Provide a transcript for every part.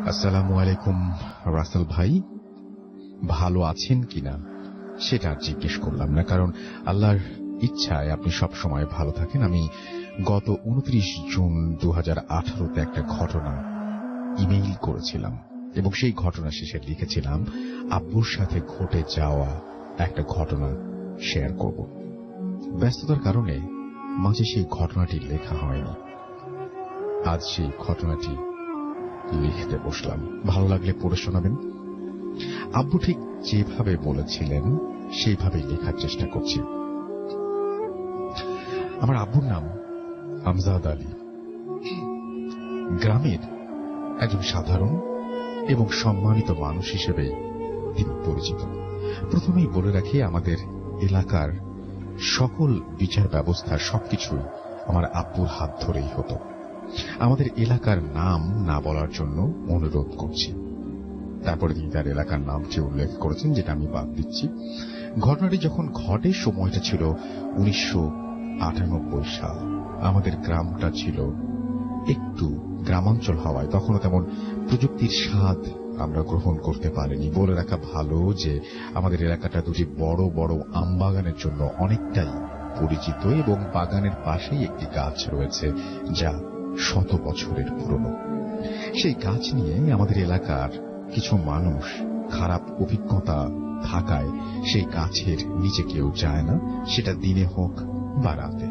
আসসালামু আলাইকুম রাসেল ভাই, ভালো আছেন কিনা সেটা আর জিজ্ঞেস করলাম না, কারণ আল্লাহর ইচ্ছায় আপনি সব সময় ভালো থাকেন। আমি গত 29 জুন 2018-তে একটা ঘটনা ইমেইল করেছিলাম এবং সেই ঘটনা শেষে লিখেছিলাম আব্বুর সাথে ঘটে যাওয়া একটা ঘটনা শেয়ার করব। ব্যস্ততার কারণে মাঝে সেই ঘটনাটি লেখা হয়নি। আজ সেই ঘটনাটি লিখতে বসলাম, ভালো লাগলে পড়ে শোনাবেন। আব্বু ঠিক যেভাবে বলেছিলেন সেইভাবেই লেখার চেষ্টা করছি। আমার আব্বুর নাম আমজাদ আলী। গ্রামের একজন সাধারণ এবং সম্মানিত মানুষ হিসেবে তিনি পরিচিত। প্রথমেই বলে রাখি, আমাদের এলাকার সকল বিচার ব্যবস্থা সবকিছুই আমার আব্বুর হাত ধরেই হতো। আমাদের এলাকার নাম না বলার জন্য অনুরোধ করছি। তারপরে তিনি তার এলাকার নামটি উল্লেখ করেছেন, যেটা আমি বাদ দিচ্ছি। ঘটনাটি যখন ঘটে সময়টা ছিল 1998 সাল। আমাদের গ্রামটা ছিল একটু গ্রামাঞ্চল হওয়ায় তখনও তেমন প্রযুক্তির স্বাদ আমরা গ্রহণ করতে পারিনি। বলে রাখা ভালো যে আমাদের এলাকাটা দুটি বড় বড় আমবাগানের জন্য অনেকটাই পরিচিত এবং বাগানের পাশেই একটি গাছ রয়েছে যা 100 বছরের পুরনো। সেই গাছ নিয়ে আমাদের এলাকার কিছু মানুষ খারাপ অভিজ্ঞতা থাকায় সেই গাছের নিচে কেউ যায় না, সেটা দিনে হোক বা রাতে।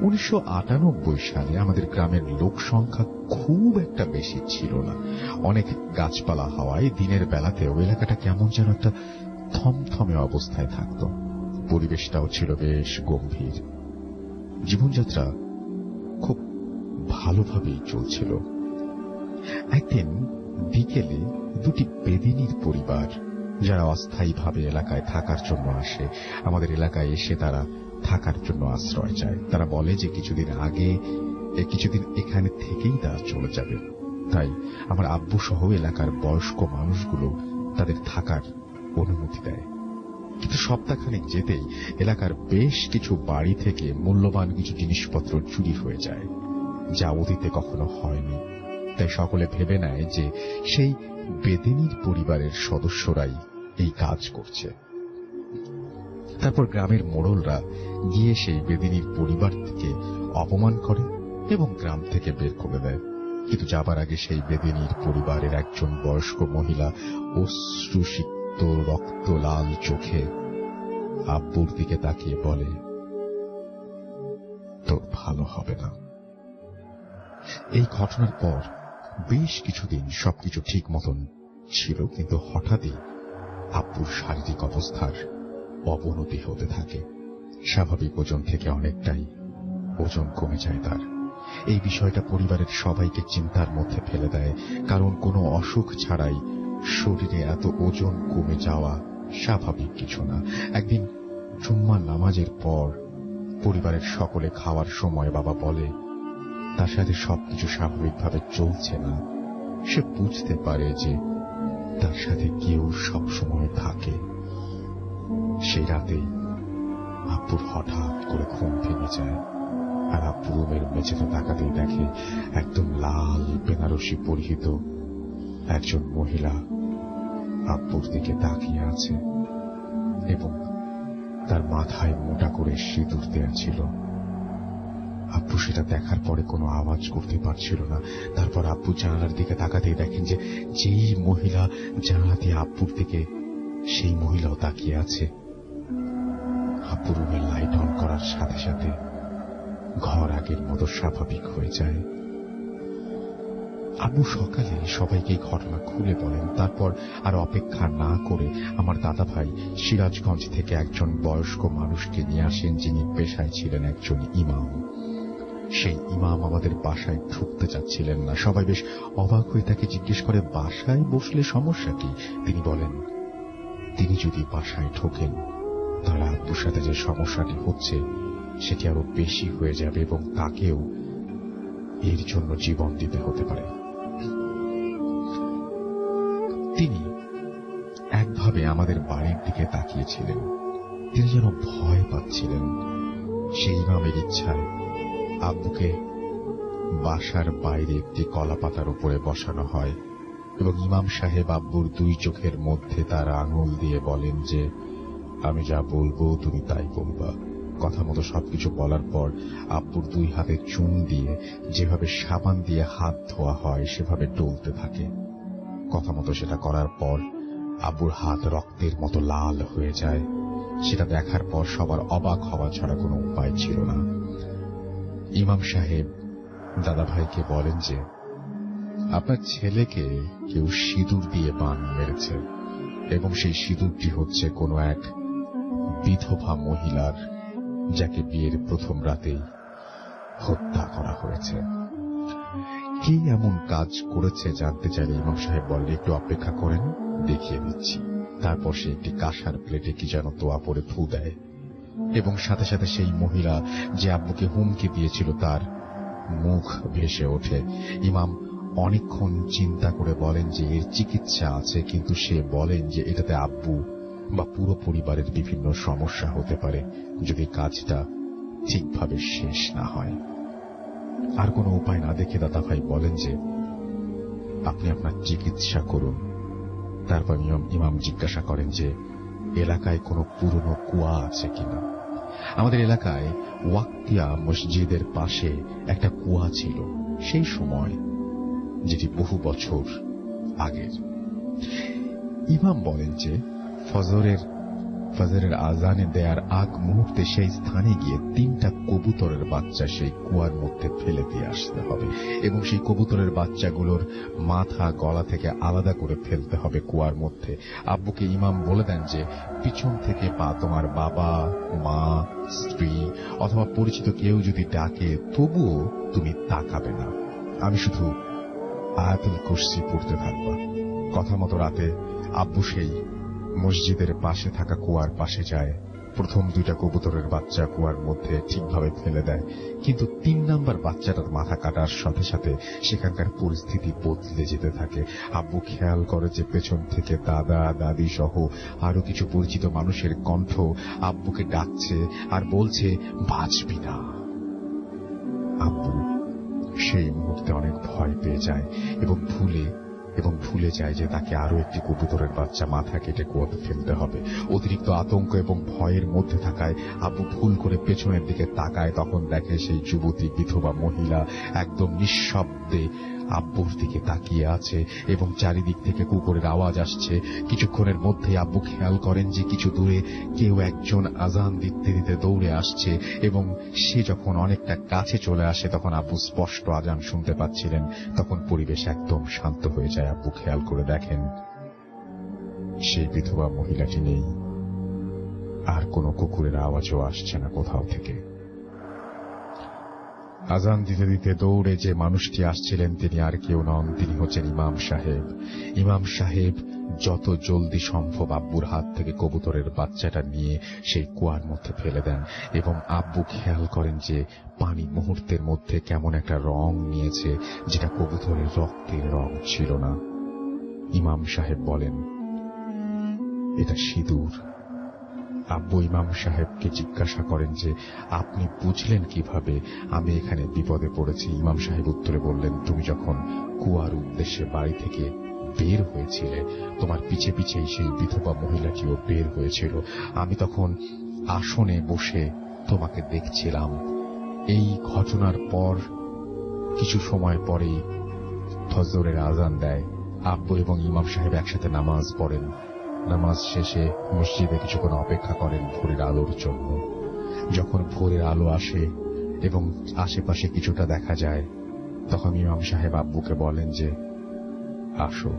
1998 সালে আমাদের গ্রামের লোক সংখ্যা খুব একটা বেশি ছিল না। অনেক গাছপালা হওয়ায় দিনের বেলাতেও এলাকাটা কেমন যেন একটা থমথমে অবস্থায় থাকত। পরিবেশটাও ছিল বেশ গম্ভীর। জীবনযাত্রা খুব ভালোভাবেই চলছিল। একদিন বিকেলে দুটি বেদিনীর পরিবার, যারা অস্থায়ীভাবে এলাকায় থাকার জন্য আসে, আমাদের এলাকায় এসে তারা থাকার জন্য আশ্রয় চায়। তারা বলে যে কিছুদিন এখানে থেকেই তারা চলে যাবে। তাই আমার আব্বু সহ এলাকার বয়স্ক মানুষগুলো তাদের থাকার অনুমতি দেয়। কিন্তু সপ্তাহখানেক যেতেই এলাকার বেশ কিছু বাড়ি থেকে মূল্যবান কিছু জিনিসপত্র চুরি হয়ে যায়, যা অতীতে কখনো হয়নি। তাই সকলে ভেবে নেয় যে সেই বেদিনীর পরিবারের সদস্যরাই এই কাজ করছে। তারপর গ্রামের মোড়লরা গিয়ে সেই বেদিনীর পরিবারটিকে অপমান করে এবং গ্রাম থেকে বের করে দেয়। কিন্তু যাবার আগে সেই বেদিনীর পরিবারের একজন বয়স্ক মহিলা অশ্রুসিক্ত রক্ত লাল চোখে আব্বুর দিকে তাকিয়ে বলে, তোর ভালো হবে না। এই ঘটনার পর বেশ কিছুদিন সবকিছু ঠিক মতন ছিল, কিন্তু হঠাৎই আব্বুর শারীরিক অবস্থার অবনতি হতে থাকে। স্বাভাবিক ওজন থেকে অনেকটাই ওজন কমে যায় তার। এই বিষয়টা পরিবারের সবাইকে চিন্তার মধ্যে ফেলে দেয়, কারণ কোনো অসুখ ছাড়াই শরীরে এত ওজন কমে যাওয়া স্বাভাবিক কিছু না। একদিন জুম্মার নামাজের পর পরিবারের সকলে খাওয়ার সময় বাবা বলে তার সাথে সবকিছু স্বাভাবিকভাবে চলছে না। সে বুঝতে পারে যে তার সাথে কেউ সবসময় থাকে। সেই রাতেই আব্বুর হঠাৎ করে ঘুম ভেঙে যায়, আর আব্বু রুমের মেঝেতে তাকাতেই দেখে একদম লাল বেনারসি পরিহিত একজন মহিলা আব্বুর দিকে তাকিয়ে আছে এবং তার মাথায় মোটা করে সিঁদুর দেয়া ছিল। আব্বু সেটা দেখার পরে কোনো আওয়াজ করতে পারছিল না। তারপর আব্বু জানালার দিকে তাকাতেই দেখেন যে যেই মহিলা জানালা দিয়ে আব্বুর দিকে, সেই মহিলাও তাকিয়ে আছে। আব্বু রুমের লাইট অন করার সাথে সাথে ঘর আগের মতো স্বাভাবিক হয়ে যায়। আব্বু সকালে সবাইকে ঘটনা খুলে বলেন। তারপর আর অপেক্ষা না করে আমার দাদা ভাই সিরাজগঞ্জ থেকে একজন বয়স্ক মানুষকে নিয়ে আসেন, যিনি পেশায় ছিলেন একজন ইমাম। সেই ইমাম আমাদের বাসায় ঢুকতে চাচ্ছিলেন না। সবাই বেশ অবাক হয়ে তাকে জিজ্ঞেস করে, বাসায় বসলে সমস্যা কি? তিনি বলেন, তিনি যদি বাসায় ঢোকেন তাহলে আব্বুর সাথে যে সমস্যাটি হচ্ছে সেটি আরো বেশি হয়ে যাবে এবং তাকেও এর জন্য জীবন দিতে হতে পারে। তিনি একভাবে আমাদের বাড়ির দিকে তাকিয়েছিলেন। তিনি যেন ভয় পাচ্ছিলেন। সেই ইমামের ইচ্ছায় আব্বুকে বাসার বাইরে একটি কলা পাতার উপরে বসানো হয় এবং ইমাম সাহেব আব্বুর দুই চোখের মধ্যে তার আঙুল দিয়ে বলেন যে, আমি যা বলবো তুমি তাই বলবা। কথা মতো সবকিছু বলার পর আব্বুর দুই হাতে চুন দিয়ে যেভাবে সাবান দিয়ে হাত ধোয়া হয় সেভাবে ডলতে থাকে। কথা মতো সেটা করার পর আব্বুর হাত রক্তের মতো লাল হয়ে যায়। সেটা দেখার পর সবার অবাক হওয়া ছাড়া কোনো উপায় ছিল না। ইমাম সাহেব দাদা ভাইকে বলেন যে, আপনার ছেলেকে কেউ সিঁদুর দিয়ে বান মেরেছে এবং সেই সিঁদুরটি হচ্ছে কোনো এক বিধবা মহিলার, যাকে বিয়ের প্রথম রাতেই হত্যা করা হয়েছে। কি এমন কাজ করেছে জানতে চাইলে ইমাম সাহেব বললে, একটু অপেক্ষা করেন, দেখিয়ে দিচ্ছি। তারপর সে একটি কাঁসার প্লেটে কি যেন তোয়া পরে ফু দেয় এবং সাথে সাথে সেই মহিলা যে আব্বুকে হুমকি দিয়েছিল তার মুখ ভেসে ওঠে। ইমাম অনেকক্ষণ চিন্তা করে বলেন যে এর চিকিৎসা আছে, কিন্তু সে বলেন যে এটাতে আব্বু বা পুরো পরিবারের বিভিন্ন সমস্যা হতে পারে যদি কাজটা ঠিকভাবে শেষ না হয়। আর কোনো উপায় না দেখে দাদা ভাই বলেন যে, আপনি আপনার চিকিৎসা করুন। তারপর ইমাম জিজ্ঞাসা করেন যে, এলাকায় কোনো পুরনো কুয়া আছে কিনা। আমাদের এলাকায় ওয়াক্তিয়া মসজিদের পাশে একটা কুয়া ছিল সেই সময়, যেটি বহু বছর আগের। ইমাম বলেন যে ফজরের আজানে দেয়ার আগ মুহূর্তে সেই স্থানে গিয়ে 3টা কবুতরের বাচ্চা সেই কুয়ার মধ্যে ফেলে দিয়ে আসতে হবে এবং সেই কবুতরের বাচ্চাগুলোর মাথা গলা থেকে আলাদা করে ফেলতে হবে কুয়ার মধ্যে। আব্বুকে ইমাম বলে দেন যে, পিছন থেকে বা তোমার বাবা, মা, স্ত্রী অথবা পরিচিত কেউ যদি ডাকে তবুও তুমি তাকাবে না, আমি শুধু আয়াতুল কুরসি পড়তে থাকবা। কথা মতো রাতে আব্বু সেই মসজিদের পাশে থাকা কুয়ার পাশে যায়। প্রথম 2টা কবুতরের বাচ্চা কুয়ার মধ্যে ঠিকভাবে ফেলে দেয়, কিন্তু 3 নাম্বার বাচ্চাটার মাথা কাটার সাথে সাথে সেখানকার পরিস্থিতি বদলে যেতে থাকে। আব্বু খেয়াল করে যে পেছন থেকে দাদা, দাদি সহ আরো কিছু পরিচিত মানুষের কণ্ঠ আব্বুকে ডাকছে আর বলছে, বাঁচবি না। আব্বু সেই মুহূর্তে অনেক ভয় পেয়ে যায় এবং ভুলে যায় যে তাকে আরো একটি কবুতরের বাচ্চা মাথা কেটে কুয়াতে ফেলতে হবে। অতিরিক্ত আতঙ্ক এবং ভয়ের মধ্যে থাকায় আব্বু ভুল করে পেছনের দিকে তাকায়। তখন দেখে সেই যুবতী বিধবা মহিলা একদম নিঃশব্দে আব্বুর দিকে তাকিয়ে আছে এবং চারিদিক থেকে কুকুরের আওয়াজ আসছে। কিছুক্ষণের মধ্যেই আব্বু খেয়াল করেন যে কিছু দূরে কেউ একজন আজান দিতে দিতে দৌড়ে আসছে এবং সে যখন অনেকটা কাছে চলে আসে তখন আব্বু স্পষ্ট আজান শুনতে পাচ্ছিলেন। তখন পরিবেশ একদম শান্ত হয়ে যায়। আব্বু খেয়াল করে দেখেন সেই বিধবা মহিলাটি নেই, আর কোনো কুকুরের আওয়াজও আসছে না কোথাও থেকে। আজান দিতে দিতে দৌড়ে যে মানুষটি আসছিলেন তিনি আর কেউ নন, তিনি হচ্ছেন ইমাম সাহেব। ইমাম সাহেব যত জলদি সম্ভব আব্বুর হাত থেকে কবুতরের বাচ্চাটা নিয়ে সেই কুয়ার মধ্যে ফেলে দেন এবং আব্বু খেয়াল করেন যে পানি মুহূর্তের মধ্যে কেমন একটা রং নিয়েছে, যেটা কবুতরের রক্তের রং ছিল না। ইমাম সাহেব বলেন, এটা সিঁদুর। আব্বু ইমাম সাহেবকে জিজ্ঞাসা করেন যে, আপনি বুঝলেন কিভাবে আমি এখানে বিপদে পড়েছি? ইমাম সাহেব উত্তরে বললেন, তুমি যখন কুয়ার উদ্দেশ্যে বাড়ি থেকে বের হয়েছিলে তোমার পিছে পিছেই সেই বিধবা মহিলাটিও বের হয়েছিল। আমি তখন আসনে বসে তোমাকে দেখছিলাম। এই ঘটনার পর কিছু সময় পরেই ফজরের আজান দেয়। আব্বু এবং ইমাম সাহেব একসাথে নামাজ পড়েন। নামাজ শেষে মসজিদে কিছুক্ষণ অপেক্ষা করেন ভোরের আলোর জন্য। যখন ভোরের আলো আসে এবং আশেপাশে কিছুটা দেখা যায় তখন ইমাম সাহেব আব্বুকে বলেন যে, আসো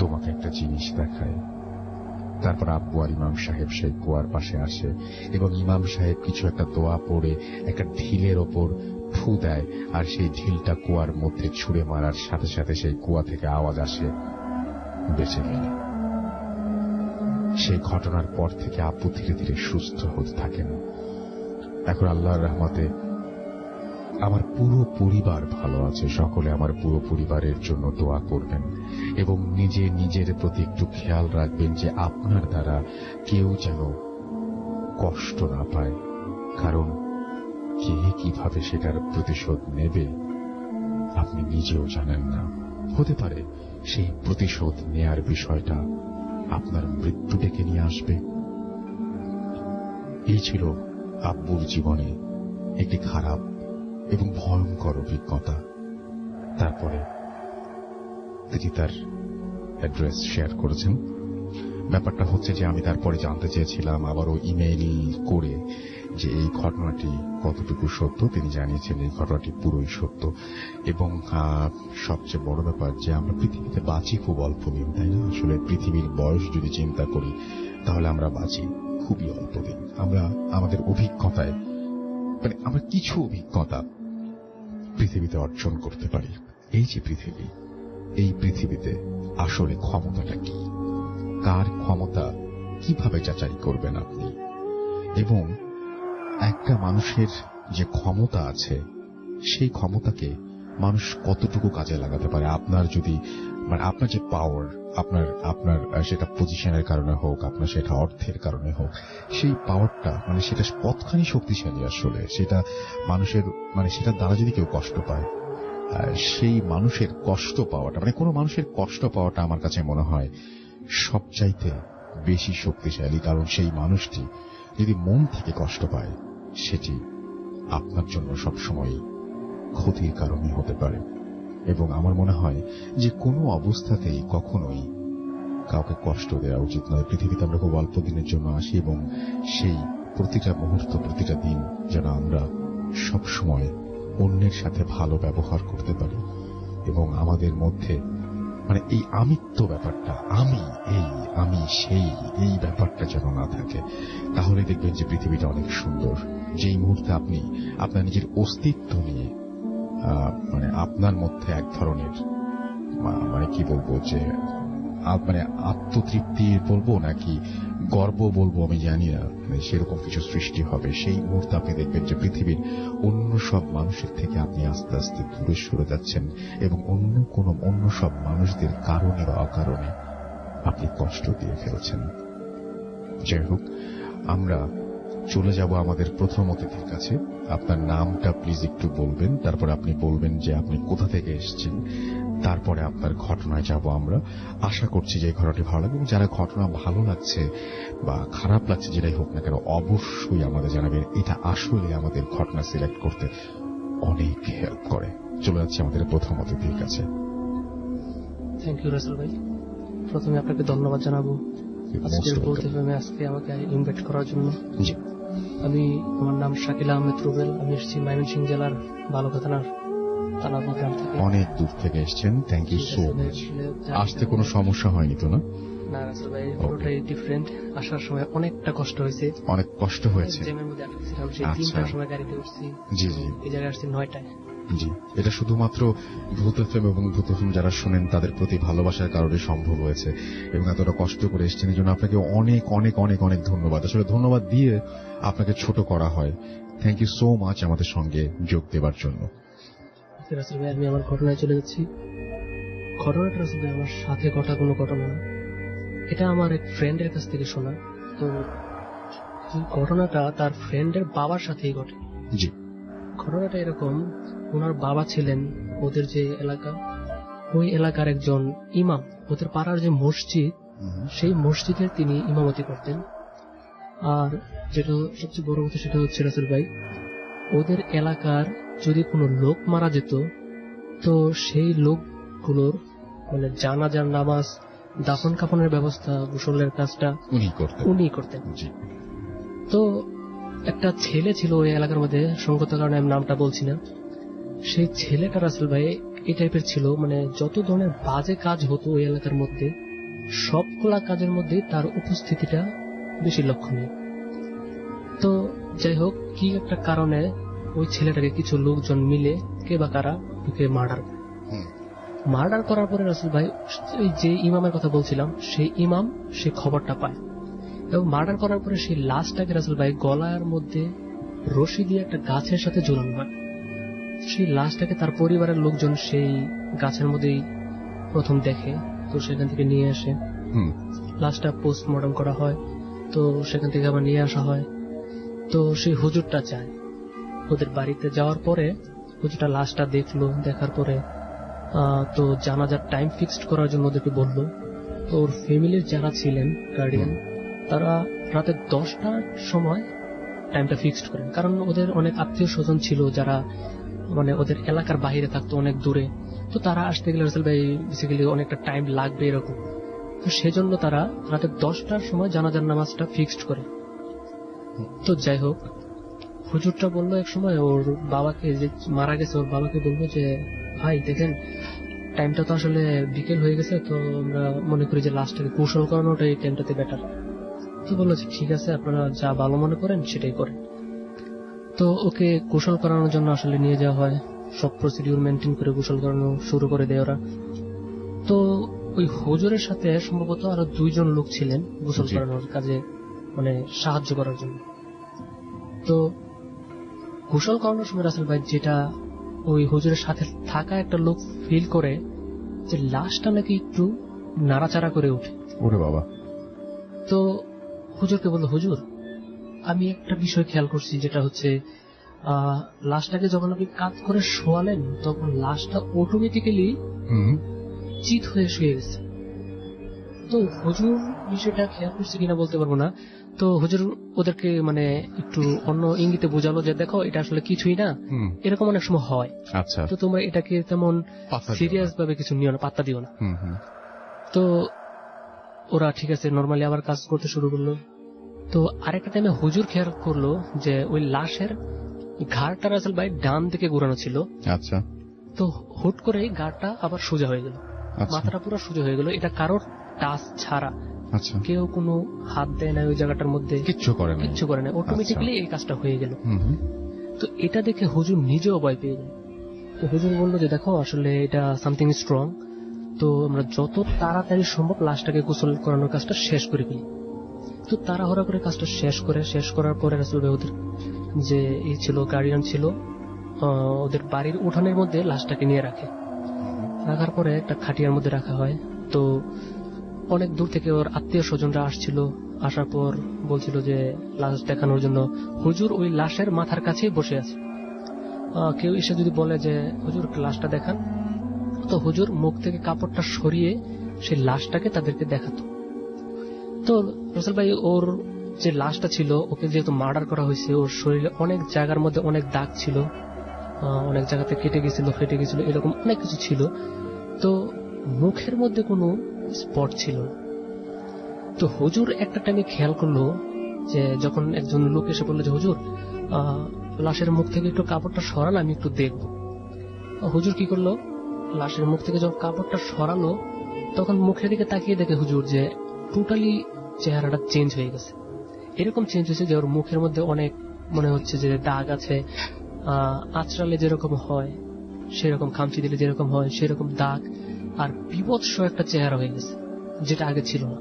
তোমাকে একটা জিনিস দেখায়। তারপর আব্বু আর ইমাম সাহেব সেই কুয়ার পাশে আসে এবং ইমাম সাহেব কিছু একটা দোয়া পড়ে একটা ঢিলের ওপর ফু দেয় আর সেই ঢিলটা কুয়ার মধ্যে ছুঁড়ে মারার সাথে সাথে সেই কুয়া থেকে আওয়াজ আসে, বেঁচে গেলে। সেই ঘটনার পর থেকে আব্বু ধীরে ধীরে সুস্থ হতে থাকেন। এখন আল্লাহর রহমতে আমার পুরো পরিবার ভালো আছে। সকলে আমার পুরো পরিবারের জন্য দোয়া করবেন এবং নিজের প্রতি একটু খেয়াল রাখবেন যে আপনার দ্বারা কেউ যেন কষ্ট না পায়, কারণ কে কিভাবে সেটার প্রতিশোধ নেবে আপনি নিজেও জানেন না। হতে পারে সেই প্রতিশোধ নেয়ার বিষয়টা আপনার মৃত্যু ডেকে নিয়ে আসবে। এই ছিল আব্বুর জীবনে একটি খারাপ এবং ভয়ঙ্কর অভিজ্ঞতা। তারপরে তিনি তার অ্যাড্রেস শেয়ার করেছেন। ব্যাপারটা হচ্ছে যে আমি তারপরে জানতে চেয়েছিলাম আবারও ইমেইল করে যে এই ঘটনাটি কতটুকু সত্য। তিনি জানিয়েছেন এই ঘটনাটি পুরোই সত্য। এবং সবচেয়ে বড় ব্যাপার যে আমরা পৃথিবীতে বাঁচি খুব অল্প দিন, তাই না? আসলে পৃথিবীর বয়স যদি চিন্তা করি তাহলে আমরা বাঁচি খুবই অল্প দিন। আমরা আমাদের অভিজ্ঞতায় মানে আমরা কিছু অভিজ্ঞতা পৃথিবীতে অর্জন করতে পারি। এই যে পৃথিবী, এই পৃথিবীতে আসলে ক্ষমতাটা কি, কার ক্ষমতা কিভাবে যাচাই করবেন আপনি? এবং একটা মানুষের যে ক্ষমতা আছে সেই ক্ষমতাকে মানুষ কতটুকু কাজে লাগাতে পারে। আপনার যদি মানে আপনার যে পাওয়ার, আপনার সেটা পজিশনের কারণে হোক, আপনার সেটা অর্থের কারণে হোক, সেই পাওয়ারটা মানে সেটা কতখানি শক্তিশালী আসলে সেটা মানুষের মানে সেটার দ্বারা যদি কেউ কষ্ট পায়, সেই মানুষের কষ্ট পাওয়াটা মানে কোনো মানুষের কষ্ট পাওয়াটা আমার কাছে মনে হয় সবচাইতে বেশি শক্তিশালী। কারণ সেই মানুষটি যদি মন থেকে কষ্ট পায় সেটি আপনার জন্য সবসময় ক্ষতির কারণই হতে পারে। এবং আমার মনে হয় যে কোনো অবস্থাতেই কখনোই কাউকে কষ্ট দেওয়া উচিত নয়। পৃথিবীতে আমরা খুব অল্প দিনের জন্য আসি এবং সেই প্রতিটা মুহূর্ত প্রতিটা দিন যেন আমরা সবসময় অন্যের সাথে ভালো ব্যবহার করতে পারি এবং আমাদের মধ্যে মানে এই আমিত্ব ব্যাপারটা, আমি সেই এই ব্যাপারটা যেন না থাকে। তাহলে দেখবেন যে পৃথিবীটা অনেক সুন্দর। যেই মুহূর্তে আপনি আপনার নিজের অস্তিত্ব নিয়ে মানে আপনার মধ্যে এক ধরনের মানে কি বলবো যে মানে আত্মতৃপ্তি বলবো নাকি গর্ব বলবো আমি জানি না, সেরকম কিছু সৃষ্টি হবে। সেই মুহূর্তে আপনি দেখবেন যে পৃথিবীর অন্য সব মানুষের থেকে আপনি আস্তে আস্তে দূরে সরে যাচ্ছেন এবং অন্য সব মানুষদের কারণে বা অকারণে আপনি কষ্ট দিয়ে ফেলছেন। যাই হোক, আমরা চলে যাব আমাদের প্রথম অতিথির কাছে। আপনার নামটা প্লিজ একটু বলবেন, তারপরে আপনি বলবেন যে আপনি কোথা থেকে এসেছেন, তারপরে আপনার ঘটনায় যাব আমরা। আশা করছি যে এই ঘটনাটি ভালো লাগবে এবং যারা ঘটনা ভালো লাগছে বা খারাপ লাগছে যেটাই হোক না কেন অবশ্যই আমাদের জানাবেন। এটা আসলে আমাদের ঘটনা সিলেক্ট করতে অনেক হেল্প করে। চলে যাচ্ছে আমাদের প্রথম অতিথির কাছে। থ্যাংক ইউ রাসেল ভাই। প্রথমে আপনাকে ধন্যবাদ জানাবো আজকে আমাকে ইনভাইট করার জন্য। আমার নাম শাকিল আহমেদ রুবেল। আমি এসেছি ময়মনসিংহ জেলার বালুকা থানার তালাবো গ্রাম থেকে। অনেক দূর থেকে এসেছেন, থ্যাংক ইউ সো মাচ। আসতে কোনো সমস্যা হয়নি তো? না রাসেল ভাই, পুরোটাই ডিফারেন্ট। আসার সময় অনেকটা কষ্ট হয়েছে। অনেক কষ্ট হয়েছে? জ্যামের মধ্যে আটকেছিলাম, সেই 3টার সময় গাড়িতে উঠছি। জি, এই জায়গায় আসছি 9টায়। জি, এটা শুধুমাত্র ভূত এফএম এবং ভূত এফএম যারা শোনেন তাদের প্রতি ভালোবাসার কারণে সম্ভব হয়েছে এবং এতটা কষ্ট করে এসেছেন এই জন্য আপনাকে অনেক অনেক অনেক অনেক ধন্যবাদ। আসলে ধন্যবাদ দিয়ে আপনাকে ছোট করা হয়। থ্যাংক ইউ সো মাচ আমাদের সঙ্গে যোগ দেবার জন্য। রাসেল ভাই, আমি আমার ঘটনায় চলে যাচ্ছি। ঘটনাটা রাসেল ভাই আমার সাথে ঘটা কোনো ঘটনা না, এটা আমার এক ফ্রেন্ডের কাছ থেকে শোনা। তো ঘটনাটা তার ফ্রেন্ডের বাবার সাথেই ঘটে। জি, ঘটনাটা এরকম, ওনার বাবা ছিলেন ওদের যে এলাকা, ওই এলাকার একজন ইমাম। ওদের পাড়ার যে মসজিদ, সেই মসজিদের তিনি ইমামতি করতেন। আর যেটা সবচেয়ে বড় কথা সেটা হচ্ছে রাসেল ভাই, ওদের এলাকার যদি কোনো লোক মারা যেত তো সেই লোকগুলোর মানে জানাজার নামাজ, দাফন কাফনের ব্যবস্থা, গোসলের কাজটা উনি করতেন। তো একটা ছেলে ছিল ওই এলাকার মধ্যে, সঙ্গত কারণে আমি নামটা বলছি না। সেই ছেলেটা রাসেল ভাই এই টাইপের ছিল, মানে যত ধরনের বাজে কাজ হতো ওই এলাকার মধ্যে সবগুলা কাজের মধ্যে তার উপস্থিতিটা বেশি লক্ষণীয়। তো যাই হোক, কি একটা কারণে ওই ছেলেটাকে কিছু লোকজন মিলে কে বা কারা ওকে মার্ডার করার পরে রাসেল ভাই যে ইমামের কথা বলছিলাম সেই ইমাম সে খবরটা পায় এবং মার্ডার করার পরে সেই লাশটাকে রাসেল ভাই গলার মধ্যে রশি দিয়ে একটা গাছের সাথে ঝুলানো হয়। সেই লাশটাকে তার পরিবারের লোকজন সেই গাছের মধ্যেই প্রথম দেখে, তো সেখান থেকে নিয়ে আসে। লাশটা পোস্টমর্টম করা হয়, তো সেখান থেকে আবার নিয়ে আসা হয়। তো সেই হুজুরটা যায় ওদের বাড়িতে। যাওয়ার পরে হুজুরটা লাশটা দেখলো, দেখার পরে তো জানাজার টাইম ফিক্সড করার জন্য ওদেরকে বললো। তো ওর ফ্যামিলির যারা ছিলেন গার্ডিয়ান, তারা রাতে 10টার সময় টাইমটা ফিক্সড করেন, কারণ ওদের অনেক আত্মীয় স্বজন ছিল যারা মানে ওদের এলাকার বাইরে থাকতো, অনেক দূরে। তো তারা আসতে গেলে রাসেল ভাই বেসিক্যালি অনেকটা টাইম লাগবে এরকম। তো সেজন্য তারা রাতে 10টার সময় জানাজার নামাজটা ফিক্সড করে। তো যাই হোক, হুজুরটা বললো এক সময় ওর বাবাকে, যে মারা গেছে ওর বাবাকে বলবো যে ভাই দেখেন টাইমটা তো আসলে বিকেল হয়ে গেছে, তো আমরা মনে করি যে লাস্টটাকে কৌশল করানোটা এই টাইমটাতে বেটার। তো বললো যে ঠিক আছে, আপনারা যা ভালো মনে করেন সেটাই করেন। তো ওকে গোসল করানোর জন্য আসলে নিয়ে যাওয়া হয়, সব প্রসিডিউর মেনটেন করে গোসল করানো শুরু করে দেয় ওরা। তো ওই হুজুরের সাথে সম্ভবত আরো 2জন লোক ছিলেন গোসল করানোর কাজে, মানে সাহায্য করার জন্য। তো গোসল করানোর সময় রাসেল ভাই যেটা ওই হুজুরের সাথে থাকা একটা লোক ফিল করে যে লাশটা নাকি একটু নাড়াচাড়া করে ওঠে। ওরে বাবা। তো হুজুরকে বললো, হুজুর আমি একটা বিষয় খেয়াল করছি, যেটা হচ্ছে লাশটাকে যখন আপনি কাত করে শোয়ালেন তখন লাশটা অটোমেটিক্যালি চিত হয়ে শুয়ে গেছে। তো হুজুর বিষয়টা খেয়াল করছে কিনা বলতে পারবো না। তো হুজুর ওদেরকে মানে একটু অন্য ইঙ্গিতে বোঝালো যে দেখো এটা আসলে কিছুই না, এরকম অনেক সময় হয়। আচ্ছা, তো তোমরা এটাকে তেমন সিরিয়াস ভাবে কিছু নিও না, পাত্তা দিও না। তো ওরা ঠিক আছে নর্মালি আবার কাজ করতে শুরু করলো। তো আরেকটা টাইমে হুজুর খেয়াল করলো যে ওই লাশের ঘাড়টা রাসেল ভাই ডান দিকে ঘুরানো ছিল। আচ্ছা। তো হুট করে ঘাড়টা আবার সোজা হয়ে গেল, মাথাটা পুরো সোজা হয়ে গেল, এটা কারোর টাচ ছাড়া। আচ্ছা। কেউ কোনো হাত দেয় না ওই জায়গাটার মধ্যে, কিচ্ছু করে না, অটোমেটিক্যালি এই কাজটা হয়ে গেল। তো এটা দেখে হুজুর নিজেও ভয় পেয়ে গেল। তো হুজুর বললো যে দেখো আসলে এটা সামথিং স্ট্রং, তো আমরা যত তাড়াতাড়ি সম্ভব লাশটাকে গোসল করানোর কাজটা শেষ করে ফেলি। তো তাড়াহুড়া করে কাজটা শেষ করার পরে রাসূল ভাই ওদের যে এই ছিল গার্ডিয়ান ছিল, ওদের বাড়ির উঠানের মধ্যে লাশটাকে নিয়ে রাখার পরে একটা খাটিয়ার মধ্যে রাখা হয়। তো অনেক দূর থেকে ওর আত্মীয় স্বজনরা আসছিল, আসার পর বলছিল যে লাশ দেখানোর জন্য। হুজুর ওই লাশের মাথার কাছেই বসে আছে। কেউ এসে যদি বলে যে হুজুর লাশটা দেখান, তো হুজুর মুখ থেকে কাপড়টা সরিয়ে সেই লাশটাকে তাদেরকে দেখাতো। তো রাসূল ভাই ওর যে লাশটা ছিল, ওকে যেহেতু মার্ডার করা হয়েছে, ওর শরীরে অনেক জায়গার মধ্যে অনেক দাগ ছিল, অনেক জায়গাতে কেটে গেছিল, ফেটে গেছিল, এরকম অনেক কিছু ছিল। তো মুখের মধ্যে কোনো স্পট ছিল না। তো হুজুর একটা টাইমে খেয়াল করলো যে যখন একজন লোক এসে বললো যে হুজুর লাশের মুখ থেকে একটু কাপড়টা সরান, আমি একটু দেখব। হুজুর কি করলো, লাশের মুখ থেকে যখন কাপড়টা সরালো তখন মুখের দিকে তাকিয়ে দেখে হুজুর যে টোটালি চেহারাটা চেঞ্জ হয়ে গেছে। এরকম চেঞ্জ হয়েছে যে ওর মুখের মধ্যে অনেক মনে হচ্ছে যে দাগ আছে, আঁচড়ালে যেরকম হয় সেরকম, খামচি দিলে যেরকম হয় সেরকম দাগ, আর বিভৎস একটা চেহারা হয়ে গেছে যেটা আগে ছিল না।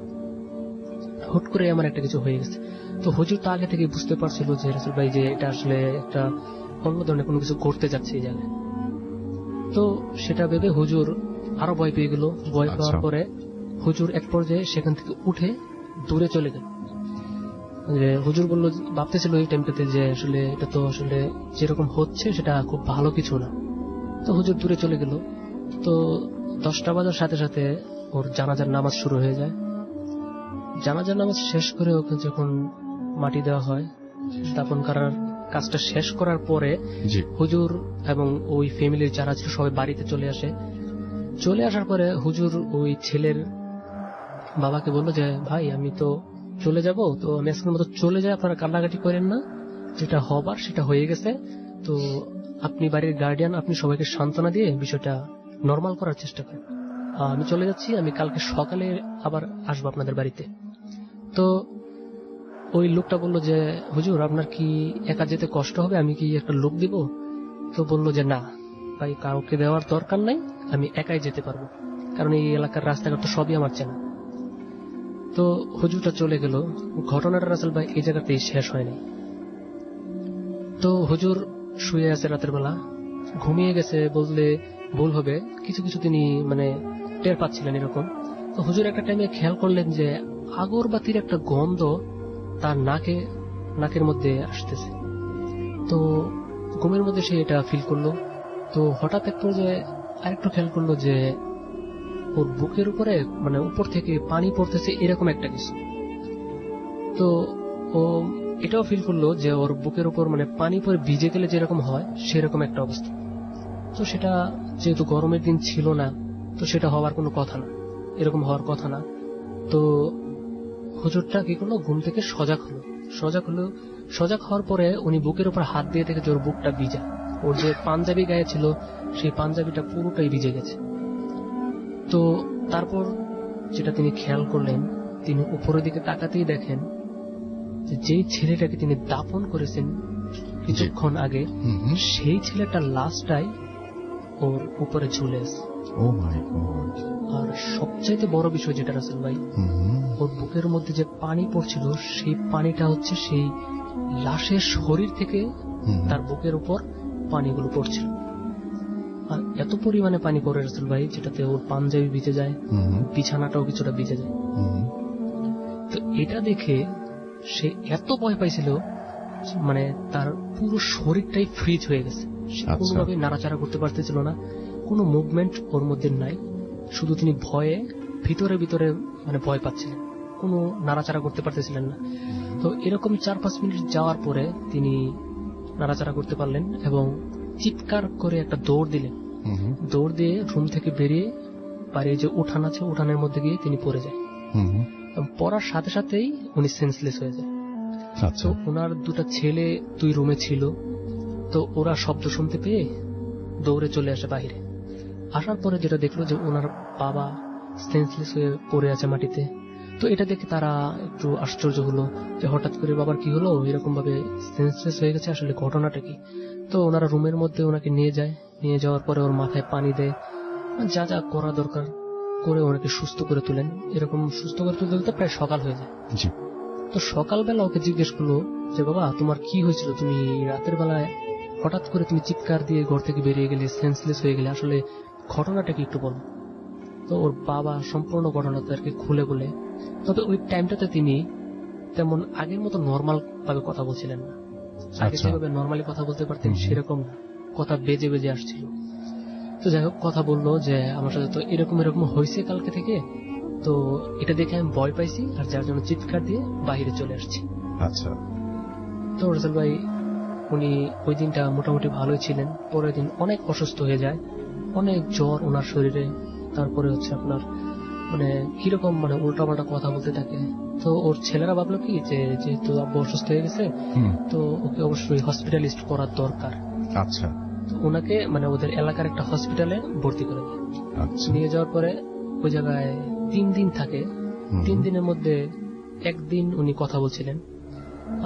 হুট করে আমার একটা কিছু হয়ে গেছে। তো হুজুর তো আগে থেকে বুঝতে পারছিল যে রাসূল ভাই যে এটা আসলে একটা অন্য ধরনের কোনো কিছু ঘটতে যাচ্ছে এই জায়গায়। তো সেটা ভেবে হুজুর আরো ভয় পেয়ে গেল। ভয় পাওয়ার পরে হুজুর এক পর্যায়ে সেখান থেকে উঠে দূরে চলে গেল। হুজুর বলল, ভাবতেছিল এই টাইমটাতে যে আসলে এটা তো আসলে যেরকম হচ্ছে সেটা খুব ভালো কিছু না। তো হুজুর দূরে চলে গেল। তো 10টা বাজার সাথে সাথে ওর জানাজার নামাজ শুরু হয়ে যায়। জানাজার নামাজ শেষ করে ওকে যখন মাটি দেওয়া হয়, দাফন করার কাজটা শেষ করার পরে হুজুর এবং ওই ফ্যামিলির যারা ছিল সবাই বাড়িতে চলে আসে। চলে আসার পরে হুজুর ওই ছেলের বাবাকে বললো যে ভাই আমি তো চলে যাব, তো আমি আজকের মতো চলে যাই, আপনারা কান্নাকাটি করেন না, যেটা হবার সেটা হয়ে গেছে। তো আপনি বাড়ির গার্ডিয়ান, আপনি সবাইকে সান্ত্বনা দিয়ে বিষয়টা নর্মাল করার চেষ্টা করেন। আমি চলে যাচ্ছি, আমি কালকে সকালে আবার আসবো আপনাদের বাড়িতে। তো ওই লোকটা বলল যে হুজুর আপনার কি একা যেতে কষ্ট হবে, আমি কি একটা লোক দিব? তো বলল যে না ভাই, কাউকে দেওয়ার দরকার নাই, আমি একাই যেতে পারবো, কারণ এই এলাকার রাস্তাঘাট তো সবই আমার চেনা। তো হুজুরটা চলে গেল। ঘটনাটা রাসূল ভাই এই জায়গাতেই শেষ হয়নি। তো হুজুর শুয়ে আছে রাতের বেলা, ঘুমিয়ে গেছে বললে ভুল হবে, কিছু কিছু তিনি মানে টের পাচ্ছিলেন এরকম। তো হুজুর একটা টাইমে খেয়াল করলেন যে আগরবাতির একটা গন্ধ তার নাকের মধ্যে আসতেছে। তো ঘুমের মধ্যে সে এটা ফিল করলো। তো হঠাৎ এক পর্যায়ে আরেকটু খেয়াল করলো যে ওর বুকের উপরে মানে উপর থেকে পানি পড়তেছে এরকম একটা কিছু। তো ও এটাও ফিল করলো যে ওর বুকের উপর মানে পানি পরে ভিজে গেলে যেরকম হয় সেরকম একটা অবস্থা। তো সেটা যেহেতু গরমের দিন ছিল না, তো সেটা হওয়ার কোনো কথা না, এরকম হওয়ার কথা না। তো হুজুরটা কি করলো, ঘুম থেকে সজাগ হওয়ার পরে উনি বুকের উপর হাত দিয়ে দেখে যে ওর বুকটা ভিজা। ওর যে পাঞ্জাবি গায়ে ছিল সেই পাঞ্জাবিটা পুরোটাই ভিজে গেছে। তো তারপর যেটা তিনি খেয়াল করলেন, তিনি উপরের দিকে তাকাতেই দেখেন যে যেই ছেলেটাকে তিনি দাফন করেছেন কিছুক্ষণ আগে, সেই ছেলেটার লাশটাই ওর উপরে ঝুলে আছে। ও মাই গড। আর সবচাইতে বড় বিষয় যেটা রাসেল ভাই, ওর বুকের মধ্যে যে পানি পড়ছিল সেই পানিটা হচ্ছে সেই লাশের শরীর থেকে তার বুকের উপর পানিগুলো পড়ছিল। আর এত পরিমাণে পানি পড়ে রাসেল ভাই, যেটাতে ওর পাঞ্জাবি ভিজে যায়, বিছানাটাও কিছুটা ভিজে যায়। তো এটা দেখে সে এত ভয় পাইছিল, মানে তার পুরো শরীরটাই ফ্রিজ হয়ে গেছে। সে কোনোভাবে নাড়াচাড়া করতে পারতেছিল না, কোনো মুভমেন্ট ওর মধ্যে নাই। শুধু তিনি ভয়ে ভিতরে ভিতরে মানে ভয় পাচ্ছিলেন, কোনো নাড়াচাড়া করতে পারতেছিলেন না। তো এরকম 4-5 মিনিট যাওয়ার পরে তিনি নাড়াচাড়া করতে পারলেন এবং চিৎকার করে একটা দৌড় দিলেন। দৌড় দিয়ে রুম থেকে বেরিয়ে বাড়ির যে উঠান আছে উঠানের মধ্যে গিয়ে তিনি পড়ে যায়। পড়ার সাথে সাথেই উনি সেন্সলেস হয়ে যায়। তো ওনার দুটা ছেলে 2 রুমে ছিল, তো ওরা শব্দ শুনতে পেয়ে দৌড়ে চলে আসে বাহিরে। আসার পরে যেটা দেখলো যে ওনার বাবা সেন্সলেস হয়ে পড়ে আছে মাটিতে। তো এটা দেখে তারা একটু আশ্চর্য হলো যে হঠাৎ করে বাবার কি হলো, এরকম ভাবে সেন্সলেস হয়ে গেছে, আসলে ঘটনাটা কি। তো ওনারা রুমের মধ্যে ওনাকে নিয়ে যায়, নিয়ে যাওয়ার পরে ওর মাথায় পানি দেয়, যা যা করা দরকার করে ওনাকে সুস্থ করে তুলেন। এরকম সুস্থ করে তুলতে প্রায় সকাল হয়ে যায়। তো সকালবেলা ওকে জিজ্ঞেস করলো যে বাবা তোমার কি হয়েছিল, তুমি রাতের বেলায় হঠাৎ করে তুমি চিৎকার দিয়ে ঘর থেকে বেরিয়ে গেলে, সেন্সলেস হয়ে গেলে, আসলে ঘটনাটা কি একটু বলো। তো ওর বাবা সম্পূর্ণ ঘটনা তাদেরকে খুলে বলে। তবে ওই টাইমটাতে তিনি তেমন আগের মতো নর্মাল ভাবে কথা বলছিলেন না। আগে যেভাবে নর্মালি কথা বলতে পারতেন সেরকম না, কথা বেজে বেজে আসছিল। তো যাই হোক কথা বললো যে আমার সাথে তো এরকম এরকম হয়েছে কালকে থেকে, তো এটা দেখে আমি ভয় পাইছি আর যার জন্য চিৎকার দিয়ে বাইরে চলে আসছি। আচ্ছা। তো রাসেল ভাই উনি ওই দিনটা মোটামুটি ভালোই ছিলেন। পরের দিন অনেক অসুস্থ হয়ে যায়, অনেক জ্বর ওনার শরীরে। তারপরে হচ্ছে আপনার মানে কিরকম মানে উল্টাপাল্টা কথা বলতে থাকে। তো ওর ছেলেরা ভাবলো কি যে যেহেতু আব্বু অসুস্থ হয়ে গেছে, তো ওকে অবশ্যই হসপিটালিস্ট করার দরকার। আচ্ছা। ওনাকে মানে ওদের এলাকার একটা হসপিটালে ভর্তি করে দেয়। নিয়ে যাওয়ার পরে ওই জায়গায় 3 দিন থাকে। 3 দিনের মধ্যে 1 দিন উনি কথা বলছিলেন,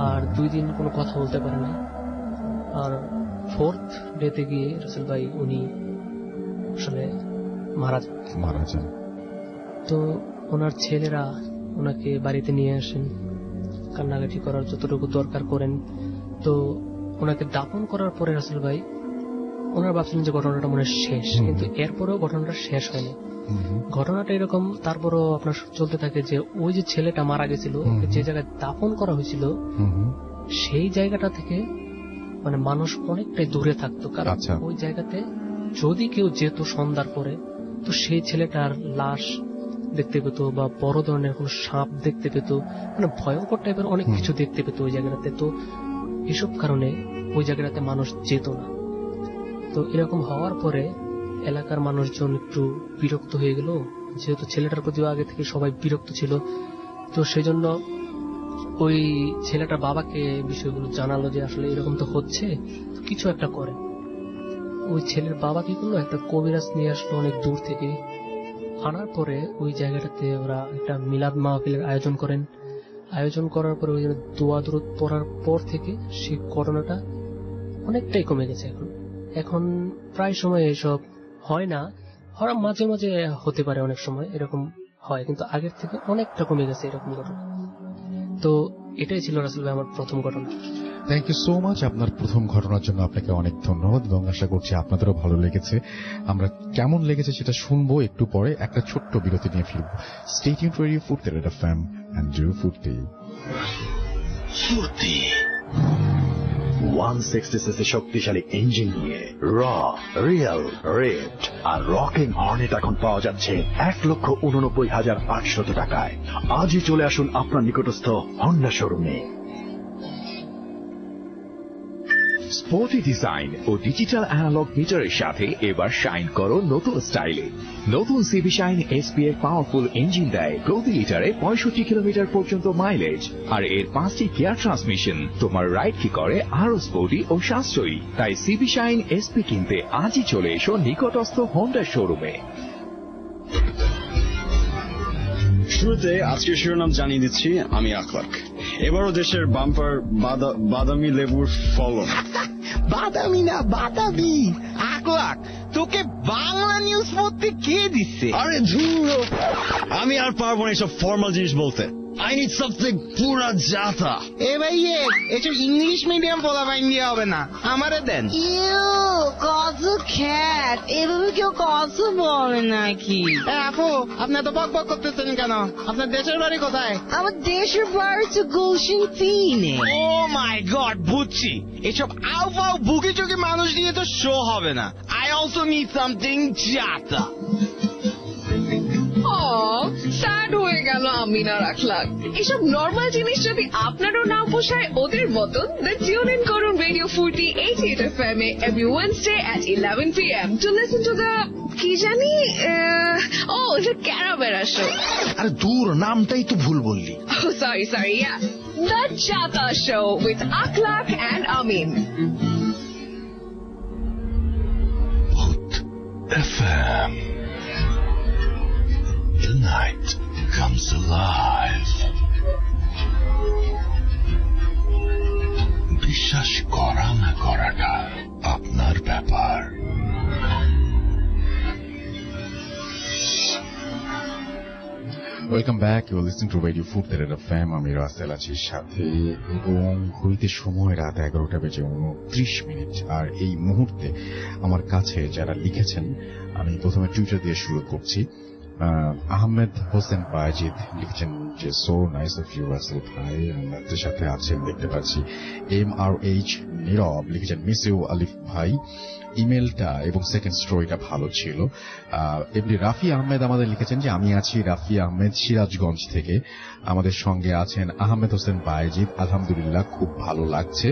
আর 2 দিন কোনো কথা বলতে পারে না। আর 4th ডেতে গিয়ে রাসেল ভাই উনি আসলে মারা যান। তো ওনার ছেলেরা ওনাকে বাড়িতে নিয়ে আসেন, কান্নাকাটি করার যতটুকু দরকার করেন। তো ওনাকে দাফন করার পরে রাসেল ভাই ওনারা ভাবছিলেন যে ঘটনাটা মনে শেষ, কিন্তু এরপরেও ঘটনাটা শেষ হয়নি। ঘটনাটা এরকম তারপরও আপনার চলতে থাকে যে ওই যে ছেলেটা মারা গেছিল, যে জায়গায় দাফন করা হয়েছিল সেই জায়গাটা থেকে মানে মানুষ অনেকটাই দূরে থাকতো। কারণ ওই জায়গাতে যদি কেউ যেত সন্ধ্যার পরে, তো সেই ছেলেটার লাশ দেখতে পেত বা বড় ধরনের কোন সাপ দেখতে পেত, মানে ভয়ঙ্কর টাইপের অনেক কিছু দেখতে পেত ওই জায়গাটাতে। তো এসব কারণে ওই জায়গাটাতে মানুষ যেত না। তো এরকম হওয়ার পরে এলাকার মানুষজন একটু বিরক্ত হয়ে গেল, যেহেতু ছেলেটার প্রতিও আগে থেকে সবাই বিরক্ত ছিল। তো সেই জন্য ওই ছেলেটার বাবাকে বিষয়গুলো জানালো যে আসলে এরকম তো হচ্ছে, কিছু একটা করে। ওই ছেলের বাবা কি করলো, একটা কবিরাজ নিয়ে আসলো অনেক দূর থেকে। আনার পরে ওই জায়গাটাতে ওরা একটা মিলাদ মাহফিলের আয়োজন করেন। আয়োজন করার পরে ওই দোয়া দরুদ পড়ার পর থেকে সেই ঘটনাটা অনেকটাই কমে গেছে। এখন প্রায় সময় এসব হয় না, মাঝে মাঝে হতে পারে, অনেক সময় এরকম হয়, কিন্তু আগের থেকে অনেকটা কমে গেছে এরকম ঘটনা। তো এটাই ছিল রাসেল ভাই আমার প্রথম ঘটনা। থ্যাংক ইউ সো মাচ আপনার প্রথম ঘটনার জন্য। আপনাকে অনেক ধন্যবাদ এবং আশা করছি আপনাদেরও ভালো লেগেছে। আমরা কেমন লেগেছে সেটা শুনবো একটু পরে, একটা ছোট্ট বিরতি নিয়ে ফিরবো। স্টে টিউনড টু রেডিও ফুর্তি রেড এফএম এন্ড ডু ফুর্তি। 160cc শক্তিশালী ইঞ্জিন নিয়ে র, রিয়েল, রেড আর রকিং হর্নেট এখন পাওয়া যাচ্ছে 1,89,800 টাকায়। আজই চলে আসুন আপনার নিকটস্থ হন্ডা শোরুমে। স্পোর্টি ডিজাইন ও ডিজিটাল অ্যানালগ মিটারের সাথে এবার শাইন করো নতুন স্টাইলে। নতুন সিবি শাইন এসপি এর পাওয়ারফুল ইঞ্জিন দেয় প্রতি লিটারে 65 কিলোমিটার পর্যন্ত মাইলেজ, আর এর 5টি গিয়ার ট্রান্সমিশন তোমার রাইড কি করে আরো স্পোর্টি ও সাশ্রয়ী। তাই সিবি শাইন এসপি কিনতে আজই চলে এসো নিকটস্থ হোন্ডা শোরুমে। শুরুতে আজকের শিরোনাম জানিয়ে দিচ্ছি, আমি আখলাক। এবারও দেশের বাম্পার বাদামি লেবুর ফলন। বাদামি না বাদামি, আকলাক। তোকে বাংলা নিউজ পড়তে কে দিচ্ছে? আরে ধুর, আমি আর পারবো না এসব ফর্মাল জিনিস বলতে। আই নিড সামথিং পুরা জাতা। এ ভাই, এসব ইংলিশ মিডিয়াম বলা বাইন দিয়ে হবে না, আমারে দেন। কত খ্যাট, এভাবে কেউ কত বলে নাকি? আপু, আপনি এত বক বক করতেছেন কেন? আপনার দেশের বাড়ি কোথায়? আমার দেশের বাড়ি তো গুলশান 3। ও মাই গড, বুঝছি। এসব আউ ফাউ বুকি চুকি মানুষ দিয়ে তো শো হবে না। আই অলসো নিড সামথিং জাতা। স্যাড হয়ে গেল আমিনা রাখলাক। এসব নর্মাল জিনিস যদি আপনারও না পোষায় ওদের মতন, then tune in করুন Radio 40 88 FM A every Wednesday at 11 p.m. to listen to the কি জানি the Caravera show. আরে দূর, নামটাই তো ভুল বললি। Oh, sorry, yeah. The Chata Show with Akhlaq and Amin. Bhoot FM. The night comes alive. বিশ্বাস করা না করাটা আপনার ব্যাপার। Welcome back, you are listening to radio 40 FM। আমি রাসেল আছি সাথে, এবং ঘড়িতে সময় রাত 11:29। আর এই মুহূর্তে আমার কাছে যারা লিখেছেন, আমি প্রথমে টুইটার দিয়ে শুরু করছি। আহমেদ হোসেন বাজিদ লিখছেন যে so nice of you Russell ভাই। আমাদের সাথে আছেন দেখতে পাচ্ছি MRH নীরব লিখেছেন মিস ইউ আলিফ ভাই। ইমেলটা এবং সেকেন্ড স্টোরিটা ভালো ছিল। এমনি রাফি আহমেদ আমাদের লিখেছেন যে আমি আছি রাফি আহমেদ সিরাজগঞ্জ থেকে। আমাদের সঙ্গে আছেন আহমেদ হোসেন বায়েজিদ, আলহামদুলিল্লাহ খুব ভালো লাগছে।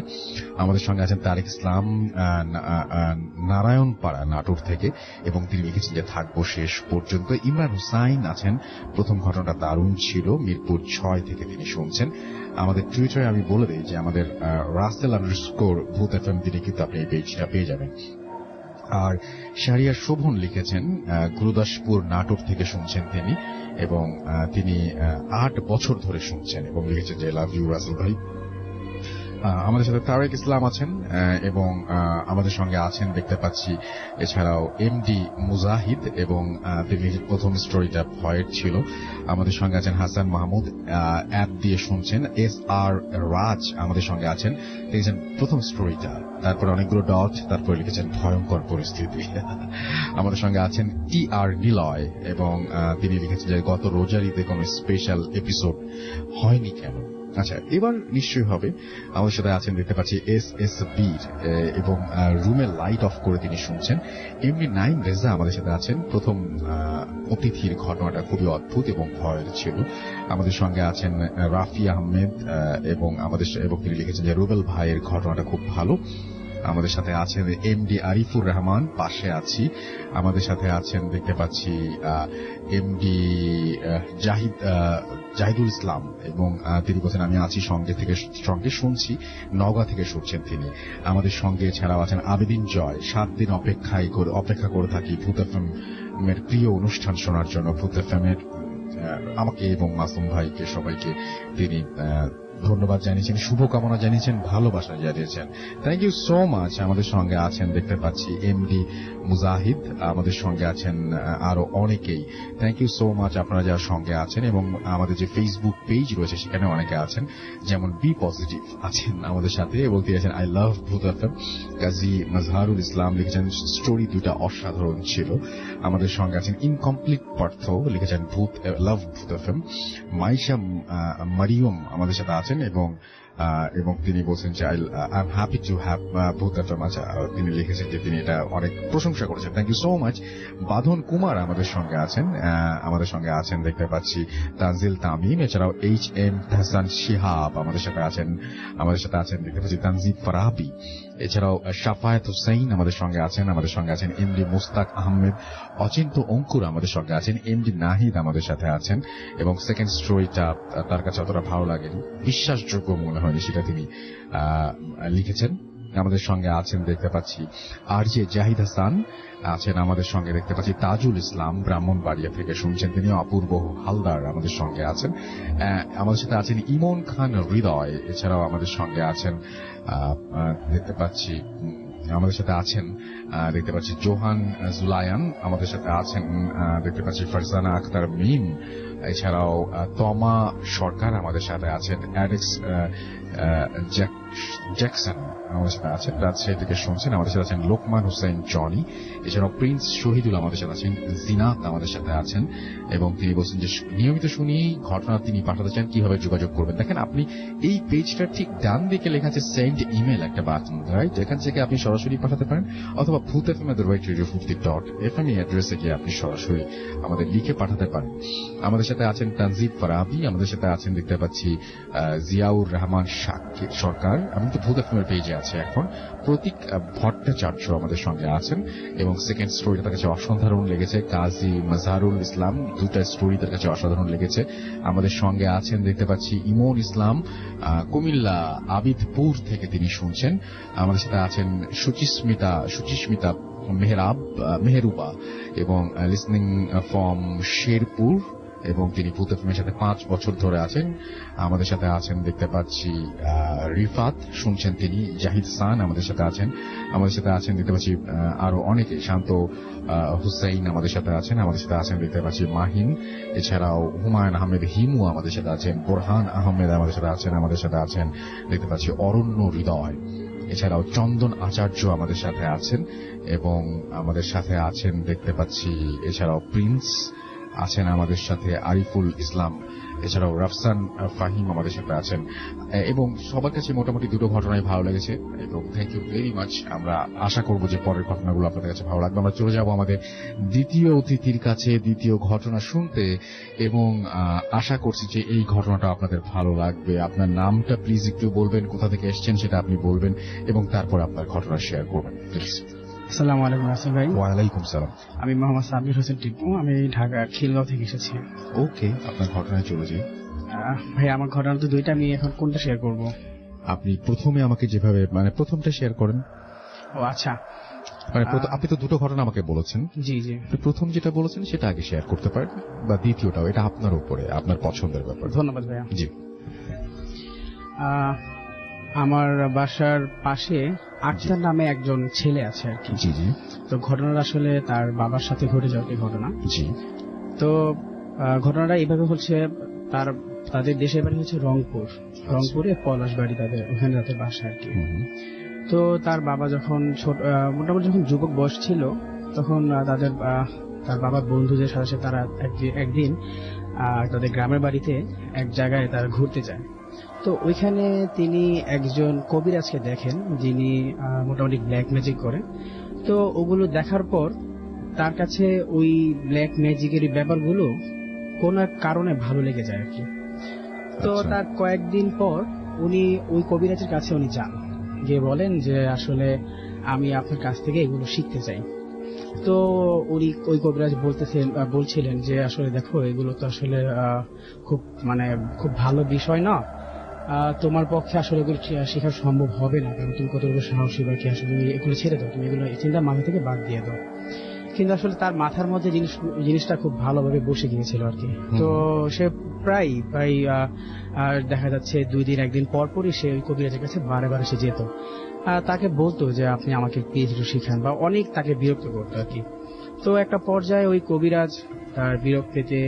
আমাদের সঙ্গে আছেন তারেক ইসলাম নারায়ণপাড়া নাটোর থেকে, এবং তিনি লিখেছেন যে থাকবো শেষ পর্যন্ত। ইমরান হুসাইন আছেন প্রথম ঘটনাটা দারুণ ছিল, মিরপুর 6 থেকে তিনি শুনছেন। আমাদের টুইটারে আমি বলে দিই যে আমাদের রাসেল আন্ডারস্কোর ভূত FM তিনি কিন্তু আপনি এই পেজটা পেয়ে যাবেন। আর শাহরিয়ার শোভন লিখেছেন গুরুদাসপুর নাটোর থেকে শুনছেন তিনি, এবং তিনি 8 বছর ধরে শুনছেন, এবং লিখেছেন যে লাভ ইউ রাসেল ভাই। আমাদের সাথে তারেক ইসলাম আছেন, এবং আমাদের সঙ্গে আছেন দেখতে পাচ্ছি এছাড়াও MD মুজাহিদ, এবং তিনি প্রথম স্টোরিটা ভয়ের ছিল। আমাদের সঙ্গে আছেন হাসান মাহমুদ, অ্যাপ দিয়ে শুনছেন। SR রাজ আমাদের সঙ্গে আছেন, লিখেছেন প্রথম স্টোরিটা, তারপর অনেকগুলো ডট, তারপর লিখেছেন ভয়ঙ্কর পরিস্থিতি। আমাদের সঙ্গে আছেন TR নিলয়, এবং তিনি লিখেছেন যে গত রোজার ঈদে কোনো স্পেশাল এপিসোড হয়নি কেন। আচ্ছা, এবার নিশ্চয়ই হবে। আমাদের সাথে আছেন দেখতে পাচ্ছি SSB, এবং রুমে লাইট অফ করে তিনি শুনছেন। এমনি নাইম রেজা আমাদের সাথে আছেন। প্রথম অতিথির ঘটনাটা খুবই অদ্ভুত এবং ভয়ের ছিল। আমাদের সঙ্গে আছেন রাফি আহমেদ, এবং তিনি লিখেছেন যে রুবেল ভাইয়ের ঘটনাটা খুব ভালো। আমাদের সাথে আছেন MD আরিফুর রহমান, পাশে আছি। আমাদের সাথে আছেন দেখতে পাচ্ছি MD জাহিদুল ইসলাম, এবং তিনি বলছেন আমি আছি সঙ্গে শুনছি, নওগাঁ থেকে শুনছেন তিনি। আমাদের সঙ্গে এছাড়াও আছেন আবেদিন জয়। 7 দিন অপেক্ষা করে থাকি ভূত FM এর প্রিয় অনুষ্ঠান শোনার জন্য। ভূত FM এর আমাকে এবং মাসুম ভাইকে সবাইকে তিনি ধন্যবাদ জানিয়েছেন, শুভকামনা জানিয়েছেন, ভালোবাসা জানিয়েছেন। Thank you so much. আমাদের সঙ্গে আছেন দেখতে পাচ্ছি MD মুজাহিদ, আমাদের সঙ্গে আছেন আরো অনেকেই। থ্যাংক ইউ সো মাচ আপনারা যারা সঙ্গে আছেন, এবং আমাদের যে ফেসবুক পেজ রয়েছে সেখানে অনেকে আছেন, যেমন বি পজিটিভ আছেন আমাদের সাথে, এবং তিনি আছেন আই লাভ ভূত FM। কাজী মাজহারুল ইসলাম লিখেছেন স্টোরি দুটা অসাধারণ ছিল। আমাদের সঙ্গে আছেন ইনকমপ্লিট পার্থ, লিখেছেন লাভ ভূত FM। মাইশা মারিয়ম আমাদের সাথে আছেন, এবং এবং তিনি বলছেন যে I am happy to have both after much. তিনি লিখেছেন যে তিনি এটা অনেক প্রশংসা করেছেন। Thank you so much. Badhan Kumar আমাদের সঙ্গে আছেন দেখতে পাচ্ছি। তানজিল তামিম, এছাড়াও HM হাসান শিহাব আমাদের সাথে আছেন দেখতে পাচ্ছি। তানজিব ফারাবি, এছাড়াও শাফায়েত হুসাইন আমাদের সঙ্গে আছেন। MD মুস্তাক আহমেদ, অচিন্ত অঙ্কুর আমাদের সঙ্গে আছেন। MD নাহিদ আমাদের সাথে আছেন। এবং সেকেন্ড স্টোরিটা তার কাছে অতটা ভালো লাগেনি, বিশ্বাসযোগ্য মনে হয়নি, সেটা তিনি লিখেছেন। আমাদের সঙ্গে আছেন দেখতে পাচ্ছি RJ জাহিদ হাসান আছেন আমাদের সঙ্গে দেখতে পাচ্ছি। তাজুল ইসলাম ব্রাহ্মণবাড়িয়া থেকে শুনছেন, তিনি অপূর্ব হালদার আমাদের সঙ্গে আছেন। আমাদের সাথে আছেন ইমন খান হৃদয়, এছাড়াও আমাদের সঙ্গে আছেন দেখতে পাচ্ছি জোহান জুলায়ান, আমাদের সাথে আছেন দেখতে পাচ্ছি ফারজানা আক্তার মিম, এছাড়াও তমা সরকার আমাদের সাথে আছেন। অ্যালেক্স জ্যাকসন আমাদের সাথে আছেন, রাজশাহী থেকে শুনছেন। আমাদের সাথে আছেন লোকমান হোসেন জনি, এছাড়াও প্রিন্স শহীদুল আমাদের সাথে আছেন। জিনাত আমাদের সাথে আছেন এবং তিনি বলছেন যে নিয়মিত শুনি ঘটনা তিনি পাঠাতে চান, কিভাবে যোগাযোগ করবেন। দেখেন, আপনি এই পেজটার ঠিক ডান দিকে লেখা আছে সেন্ড ইমেল একটা বাটন, রাইট? এখান থেকে আপনি সরাসরি পাঠাতে পারেন, অথবা bhuthfm@radio50.fm অ্যাড্রেসে গিয়ে আপনি সরাসরি আমাদের লিখে পাঠাতে পারেন। আমাদের সাথে আছেন তানজিব ফারাবি, আমাদের সাথে আছেন দেখতে পাচ্ছি জিয়াউর রহমান সরকার, আমি তো ভূত এফএম এর পেজে আছে এখন। প্রতীক ভট্টাচার্য আমাদের সঙ্গে আছেন এবং সেকেন্ড স্টোরি তার কাছে অসাধারণ লেগেছে। কাজী মাজহারুল ইসলাম, দুটা স্টোরি তার কাছে অসাধারণ লেগেছে। আমাদের সঙ্গে আছেন দেখতে পাচ্ছি ইমন ইসলাম, কুমিল্লা আবিদপুর থেকে তিনি শুনছেন। আমাদের সাথে আছেন সুচিস্মিতা মেহরুবা এবং লিসনিং ফ্রম শেরপুর, এবং তিনি ভূত এফএমের সাথে 5 বছর ধরে আছেন। আমাদের সাথে আছেন দেখতে পাচ্ছি রিফাত, শুনছেন তিনি। জাহিদ সান আমাদের সাথে আছেন দেখতে পাচ্ছি আরো অনেকে। শান্ত হুসাইন আমাদের সাথে আছেন দেখতে পাচ্ছি মাহিন, এছাড়াও হুমায়ুন আহমেদ হিমু আমাদের সাথে আছেন। বোরহান আহমেদ আমাদের সাথে আছেন দেখতে পাচ্ছি। অরণ্য হৃদয়, এছাড়াও চন্দন আচার্য আমাদের সাথে আছেন এবং আমাদের সাথে আছেন দেখতে পাচ্ছি এছাড়াও প্রিন্স আছেন আমাদের সাথে, আরিফুল ইসলাম, এছাড়াও রাফসান ফাহিম আমাদের সাথে আছেন। এবং সবার কাছে মোটামুটি দুটো ঘটনাই ভালো লেগেছে এবং থ্যাংক ইউ ভেরি মাচ। আমরা আশা করব যে পরের ঘটনাগুলো আপনাদের কাছে ভালো লাগবে। আমরা চলে যাব আমাদের দ্বিতীয় অতিথির কাছে দ্বিতীয় ঘটনা শুনতে, এবং আশা করছি যে এই ঘটনাটা আপনাদের ভালো লাগবে। আপনার নামটা প্লিজ একটু বলবেন, কোথা থেকে এসেছেন সেটা আপনি বলবেন, এবং তারপর আপনার ঘটনা শেয়ার করবেন প্লিজ। আসসালামু আলাইকুম রাসেল ভাই। ওয়ালাইকুম সালাম। আমি মোহাম্মদ সাব্বির হোসেন টিপু, আমি ঢাকা খিলগাঁও থেকে এসেছি। ওকে, আপনার ঘটনায় চলে যাই। ভাই আমার ঘটনা তো দুইটা, আমি এখন কোনটা শেয়ার করব? আপনি প্রথমে আমাকে যেভাবে প্রথমটা শেয়ার করেন। ও আচ্ছা, আপনি তো দুটো ঘটনা আমাকে বলেছেন। জি জি, প্রথম যেটা বলেছেন সেটা আগে শেয়ার করতে পারেন, বা দ্বিতীয়টাও, এটা আপনার উপরে, আপনার পছন্দের ব্যাপার। ধন্যবাদ ভাইয়া। জি। আমার বাসার পাশে আক্তার নামে একজন ছেলে আছে আর কি। জি জি। তো ঘটনাটা আসলে তার বাবার সাথে ঘটে যাওয়া ঘটনা। জি। তো ঘটনাটা এইভাবে হচ্ছে, তাদের দেশের বাড়ি হচ্ছে রংপুরে পলাশবাড়ি, ওখানে তাদের বাসা আর কি। তো তার বাবা যখন মোটামুটি যখন যুবক বয়স ছিল, তখন তার বাবার বন্ধুদের সাথে তারা একদিন তাদের গ্রামের বাড়িতে এক জায়গায় তারা ঘুরতে যায়। তো ওইখানে তিনি একজন কবিরাজকে দেখেন, যিনি মোটামুটি ব্ল্যাক ম্যাজিক করেন। তো ওগুলো দেখার পর তার কাছে ওই ব্ল্যাক ম্যাজিকের ব্যাপারগুলো কোন এক কারণে ভালো লেগে যায় আর কি। তো তার কয়েকদিন পর উনি ওই কবিরাজের কাছে যান, গিয়ে বলেন যে আসলে আমি আপনার কাছ থেকে এগুলো শিখতে চাই। তো উনি ওই কবিরাজ বলছিলেন যে আসলে দেখো, এগুলো তো আসলে খুব ভালো বিষয় না, তোমার পক্ষে আসলে এগুলো শেখা সম্ভব হবে না, কারণ তুমি কতগুলো সাহসী বা কি, আসলে তুমি এগুলো ছেড়ে দাও, তুমি এগুলো চিন্তা মাথা থেকে বাদ দিয়ে দাও। কিন্তু আসলে তার মাথার মধ্যে জিনিসটা খুব ভালোভাবে বসে গিয়েছিল আর কি। তো সে প্রায় দেখা যাচ্ছে 2 দিন 1 দিন পরপরই সে ওই কবিরাজের কাছে বারে সে যেত, তাকে বলতো যে আপনি আমাকে প্লিজ একটু শিখান, বা অনেক তাকে বিরক্ত করতো আর কি। তো একটা পর্যায়ে ওই কবিরাজ তার বিরক্তিতে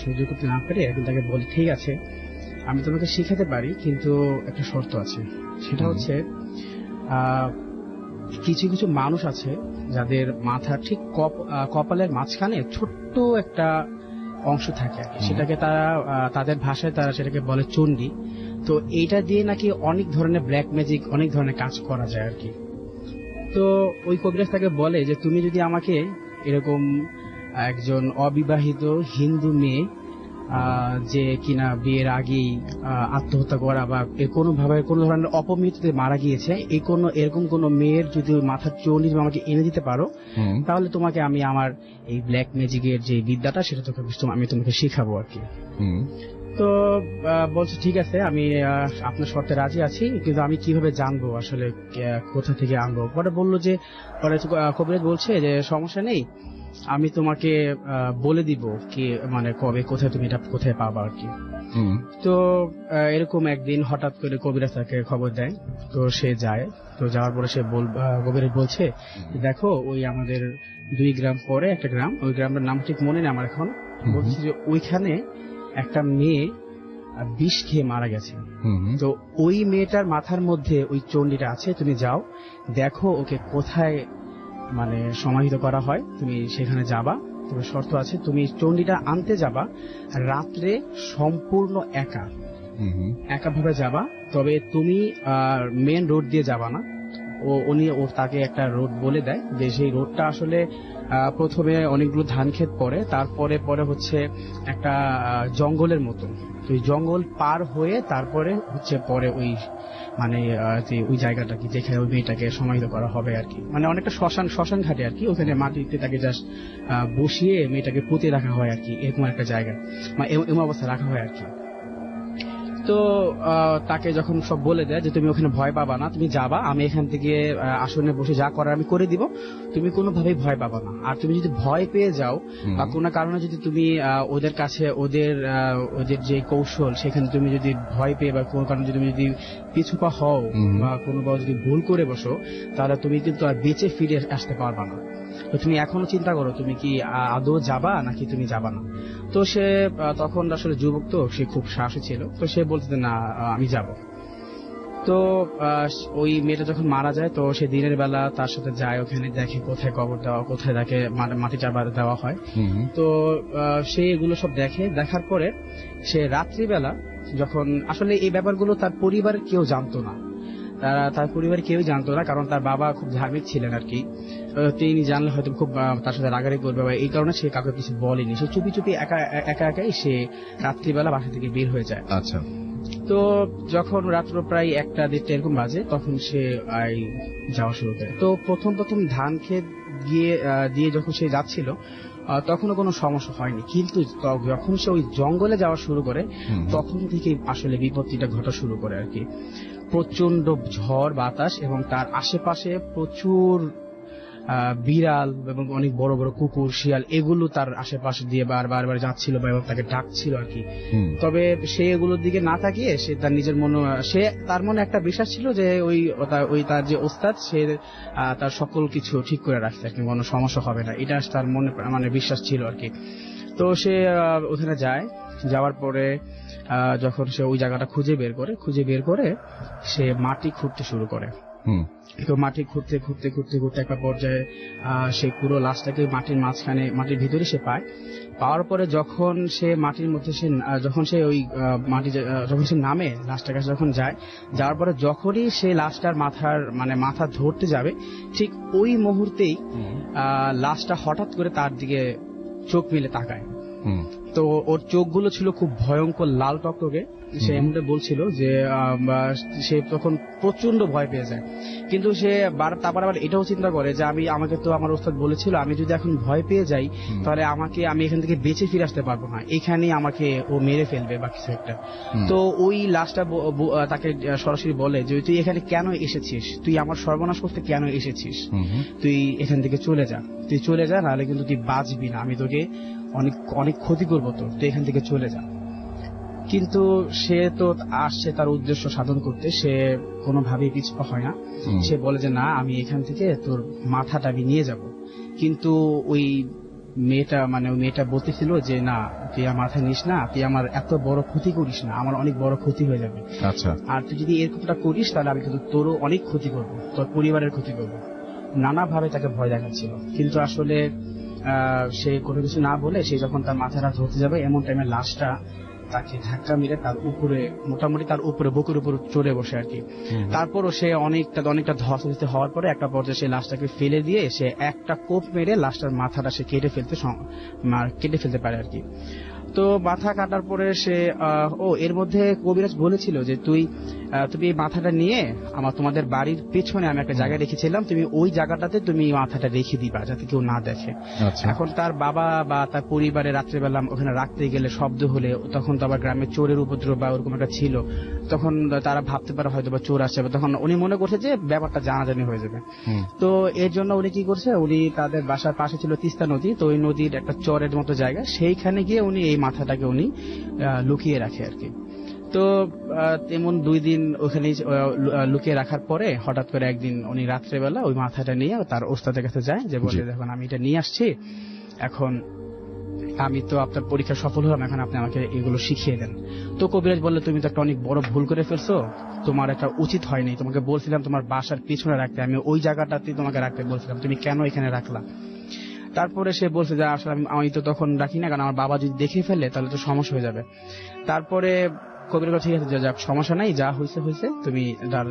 সহ্য করতে না পেরে একদিন তাকে বলে, ঠিক আছে আমি তোমাকে শিখাতে পারি, কিন্তু একটা শর্ত আছে। সেটা হচ্ছে কিছু মানুষ আছে যাদের মাথার ঠিক কপালের মাঝখানে ছোট্ট একটা অংশ থাকে আর কি। সেটাকে তারা তাদের ভাষায় তারা সেটাকে বলে চণ্ডী। তো এইটা দিয়ে নাকি অনেক ধরনের ব্ল্যাক ম্যাজিক, অনেক ধরনের কাজ করা যায় আর কি। তো ওই কবিরাজ তাকে বলে যে তুমি যদি আমাকে এরকম একজন অবিবাহিত হিন্দু মেয়ে যে কিনা বিয়ের আগেই আত্মহত্যা করা বা কোনোভাবে কোনো ধরনের অপমৃত্যুতে মারা গিয়েছে, এরকম কোন মেয়ের যদি মাথার চুল আমাকে এনে দিতে পারো, তাহলে তোমাকে আমি আমার এই ব্ল্যাক ম্যাজিকের যে বিদ্যাটা সেটা আমি তোমাকে শেখাবো আর কি। তো বলছে ঠিক আছে, আমি আপনার শর্তে রাজি আছি, কিন্তু আমি কিভাবে জানবো আসলে কোথা থেকে আনবো? পরে বললো যে, পরে কবিরাজ বলছে যে সমস্যা নেই, আমি তোমাকে বলে দিব কি মানে কবে কোথায় তুমি এটা কোথায় পাবা আর কি। তো এরকম একদিন হঠাৎ করে কবিরাজ তাকে খবর দেয়, তো সে যায়। তো যাওয়ার পরে সে কবিরাজ বলছে দেখো ওই আমাদের 2 গ্রাম পরে একটা গ্রাম, ওই গ্রামের নাম ঠিক মনে নেই আমার এখন, বলছে যে ওইখানে একটা মেয়ে বিষ খেয়ে মারা গেছে। তো ওই মেয়েটার মাথার মধ্যে ওই চণ্ডীটা আছে, তুমি যাও দেখো ওকে কোথায় মানে সমাহিত করা হয়, তুমি সেখানে যাবা। তবে শর্ত আছে, তুমি চণ্ডীটা আনতে যাবা রাত্রে সম্পূর্ণ একাভাবে যাবা, তবে তুমি মেন রোড দিয়ে যাবা না। ও তাকে একটা রোড বলে দেয়, যে সেই রোডটা আসলে প্রথমে অনেকগুলো ধান ক্ষেত পড়ে, তারপরে হচ্ছে একটা জঙ্গলের মতো। তো ওই জঙ্গল পার হয়ে তারপরে হচ্ছে পরে ওই মানে যে ওই জায়গাটা কি যেখানে ওই মেয়েটাকে সমাহিত করা হবে আর কি, মানে অনেকটা শ্মশান ঘাটে আর কি। ওখানে মাটিতে তাকে জাস্ট বসিয়ে মেয়েটাকে পুঁতে রাখা হয় আর কি, এরকম একটা জায়গা মানে এমন অবস্থায় রাখা হয় আর কি। তো তাকে যখন সব বলে দেয় যে তুমি ওখানে ভয় পাবা না, তুমি যাবা, আমি এখান থেকে আসনে বসে যা করার আমি করে দিব, তুমি কোনোভাবেই ভয় পাবা না। আর তুমি যদি ভয় পেয়ে যাও বা কোনো কারণে যদি তুমি ওদের কাছে ওদের যে কৌশল সেখানে তুমি যদি ভয় পেয়ে বা কোনো কারণে তুমি যদি পিছুপা হও বা কোনো যদি ভুল করে বসো, তাহলে তুমি কিন্তু আর বেঁচে ফিরে আসতে পারবা না। তো তুমি এখনো চিন্তা করো তুমি কি আদৌ যাবা নাকি তুমি যাবা না। তো সে তখন আসলে যুবক, তো সে খুব সাহসী ছিল, তো সে বলছে না আমি যাব। তো ওই মেয়েটা যখন মারা যায়, তো সে দিনের বেলা তার সাথে যায়, ওখানে দেখে কোথায় কবর দেওয়া, কোথায় তাকে মাটি চাপা দেওয়া হয়। তো সে এগুলো সব দেখার পরে সে রাত্রিবেলা যখন, আসলে এই ব্যাপারগুলো তার পরিবারের কেউ জানতো না, তার পরিবারের কেউ জানতো না, কারণ তার বাবা খুব ধার্মিক ছিলেন আর কি। তিনি জানলে হয়তো খুব তার সাথে রাগারাগি করবে, বা এই কারণে সে কাউকে কিছু বলেনি। সে চুপি একাই সে রাত্রিবেলা বাসা থেকে বের হয়ে যায়। আচ্ছা। তো যখন রাত্র প্রায় 1টা-1:30 এরকম বাজে, তখন সে যাওয়া শুরু করে। তো প্রথম ধান ক্ষেত দিয়ে যখন সে যাচ্ছিল তখনও কোনো সমস্যা হয়নি, কিন্তু যখন সে ওই জঙ্গলে যাওয়া শুরু করে তখন থেকে আসলে বিপত্তিটা ঘটা শুরু করে আর কি। প্রচন্ড ঝড় বাতাস এবং তার আশেপাশে প্রচুর বিড়াল এবং অনেক বড় বড় কুকুর, শিয়াল, এগুলো তার আশেপাশে দিয়ে বারবার যাচ্ছিল বা তাকে ডাকছিল আর কি। তবে সে এগুলোর দিকে না তাকিয়ে সে তার নিজের তার মনে একটা বিশ্বাস ছিল যে ওই তার যে ওস্তাদ, সে তার সকল কিছু ঠিক করে রাখছে আর কি, কোনো সমস্যা হবে না, এটা তার মনে মানে বিশ্বাস ছিল আর কি। তো সে ওখানে যায়, যাওয়ার পরে যখন সে ওই জায়গাটা খুঁজে বের করে সে মাটি খুঁড়তে শুরু করে। তো মাটি খুঁড়তে একটা পর্যায়ে সে পুরো লাশটাকে মাটির ভিতরে সে পাওয়ার পরে যখন সে মাটির মধ্যে যখন সে ওই যখন সে নামে, লাশটার কাছে যখন যাওয়ার পরে যখনই সে লাশটার মাথা ধরতে যাবে, ঠিক ওই মুহূর্তেই লাশটা হঠাৎ করে তার দিকে চোখ মেলে তাকায়। তো ওর চোখগুলো ছিল খুব ভয়ঙ্কর লাল টকটকে। সে এমনটা বলছিল যে সে তখন প্রচন্ড ভয় পেয়ে যায়, কিন্তু সে তারপর আবার এটাও চিন্তা করে যে আমাকে তো আমার ওস্তাদ বলেছিল আমি যদি এখন ভয় পেয়ে যাই তাহলে আমি এখান থেকে বেঁচে ফিরে আসতে পারবো না, এখানেই আমাকে ও মেরে ফেলবে বা কিছু একটা। তো ওই লাশটা তাকে সরাসরি বলে যে তুই এখানে কেন এসেছিস, তুই আমার সর্বনাশ করতে কেন এসেছিস, তুই এখান থেকে চলে যা, নাহলে কিন্তু তুই বাঁচবি না, আমি তোকে অনেক ক্ষতি করবো, তুই এখান থেকে চলে যা। কিন্তু সে তো আসছে তার উদ্দেশ্য সাধন করতে, সে কোনোভাবেই পিছপা হয় না। সে বলে যে না, আমি এখান থেকে তোর মাথাটা আমি নিয়ে যাব। কিন্তু ওই মেয়েটা বলতেছিল যে না, তুই আমার মাথা নিস না, তুই আমার এত বড় ক্ষতি করিস না, আমার অনেক বড় ক্ষতি হয়ে যাবে। আচ্ছা। আর তুই যদি এরকমটা করিস তাহলে আমি কিন্তু তোরও অনেক ক্ষতি করবো, তোর পরিবারের ক্ষতি করবো। নানাভাবে তাকে ভয় দেখাচ্ছিল, কিন্তু আসলে সে কোনো কিছু না বলে সে যখন তার মাথাটা ধরতে যাবে এমন টাইমে লাশটা তাকে ধাক্কা মেরে তার উপরে মোটামুটি তার উপরে বুকের উপর চড়ে বসে আর কি। তারপরও সে অনেকটা ধস্ত হওয়ার পরে একটা পর্যায়ে সে লাশটাকে ফেলে দিয়ে সে একটা কোপ মেরে লাশটার মাথাটা সে কেটে ফেলতে পারে আর কি। তো মাথা কাটার পরে সে এর মধ্যে কবিরাজ বলেছিল যে তুমি এই মাথাটা নিয়ে তোমাদের বাড়ির পেছনে আমি একটা জায়গায় রেখেছিলাম, তুমি ওই জায়গাটাতে তুমি মাথাটা রেখে দিবা যাতে কেউ না দেখে। এখন তার বাবা বা তার পরিবারে রাত্রেবেলা ওখানে রাখতে গেলে শব্দ হলে তখন তো আবার গ্রামে চোরের উপদ্রব বা ওরকম একটা ছিল, তখন তারা ভাবতে পারে হয়তো বা চোর আসবে, তখন উনি মনে করছে যে ব্যাপারটা জানাজানি হয়ে যাবে। তো এর জন্য উনি কি করছে, উনি তাদের বাসার পাশে ছিল তিস্তা নদী, তো ওই নদীর একটা চরের মতো জায়গা, সেইখানে গিয়ে উনি এই মাথাটাকে উনি লুকিয়ে রাখে আর কি। তো তেমন 2 দিন ওখানে লুকিয়ে রাখার পরে হঠাৎ করে একদিন উনি রাত্রেবেলা ওই মাথাটা নিয়ে তার ওস্তাদের কাছে যায়, যে বলে দেখুন আমি এটা নিয়ে আসছি, এখন আমি তো আপনার পরীক্ষা সফল হলাম, এখন আপনি আমাকে এগুলো শিখিয়ে দেন। তো কবিরাজ বললে তুমি তো একটা অনেক বড় ভুল করে ফেলছো, তোমার একটা উচিত হয়নি, তোমাকে বলছিলাম তোমার বাসার পিছনে রাখতে, আমি ওই জায়গাটাতে তোমাকে রাখতে বলছিলাম, তুমি কেন এখানে রাখলা? তারপরে সে বলছে যে আসলে আমি তো তখন রাখি না, কারণ আমার বাবা যদি দেখে ফেলে তাহলে তো সমস্যা হয়ে যাবে। তারপরে কবির কথা, ঠিক আছে যাক সমস্যা নাই, যা হয়েছে তুমি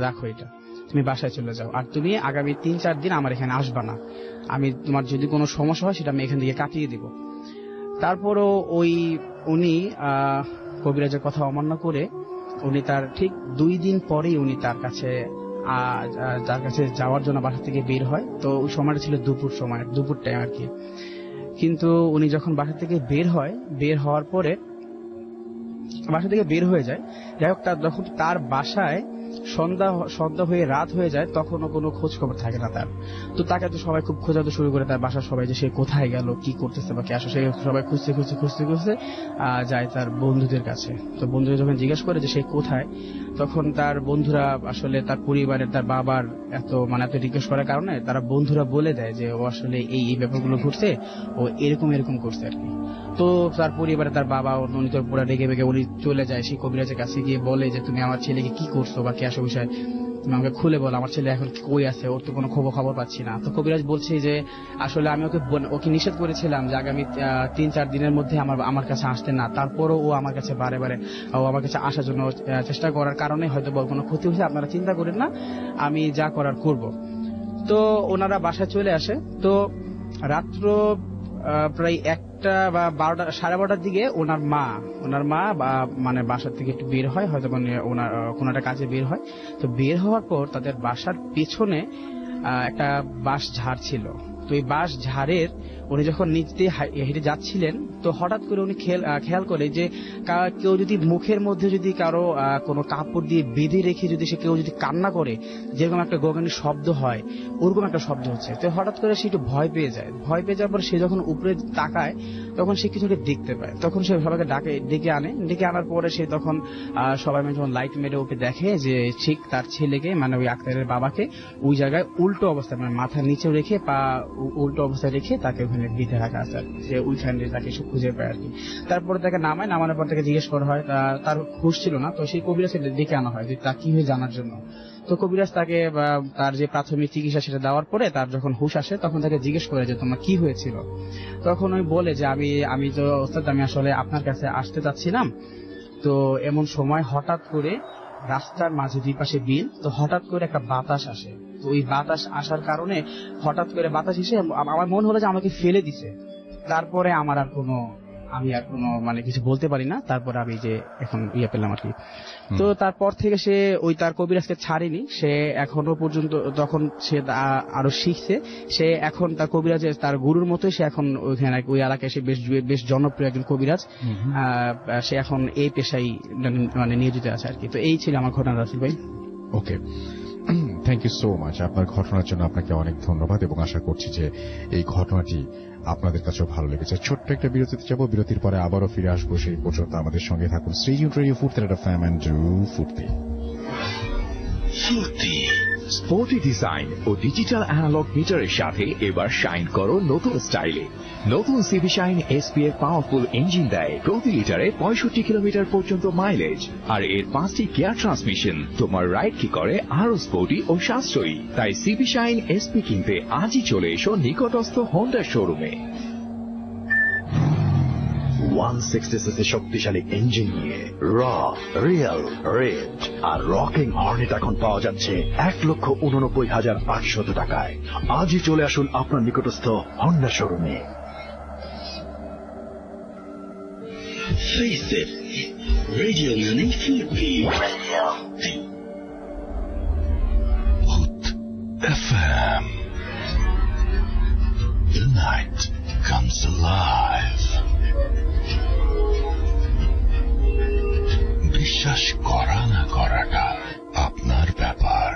রাখো, এটা তুমি বাসায় চলে যাও, আর তুমি আগামী 3-4 দিন আমার এখানে আসবা না, আমি তোমার যদি কোনো সমস্যা হয় সেটা আমি এখান থেকে কাটিয়ে দিব। তারপরও উনি কবিরাজের কথা অমান্য করে উনি তার ঠিক 2 দিন পরেই উনি তার কাছে যাওয়ার জন্য বাসা থেকে বের হয়। তো ওই সময়টা ছিল দুপুর টাইম আর কি। কিন্তু উনি যখন বাসা থেকে বের হওয়ার পরে বাসা থেকে বের হয়ে যায়, যাই হোক যখন তার বাসায় সন্ধ্যা হয়ে রাত হয়ে যায় তখনও কোনো খোঁজ খবর থাকে না তার। তো তাকে তো সবাই খুব খোঁজাতে শুরু করে, তার বাসার সবাই, যে সে কোথায় গেল, কি করতেছে বা কে আসে, সে সবাই খুঁজতে যায় তার বন্ধুদের কাছে। তো বন্ধুরা যখন জিজ্ঞেস করে যে সে কোথায়, তখন তার বন্ধুরা আসলে তার পরিবারের, তার বাবার এত রিকোয়েস্ট করার কারণে তারা বন্ধুরা বলে দেয় যে ও আসলে এই ব্যাপারগুলো ঘটছে, ও এরকম করছে আর কি। তো তার পরিবারে তার বাবা উনি তো পুরো রেগে বেগে উনি চলে যায় সেই কবিরাজের কাছে, গিয়ে বলে যে তুমি আমার ছেলেকে কি করছো বা কি আসে বিষয়, তুমি আমাকে খুলে বলো, আমার ছেলে এখন কই আছে, ওর তো কোনো খবর পাচ্ছি না। তো কবিরাজ বলছে যে আসলে আমি ওকে নিষেধ করেছিলাম যে আগামী 3-4 দিনের মধ্যে আমার কাছে আসতে না, তারপরও ও আমার কাছে বারে আমার কাছে আসার জন্য চেষ্টা করার কারণে হয়তো কোনো ক্ষতি হয়েছে, আপনারা চিন্তা করেন না, আমি যা করার করব। তো ওনারা বাসায় চলে আসে। তো রাত্র প্রায় 1টা বা 12টার দিকে ওনার মা বাসার থেকে একটু বের হয়, হয়তো ওনার কোনো একটা কাজে বের হয়। তো বের হওয়ার পর তাদের বাসার পেছনে একটা বাঁশ ঝাড় ছিল। তো এই বাঁশ ঝাড়ের উনি যখন নিচ দিয়ে হেঁটে যাচ্ছিলেন, তো হঠাৎ করে উনি খেয়াল করে যে কেউ যদি মুখের মধ্যে যদি কারো কোনো কাপড় দিয়ে বেঁধে রেখে যদি কেউ যদি কান্না করে, যেরকম একটা গগনের শব্দ হয়, ওরকম একটা শব্দ হচ্ছে। তো হঠাৎ করে সে একটু ভয় পেয়ে যাওয়ার পর সে যখন উপরে তাকায় তখন সে কিছুটা দেখতে পায়। তখন সে সবাইকে ডেকে আনার পরে সে তখন সবাই যখন লাইট মেরে ওকে দেখে যে ঠিক তার ছেলেকে, ওই আক্তারের বাবাকে ওই জায়গায় উল্টো অবস্থায়, মাথা নিচে রেখে পা উল্টো অবস্থায় রেখে তাকে ওখানে বেঁধে রাখা আছে। সে ওইখানে তাকে সে খুঁজে পায় আর কি। তারপরে তাকে নামানোর পর তাকে জিজ্ঞেস করা হয়, তার হুঁশ ছিল না। তো সেই কবিরাজকে ডেকে আনা হয় যে তা কি হয়ে জানার জন্য। তো কবিরাজ তাকে তার যে প্রাথমিক চিকিৎসা সেটা দেওয়ার পরে তার যখন হুঁশ আসে তখন তাকে জিজ্ঞেস করে যে তোমার কি হয়েছিল। তখন ওই বলে যে আমি তো ওস্তাদ, আমি আসলে আপনার কাছে আসতে চাচ্ছিলাম, তো এমন সময় হঠাৎ করে রাস্তার মাঝে 2 পাশে বিল, তো হঠাৎ করে একটা বাতাস আসে। তো ওই বাতাস আসার কারণে হঠাৎ করে বাতাস এসে আমার মনে হলো যে আমাকে ফেলে দিছে। তারপরে আমি আর কোনো কিছু বলতে পারি না। তারপরে আমি যে এখন পেলাম আর কি। তো তারপর থেকে সে তার কবিরাজকে ছাড়েনি, সে এখনো পর্যন্ত, তখন সে আরো শিখছে, সে এখন তার কবিরাজের তার গুরুর মতোই সে এখন ওইখানে ওই এলাকায় সে বেশ জনপ্রিয় একজন কবিরাজ। সে এখন এই পেশায় নিয়োজিত আছে আর কি। তো এই ছিল আমার ঘটনা রাসেল ভাই। ওকে, থ্যাংক ইউ সো মাচ। আপনার ঘটনার জন্য আপনাকে অনেক ধন্যবাদ এবং আশা করছি যে এই ঘটনাটি আপনাদের কাছেও ভালো লেগেছে। ছোট্ট একটা বিরতিতে যাব, বিরতির পরে আবারও ফিরে আসবো। সেই পর্যন্ত আমাদের সঙ্গে থাকুন। স্টে টিউনড রেডিও ফুর্তি FM and do ফুর্তি। স্পোর্টি ডিজাইন ও ডিজিটাল অ্যানালগ মিটারের সাথে এবার শাইন করো নতুন স্টাইলে। নতুন CV shine SPF powerful engine দেয় প্রতি লিটারে 65 কিলোমিটার পর্যন্ত মাইলেজ, আর এর 5টি গিয়ার ট্রান্সমিশন তোমার রাইড কি করে আরো স্পোর্টি ও সাশ্রয়ী। তাই সিভি শাইন এসপি কিনতে আজই চলে এসো নিকটস্থ হোন্ডা শোরুমে। 160cc শক্তিশালী ইঞ্জিন নিয়ে র, রিয়েল, রেড আর রকিং হর্নেট এখন পাওয়া যাচ্ছে 1,89,800 টাকায়। আজই চলে আসুন আপনার নিকটস্থ হন্ডা শোরুমে। Face it, radio money Philippi. Hot FM. The night comes alive. বিশ্বাস করা না করাটা আপনার ব্যাপার।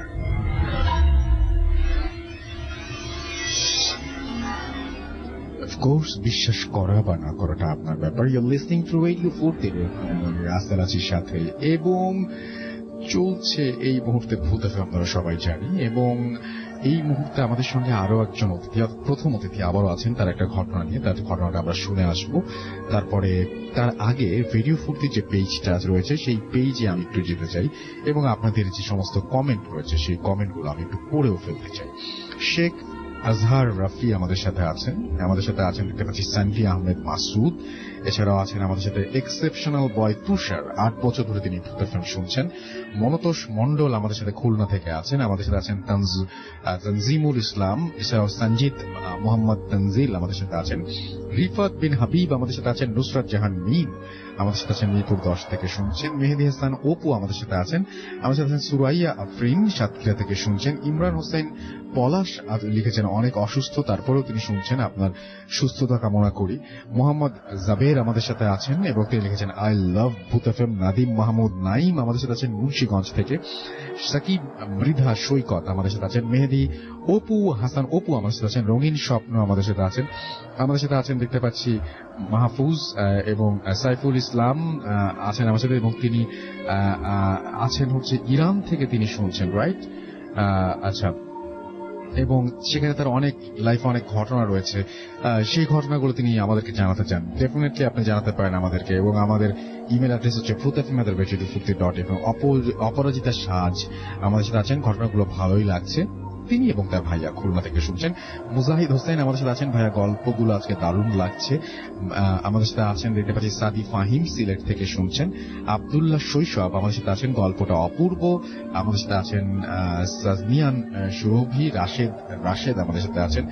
কোর্স বিশ্বাস করা বা না করাটা আপনার ব্যাপার। You listening to radio 40 Rasel আছির সাথে, এবং চলছে এই মুহূর্তে ভূত এফএম, আপনারা সবাই জানি। এবং এই মুহূর্তে আমাদের সঙ্গে আরো একজন অতিথি, প্রথম অতিথি আবারও আছেন, তার একটা ঘটনা নিয়ে। তার ঘটনাটা আমরা শুনে আসবো। তারপরে তার আগে রেডিও 40 যে পেজটা রয়েছে সেই পেজে আমি একটু যেতে চাই, এবং আপনাদের যে সমস্ত কমেন্ট রয়েছে সেই কমেন্টগুলো আমি একটু পড়েও ফেলতে চাই। শেখ আজহার রাফি আমাদের সাথে আছেন, দেখতে পাচ্ছি সানভি আহমেদ মাসুদ, এছাড়াও আছেন আমাদের সাথে এক্সেপশনাল বয় তুষার, 8 বছর ধরে তিনি ভূত এফএম শুনছেন। মনতোষ মন্ডল আমাদের সাথে খুলনা থেকে আছেন, আমাদের সাথে আছেন তানজিমুল ইসলাম, এছাড়াও সঞ্জিত মোহাম্মদ তানজিল আমাদের সাথে আছেন। রিফাত বিন হাবিব আমাদের সাথে আছেন। নুসরাত জাহান মিম আমাদের সাথে আছেন, মিরপুর 10 থেকে শুনছেন। মেহেদি হাসান অপু আমাদের সাথে আছেন। আমাদের সাথে আছেন সুরাইয়া আফরিন, সাতক্ষীরা থেকে শুনছেন। ইমরান হোসেন পলাশ লিখেছেন অনেক অসুস্থ, তারপরেও তিনি শুনছেন, আপনার সুস্থতা কামনা করি। মোহাম্মদ জাবের আমাদের সাথে আছেন এবং তিনি লিখেছেন আই লাভ ভূত এফএম। নাদিম মাহমুদ নাইম আমাদের সাথে আছেন মুন্সিগঞ্জ থেকে। সাকিব মৃধা সৈকত আমাদের সাথে আছেন। মেহেদি অপু হাসান অপু আমাদের সাথে আছেন। রঙিন স্বপ্ন আমাদের সাথে আছেন। আমাদের সাথে আছেন দেখতে পাচ্ছি মাহফুজ এবং সাইফুল ইসলাম আছেন আমার সাথে, এবং তিনি আছেন হচ্ছে ইরান থেকে, তিনি শুনছেন, রাইট? আচ্ছা, এবং সেখানে তার অনেক লাইফে অনেক ঘটনা রয়েছে, সেই ঘটনাগুলো তিনি আমাদেরকে জানাতে চান। ডেফিনেটলি আপনি জানাতে পারেন আমাদেরকে, এবং আমাদের ইমেল অ্যাড্রেস হচ্ছে fruitfm@radio40.fm। অপরাজিতা সাজ আমাদের সাথে আছেন, ঘটনাগুলো ভালোই লাগছে তিনি এবং তার ভাইয়া খুলনা থেকে শুনছেন। মুজাহিদ হোসেন আমাদের সাথে আছেন, ভাইয়া গল্পগুলো আজকে দারুণ লাগছে। আমাদের সাথে আছেন দেখতে পাচ্ছি সাদি ফাহিম সিলেট থেকে শুনছেন। আব্দুল্লাহ শৈশব আমাদের সাথে আছেন, গল্পটা অপূর্ব। আমাদের সাথে আছেন সাজনিয়ান সুরভি, রাশেদ আমাদের সাথে আছেন।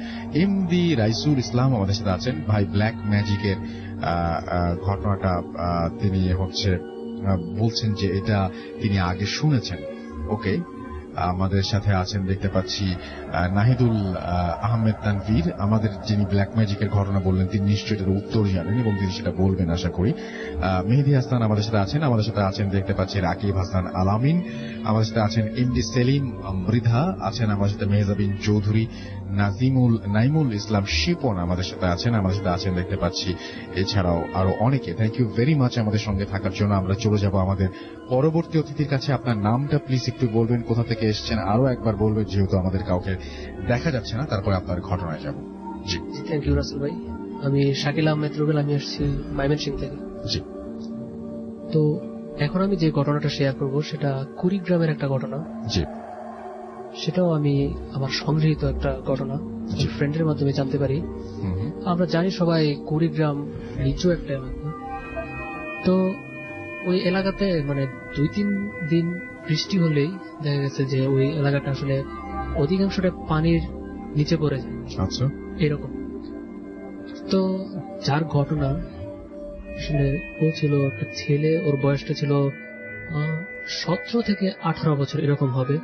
এমডি রাইসুল ইসলাম আমাদের সাথে আছেন। ভাই ব্ল্যাক ম্যাজিকের ঘটনাটা তিনি হচ্ছে বলছেন যে এটা তিনি আগে শুনেছেন। ওকে, আমাদের সাথে আছেন দেখতে পাচ্ছি নাহিদুল আহমেদ তানভীর, আমাদের যিনি ব্ল্যাক ম্যাজিকের ঘটনা বললেন তিনি নিশ্চয়ই এটার উত্তর জানেন এবং তিনি সেটা বলবেন আশা করি। মেহেদি হাসান আমাদের সাথে আছেন। আমাদের সাথে আছেন দেখতে পাচ্ছি রাকিব হাসান আলামিন, আমাদের সাথে আছেন এমডি সেলিম মৃধা আছেন, আমাদের সাথে মেহজাবিন চৌধুরী, নাইমুল ইসলাম শিপন আমাদের সাথে আছেন। আমাদের সাথে আছেন দেখতে পাচ্ছি এছাড়াও আরো অনেকে। থ্যাংক ইউ ভেরি মাচ আমাদের সঙ্গে থাকার জন্য। আমরা চলে যাব আমাদের পরবর্তী অতিথির কাছে। আপনার নামটা প্লিজ একটু বলবেন, কোথা থেকে এসেছেন আরো একবার বলবেন, যেহেতু আমাদের কাউকে দেখা যাচ্ছে না। তারপরে আপনার ঘটনায় যাব। জি, থ্যাংক ইউ রাসেল ভাই। আমি শাকিল আহমেদ রুবেল, আমি আসছি ময়মনসিংহ থেকে। জি, তো এখন আমি যে ঘটনাটা শেয়ার করব সেটা কুড়িগ্রামের একটা ঘটনা। জি, সেটাও আমি আমার সংগৃহীত একটা ঘটনা, ফ্রেন্ডের মাধ্যমে জানতে পারি। আমরা জানি সবাই কুড়িগ্রাম নিচু একটা এলাকা, তো ওই এলাকাতে মানে 2-3 দিন বৃষ্টি হলেই দেখা গেছে যে ওই এলাকাটা আসলে অধিকাংশটা পানির নিচে পড়ে যায়। আচ্ছা, এরকম। তো যার ঘটনা আসলে ও ছিল একটা ছেলে, ওর বয়সটা ছিল 17 থেকে 18 বছর এরকম হবে।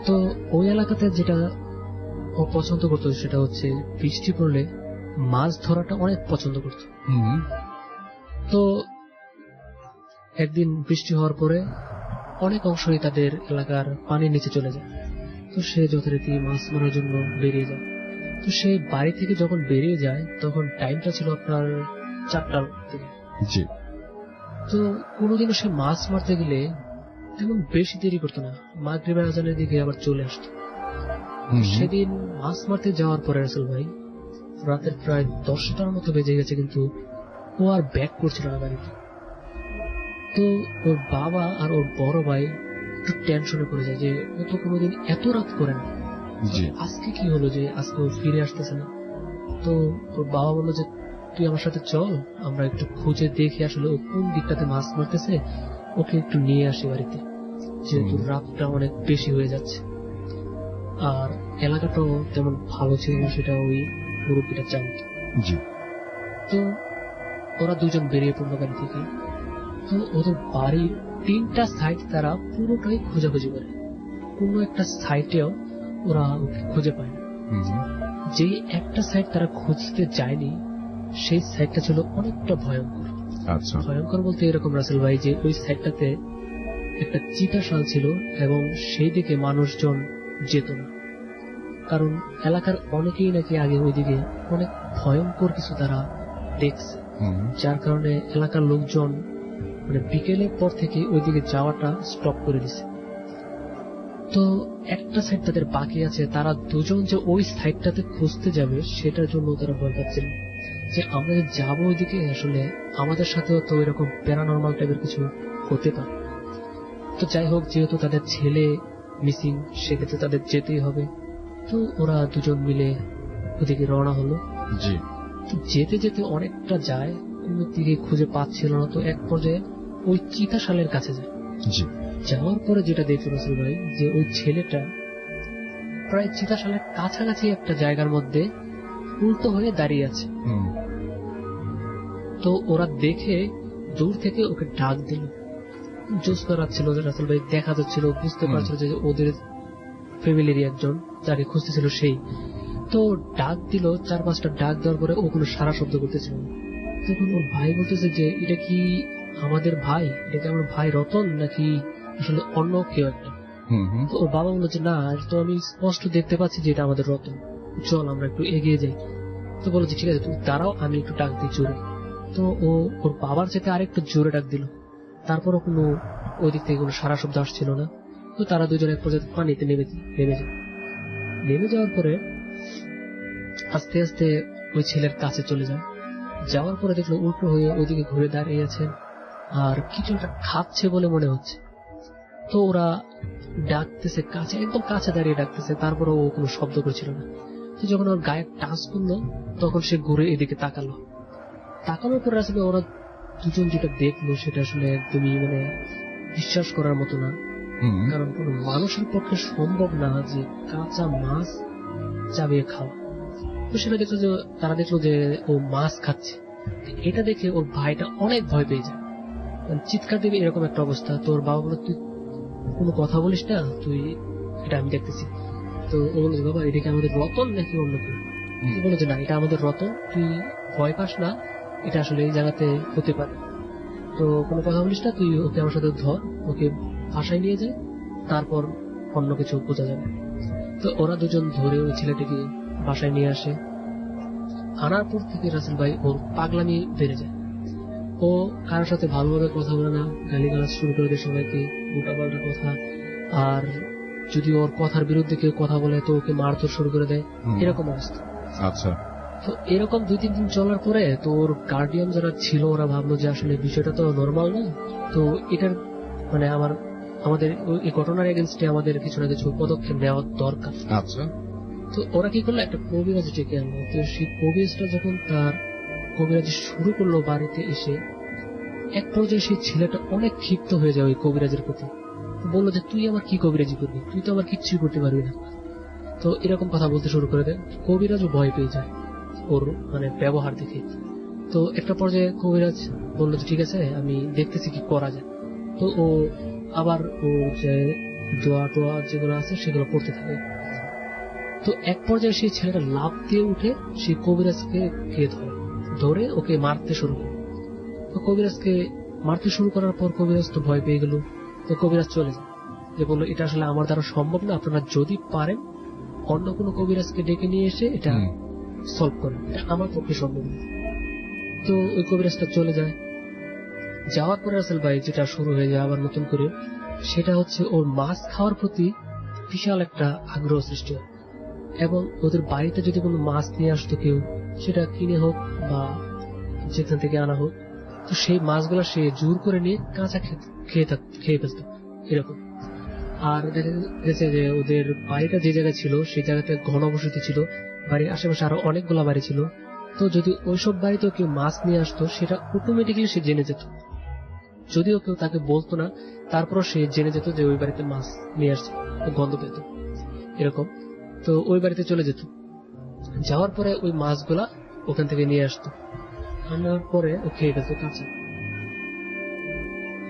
তো ওই এলাকাতে যেটা ও পছন্দ করতো সেটা হচ্ছে বৃষ্টি পড়লে মাছ ধরাটা অনেক পছন্দ করত। তো একদিন বৃষ্টি হওয়ার পরে অনেক অংশই তাদের এলাকার পানির নিচে চলে যায়। তো সে যথারীতি মাছ মারার জন্য বেরিয়ে যায়। তো সে বাড়ি থেকে যখন বেরিয়ে যায় তখন টাইমটা ছিল আপনার 4টার দিকে। জি, তো কোনোদিনও সে মাছ মারতে গেলে তেমন বেশি দেরি করতো না, মাগরিবের আজানের দিকে আবার চলে আসতো। সেদিন মাছ মারতে যাওয়ার পরে রাসেল ভাই রাতের প্রায় 10টার মতো বেজে গেছে, কিন্তু ও আর ব্যাক করছিল না বাড়িতে। তো ওর বাবা আর ওর বড় ভাই একটু টেনশনে পড়ে যায় যে ও তো কোনোদিন এত রাত করে না, আজকে কি হলো যে আজকে ও ফিরে আসতেছে না। তো ওর বাবা বললো যে তুই আমার সাথে চল, আমরা একটু খুঁজে দেখি আসলে ও কোন দিকটাতে মাছ মারতেছে, ওকে একটু নিয়ে আসি বাড়িতে, যেহেতু রাতটা অনেক বেশি হয়ে যাচ্ছে। আর এলাকাটাও তেমন ভালো ছিল না, সেটা ওই মুরব্বীটা জানত। জি। তো ওরা দুজন বেরিয়ে পড়লো বাড়ি থেকে। তো ওদের বাড়ির 3টা সাইড তারা পুরোটাই খোঁজাখুঁজি করে, কোন একটা সাইটেও ওরা ওকে খুঁজে পায় না। যে একটা সাইড তারা খুঁজতে যায়নি, সেই সাইডটা ছিল অনেকটা ভয়ঙ্কর। আচ্ছা। ভয়ঙ্কর বলতে এরকম রাসেল ভাই, যে ওই সাইডটাতে একটা চিতাশাল ছিল এবং সেই দিকে মানুষজন যেত না, কারণ এলাকার অনেকেই নাকি আগে ওইদিকে অনেক ভয়ঙ্কর কিছু তারা দেখছে, যার কারণে এলাকার লোকজন মানে বিকেলের পর থেকে ওইদিকে যাওয়াটা স্টপ করে দিছে। তো একটা সাইড তাদের বাকি আছে, তারা দুজন যে ওই সাইডটাতে খুঁজতে যাবে সেটার জন্য তারা ভয় পাচ্ছিল যে আমরা যে যাবো ওইদিকে, আসলে আমাদের সাথেও তো এরকম প্যারানর্মাল টাইপের কিছু হতে পারে। তো যাই হোক, যেহেতু তাদের ছেলে মিসিং, সেক্ষেত্রে তাদের যেতেই হবে। তো ওরা দুজন মিলে ওদিকে রওনা হলো। জি। যেতে যেতে অনেকটা যায়, কোনো দিকে খুঁজে পাচ্ছিল না। তো এক পর্যায়ে ওই চিতাশালের কাছে যায়। জি। যাওয়ার পরে যেটা দেখতে রাসেল ভাই, যে ওই ছেলেটা প্রায় চিতাশালের কাছাকাছি একটা জায়গার মধ্যে উল্টো হয়ে দাঁড়িয়ে আছে। তো ওরা দেখে দূর থেকে ওকে ডাক দিল। জ্যোৎস্না রাত ছিল রাসেল ভাই, দেখা যাচ্ছিল, বুঝতে পারছিল যে ওদের ফ্যামিলির একজন যাকে খুঁজতেছিল সেই। তো ডাক দিল, 4-5টা ডাক দেওয়ার পরে ও কোনো সারা শব্দ করতেছিল না। তখন ওর ভাই বলতেছে যে এটা কি আমাদের ভাই, এটা কি আমার ভাই রতন নাকি আসলে অন্য কেউ একটা। তো ওর বাবা বললো যে না, তো আমি স্পষ্ট দেখতে পাচ্ছি যে এটা আমাদের রতন, চল আমরা একটু এগিয়ে যাই। তো বলো যে ঠিক আছে তুমি দাঁড়াও, আমি একটু ডাক দিই জোরে। তো ও ওর বাবার চেয়ে আরেকটু জোরে ডাক দিল, তারপরও কোনো ওই দিক থেকে কোনো সারা শব্দ আসছিল না। তো তারা দুজন এক পর্যায়ে পানিতে নেমে যায়। নেমে যাওয়ার পরে আস্তে আস্তে ওই ছেলের কাছে চলে যায়। যাওয়ার পরে দেখলো উল্টো হয়ে ওইদিকে ঘুরে দাঁড়িয়ে আছে আর কিছু একটা খাচ্ছে বলে মনে হচ্ছে। তো ওরা ডাকতেছে, কাছে একদম কাছে দাঁড়িয়ে ডাকতেছে, তারপরে ও কোনো শব্দ করছিল না। তো যখন ওর গায়ে টাচ করলো তখন সে ঘুরে এদিকে তাকানোর পরে আসলে ওরা দুজন যেটা দেখলো সেটা আসলে একদমই মানে বিশ্বাস করার মতো না, কারণ কোন মানুষের পক্ষে সম্ভব না যে কাঁচা মাছ চাবিয়ে খাওয়া। তো সেটা দেখলো যে তারা দেখলো যে ও মাছ খাচ্ছে। এটা দেখে ওর ভাইটা অনেক ভয় পেয়ে যায়, চিৎকার দেবে এরকম একটা অবস্থা। তো ওর বাবা বলল তুই কোনো কথা বলিস না, তুই এটা আমি দেখতেছি। তো ও বলল বাবা এটা কি আমাদের রতন নাকি অন্য কেউ? বললো যে না, এটা আমাদের রতন, তুই ভয় পাস না, এটা আসলে এই জায়গাতে হতে পারে। তো কোনো কথা বলিস না, তুই ওকে আমার সাথে ধর, ওকে বাসায় নিয়ে যায়, তারপর অন্য কিছু বোঝা যাবে। তো ওরা দুজন ধরে ওই ছেলেটিকে বাসায় নিয়ে আসে। আনার পর থেকে রাসেল ভাই ওর পাগলামি বেড়ে যায়। ও কারোর সাথে ভালোভাবে কথা বলে না, গালিগালাজ শুরু করে দেয় সবাইকে, উল্টাপাল্টা কথা। আর যদি ওর কথার বিরুদ্ধে কেউ কথা বলে তো ওকে মারধর শুরু করে দেয়, এরকম অবস্থা। আচ্ছা। তো এরকম 2-3 দিন চলার পরে তো ওর গার্ডিয়ান যারা ছিল ওরা ভাবলো যে আসলে বিষয়টা তো নর্মাল না, তো এটার মানে আমাদের এই ঘটনার এগেনস্টে আমাদের কিছু না কিছু পদক্ষেপ নেওয়া দরকার। আচ্ছা। তো ওরা কি করলো, একটা কবিরাজ ডেকে আনলো। তো সেই কবিরাজটা যখন তার কবিরাজি শুরু করলো বাড়িতে এসে, এক পর্যায়ে সেই ছেলেটা অনেক ক্ষিপ্ত হয়ে যায় ওই কবিরাজের প্রতি। বললো যে তুই আমার কি কবিরাজি করবি, তুই তো আমার কিচ্ছুই করতে পারবি না। তো এরকম কথা বলতে শুরু করে দেয়। কবিরাজও ভয় পেয়ে যায় ওর মানে ব্যবহার দেখে। তো একটা পর্যায়ে কবিরাজ বললো যে ঠিক আছে আমি দেখতেছি কি করা যায়। তো ও আবার ও যে দোয়া টোয়া যেগুলো আছে সেগুলো পড়তে থাকে। তো এক পর্যায়ে সেই ছেলেটা লাফ দিয়ে উঠে সেই কবিরাজকে ধরে ওকে মারতে শুরু করে। তো কবিরাজকে মারতে শুরু করার পর কবিরাজ তো ভয় পেয়ে গেল। তো কবিরাজ চলে যায়, যে বললো এটা আসলে আমার দ্বারা সম্ভব না, আপনারা যদি পারেন অন্য কোনো কবিরাজকে ডেকে নিয়ে এসে এটা সলভ করেন, এটা আমার পক্ষে সম্ভব না। তো ওই কবিরাজটা চলে যায়। যাওয়ার পরে রাসেল ভাই যেটা শুরু হয়ে যায় আবার নতুন করে, সেটা হচ্ছে ওর মাছ খাওয়ার প্রতি বিশাল একটা আগ্রহ সৃষ্টি হয়। এবং ওদের বাড়িতে যদি কোনো মাছ নিয়ে আসতো কেউ, সেটা কিনে হোক বা যেখান থেকে আনা হোক, তো সেই মাছগুলো সে জোর করে নিয়ে কাঁচা খেয়ে ফেলত এরকম। আর দেখা গেছে যে ওদের বাড়িটা যে জায়গায় ছিল সেই জায়গাতে ঘনবসতি ছিল, বাড়ির আশেপাশে আরো অনেকগুলো বাড়ি ছিল। তো যদি ওইসব বাড়িতেও কেউ মাছ নিয়ে আসতো সেটা অটোমেটিক্যালি সে জেনে যেত, যদিও কেউ তাকে বলতো না, তারপরও সে জেনে যেত যে ওই বাড়িতে মাছ নিয়ে আসছে, গন্ধ পেত এরকম। তো ওই বাড়িতে চলে যেত, যাওয়ার পরে ওই মাছগুলা ওখান থেকে নিয়ে আসতো, আনার পরে ও খেয়ে ফেলতো কাঁচা।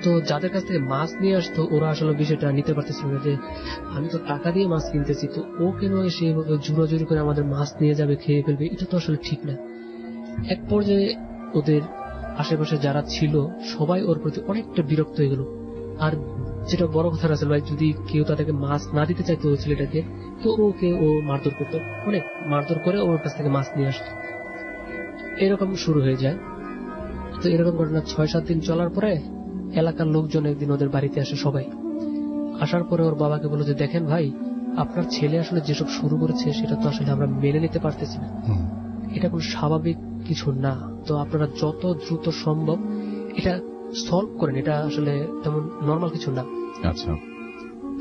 তো যাদের কাছ থেকে মাছ নিয়ে আসতো ওরা আসলে বিষয়টা নিতে পারতেছিল না যে আমি তো টাকা দিয়ে মাছ কিনতেছি, তো ও কেন এসে জোরাজুরি করে আমাদের মাছ নিয়ে যাবে, খেয়ে ফেলবে, এটা তো আসলে ঠিক না। এক পর্যায়ে ওদের আশেপাশে যারা ছিল সবাই ওর প্রতি অনেকটা বিরক্ত হয়ে গেল। আর যেটা বড় কথা রাসেল ভাই, যদি কেউ তাদেরকে মাছ না দিতে চাইতো ওই ছেলেটাকে, তো ওকে ও মারধর করতো, অনেক মারধর করে ওর কাছ থেকে মাছ নিয়ে আসতো। এরকম শুরু হয়ে যায়। তো এরকম ঘটনা 6-7 দিন চলার পরে এলাকার লোকজন একদিন ওদের বাড়িতে আসে সবাই। আসার পরে ওর বাবাকে বলে যে দেখেন ভাই, আপনার ছেলে আসলে যেসব শুরু করেছে সেটা তো আসলে আমরা মেনে নিতে পারতেছি না, এটা কোনো স্বাভাবিক কিছু না, তো আপনারা যত দ্রুত সম্ভব এটা সলভ করেন, এটা আসলে তেমন নর্মাল কিছু না। আচ্ছা।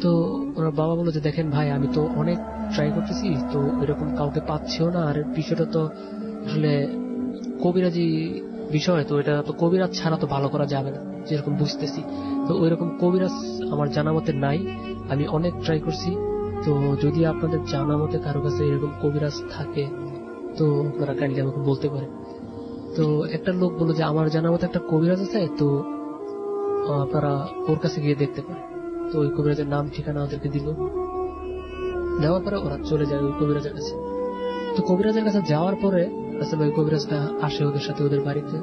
তো ওনার বাবা বলল যে দেখেন ভাই, আমি তো অনেক ট্রাই করতেছি, তো এরকম কাউকে পাচ্ছিও না, আর বিষয়টা তো আসলে কবিরাজি বিষয়, তো এটা তো কবিরাজ ছাড়া তো ভালো করা যাবে না, যেরকম বুঝতেছি। তো ওইরকম কবিরাজ আমার জানা মতে নাই, আমি অনেক ট্রাই করছি, তো যদি আপনাদের জানা মতে কারো কাছে এরকম কবিরাজ থাকে তো আপনারা কাইন্ডলি আমাকে বলতে পারেন। তো একটা লোক বলল যে আমার জানা মতে একটা কবিরাজ আছে, তো আপনারা ওর কাছে গিয়ে দেখতে পারেন। তো ওই কবিরাজের নাম ঠিকানা ওদেরকে দিল, দেওয়ার পরে ওরা চলে যায় ওই কবিরাজের কাছে। তো কবিরাজের কাছে যাওয়ার পরে আসলে ওই কবিরাজটা আসে ওদের সাথে ওদের বাড়িতে।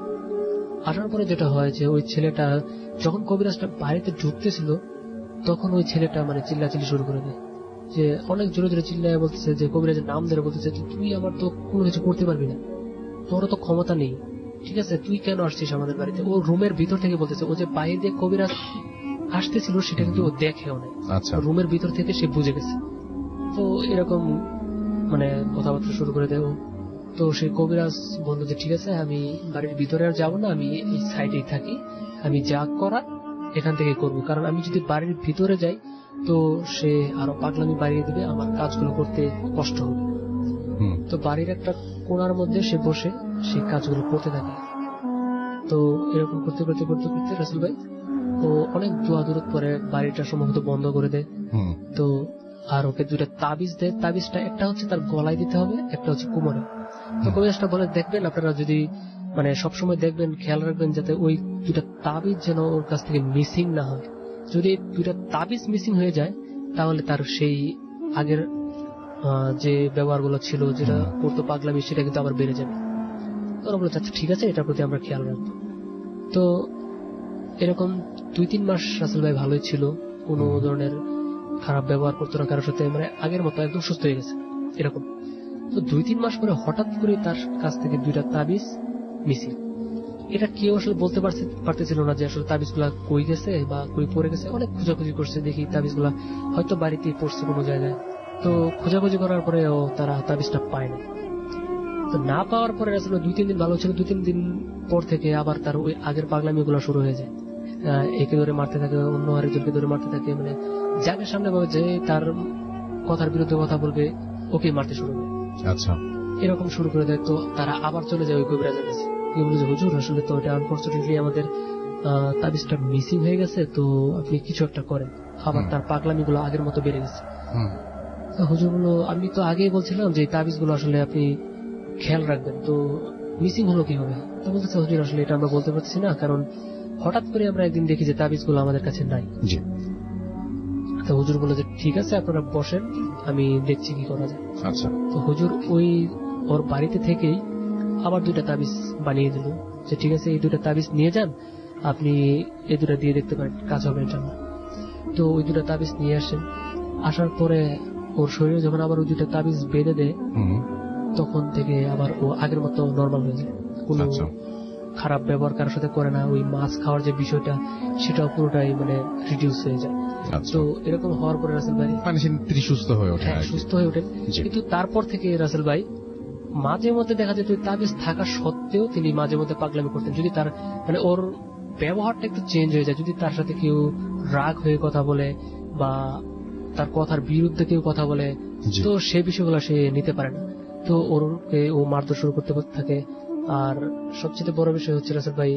আসার পরে যেটা হয় যে ওই ছেলেটা যখন কবিরাজটা বাড়িতে ঢুকতেছিল তখন ওই ছেলেটা মানে চিল্লাচিল্লি শুরু করে দেয়, যে অনেক জোরে জোরে চিল্লায় বলতেছে যে কবিরাজের নাম ধরে বলতেছে তুই আমার তো কোনো কিছু করতে পারবি না, তোর তো ক্ষমতা নেই, ঠিক আছে, তুই কেন আসছিস আমাদের বাড়িতে। ও রুমের ভিতর থেকে বলতেছে, ও যে বাইরে দিয়ে কবিরাজ আসতেছিল সেটা কিন্তু ও দেখেও না, রুমের ভিতর থেকে সে বুঝে গেছে। তো এরকম মানে কথাবার্তা শুরু করে দেয়। তো সেই কবিরাজ বলল যে ঠিক আছে, আমি বাড়ির ভিতরে আর যাবো না, আমি এই সাইডেই থাকি, আমি যা করার এখান থেকে করব, কারণ আমি যদি বাড়ির ভিতরে যাই তো সে আরো পাগলামি বাড়িয়ে দিবে, আমার কাজগুলো করতে কষ্ট হবে। তো বাড়ির একটা কোণার মধ্যে সে বসে সেই কাজগুলো করতে থাকে। তো এরকম করতে করতে করতে করতে রাসেল ভাই ও অনেক দোয়া দূরত পরে বাড়িটা সম্ভবত বন্ধ করে দেয়। তো আর ওকে 2টা তাবিজ দেয়, তাবিজটা একটা হচ্ছে তার গলায় দিতে হবে, একটা হচ্ছে কোমরে। তো কবিরাজটা বলে দেখবেন আপনারা যদি মানে সবসময় দেখবেন, খেয়াল রাখবেন যাতে ওই 2টা তাবিজ যেন ওর কাছ থেকে মিসিং না হয়। যদি 2টা তাবিজ মিসিং হয়ে যায় তাহলে তার সেই আগের যে ব্যবহারগুলো ছিল, যেটা করতো পাগলামি, সেটা কিন্তু আবার বেড়ে যাবে। ওরা বলে আচ্ছা ঠিক আছে, এটার প্রতি আমরা খেয়াল রাখবো। তো এরকম 2-3 মাস রাসেল ভাই ভালোই ছিল, কোনো ধরনের খারাপ ব্যবহার করতো না কারোর সাথে, মানে আগের মতো একদম সুস্থ হয়ে গেছে এরকম। তো 2-3 মাস পরে হঠাৎ করে তার কাছ থেকে 2টা তাবিজ মিসিং। এটা কেউ আসলে বলতে পারতেছিল না যে আসলে তাবিজগুলা কই গেছে বা কই পড়ে গেছে। অনেক খোঁজাখুঁজি করছে, দেখি তাবিজগুলা হয়তো বাড়িতেই পড়ছে কোনো জায়গায়। তো খোঁজাখুঁজি করার পরে তারা তাবিজটা পায় না। তো না পাওয়ার পরে আসলে 2-3 দিন ভালো ছিল, 2-3 দিন পর থেকে আবার তার ওই আগের পাগলামি গুলো শুরু হয়ে যায়। একে ধরে মারতে থাকে, অন্য আরেকজনকে ধরে মারতে থাকে, মানে যাকে সামনে পাবে যে তার কথার বিরুদ্ধে কথা বলবে ওকে মারতে শুরু করে। আচ্ছা, এরকম শুরু করে দেয়। তো তারা আবার চলে যায় ওই কবিরাজের কাছে, হুজুর আসলে তো এটা আনফরচুনেটলি আমাদের তাবিজটা মিসিং হয়ে গেছে, তো আপনি কিছু একটা করেন। আবার তার পাগলামি গুলো আগের মতো বেড়ে গেছে। হুজুর বলল আমি তো আগেই বলছিলাম যে তাবিজ গুলো আসলে আপনি খেয়াল রাখবেন, তো মিসিং হলো কি হবে। তো বলতেছে হুজুর আসলে এটা আমরা বলতে পারছি না, কারণ হঠাৎ করে আমরা একদিন দেখি যে তাবিজ গুলো আমাদের কাছে নাই। তো হুজুর বলে যে ঠিক আছে আপনারা বসেন, আমি দেখছি কি করা যায়। আচ্ছা। তো হুজুর ওই ওর বাড়িতে থেকেই আবার 2টা তাবিজ বানিয়ে দিল, যে ঠিক আছে এই 2টা তাবিজ নিয়ে যান, আপনি এই 2টা দিয়ে দেখতে পারেন, কাজ হবে ইনশাআল্লাহ। তো ওই 2টা তাবিজ নিয়ে আসেন। আসার পরে ওর শরীরে যখন আবার ওই 2টা তাবিজ বেঁধে দেয় তখন থেকে আবার ও আগের মতো নর্মাল হয়ে যায়, কোনো খারাপ ব্যবহার কারোর সাথে করে না। ওই মাছ খাওয়ার যে বিষয়টা সেটাও পুরোটাই মানে রিডিউস হয়ে যায়। তো এরকম হওয়ার পরে রাসেল ভাই মানে তিনি সুস্থ হয়ে ওঠেন, সুস্থ হয়ে ওঠেন। কিন্তু তারপর থেকে রাসেল ভাই মাঝে মধ্যে দেখা যেত তাবিজ থাকা সত্ত্বেও তিনি মাঝে মধ্যে পাগলামি করতেন। যদি তার মানে ওর ব্যবহারটা একটু চেঞ্জ হয়ে যায়, যদি তার সাথে কেউ রাগ হয়ে কথা বলে বা তার কথার বিরুদ্ধে কেউ কথা বলে, তো সেই বিষয়গুলো সে নিতে পারে না। তো ওরকে ও মারধর শুরু করতে থাকে। আর সবচেয়ে বড় বিষয় হচ্ছে রাসেল ভাই,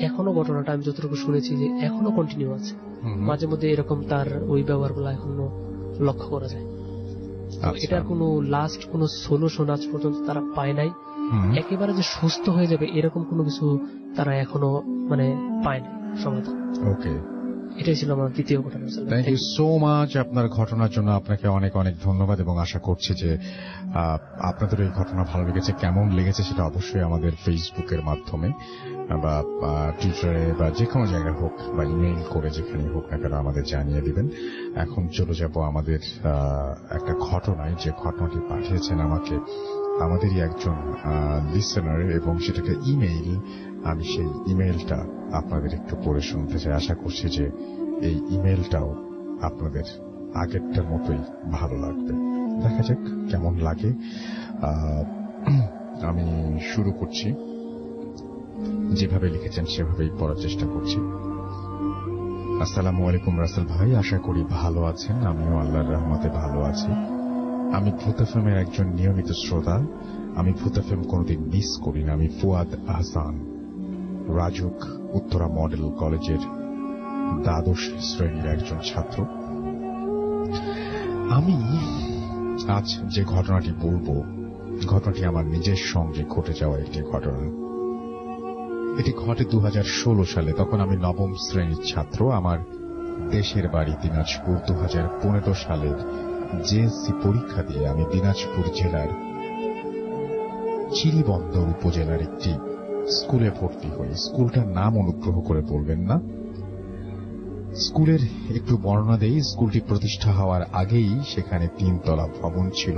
এখনো ঘটনাটা আমি যতটুকু শুনেছি যে এখনো কন্টিনিউ আছে, মাঝে মধ্যে এরকম তার ওই ব্যবহারগুলো এখনো লক্ষ্য করা যায়। এটার কোনো লাস্ট কোনো সলিউশন আজ পর্যন্ত তারা পায় নাই। একেবারে যে সুস্থ হয়ে যাবে এরকম কোনো কিছু তারা এখনো মানে পায় নাই সমাধান। ওকে, এটাই ছিল আমার দ্বিতীয় ঘটনা। থ্যাংক ইউ সো মাচ আপনার ঘটনার জন্য। আপনাকে অনেক অনেক ধন্যবাদ এবং আশা করছি যে আপনাদের এই ঘটনা ভালো লেগেছে। কেমন লেগেছে সেটা অবশ্যই আমাদের ফেসবুকের মাধ্যমে বা টুইটারে বা যে কোনো জায়গায় হোক বা ইমেইল করে যেখানে হোক না কেন আমাদের জানিয়ে দিবেন। এখন চলে যাব আমাদের একটা ঘটনায়, যে ঘটনাটি পাঠিয়েছেন আমাকে আমাদেরই একজন লিসেনার, এবং সেটাকে ইমেইল। আমি সেই ইমেইলটা আপনাদের একটু পড়ে শুনতে চাই। আশা করছি যে এই ইমেইলটাও আপনাদের আগেরটার মতোই ভালো লাগবে। দেখা যাক কেমন লাগে। আমি শুরু করছি, যেভাবে লিখেছেন সেভাবেই পড়ার চেষ্টা করছি। আসসালামু আলাইকুম রাসেল ভাই, আশা করি ভালো আছেন। আমিও আল্লাহর রহমতে ভালো আছি। আমি ভূত এফএমের একজন নিয়মিত শ্রোতা। আমি ভূত এফএম কোনোদিন মিস করি না। আমি ফুয়াদ আহসান, রাজুক উত্তরা মডেল কলেজের দ্বাদশ শ্রেণীর একজন ছাত্র। আমি আজ যে ঘটনাটি বলবো, ঘটনাটি আমার নিজের সঙ্গে ঘটে যাওয়া একটি ঘটনা। এটি ঘটে 2016 সালে। তখন আমি নবম শ্রেণীর ছাত্র। আমার দেশের বাড়ি দিনাজপুর। 2015 সালের জেএসসি পরীক্ষা দিয়ে আমি দিনাজপুর জেলার চিরিবন্দর উপজেলার একটি স্কুলে ভর্তি হই। স্কুলটার নাম অনুগ্রহ করে বলবেন না। স্কুলের একটু বর্ণনা দেই। স্কুলটি প্রতিষ্ঠা হওয়ার আগেই সেখানে 3 তলা ভবন ছিল।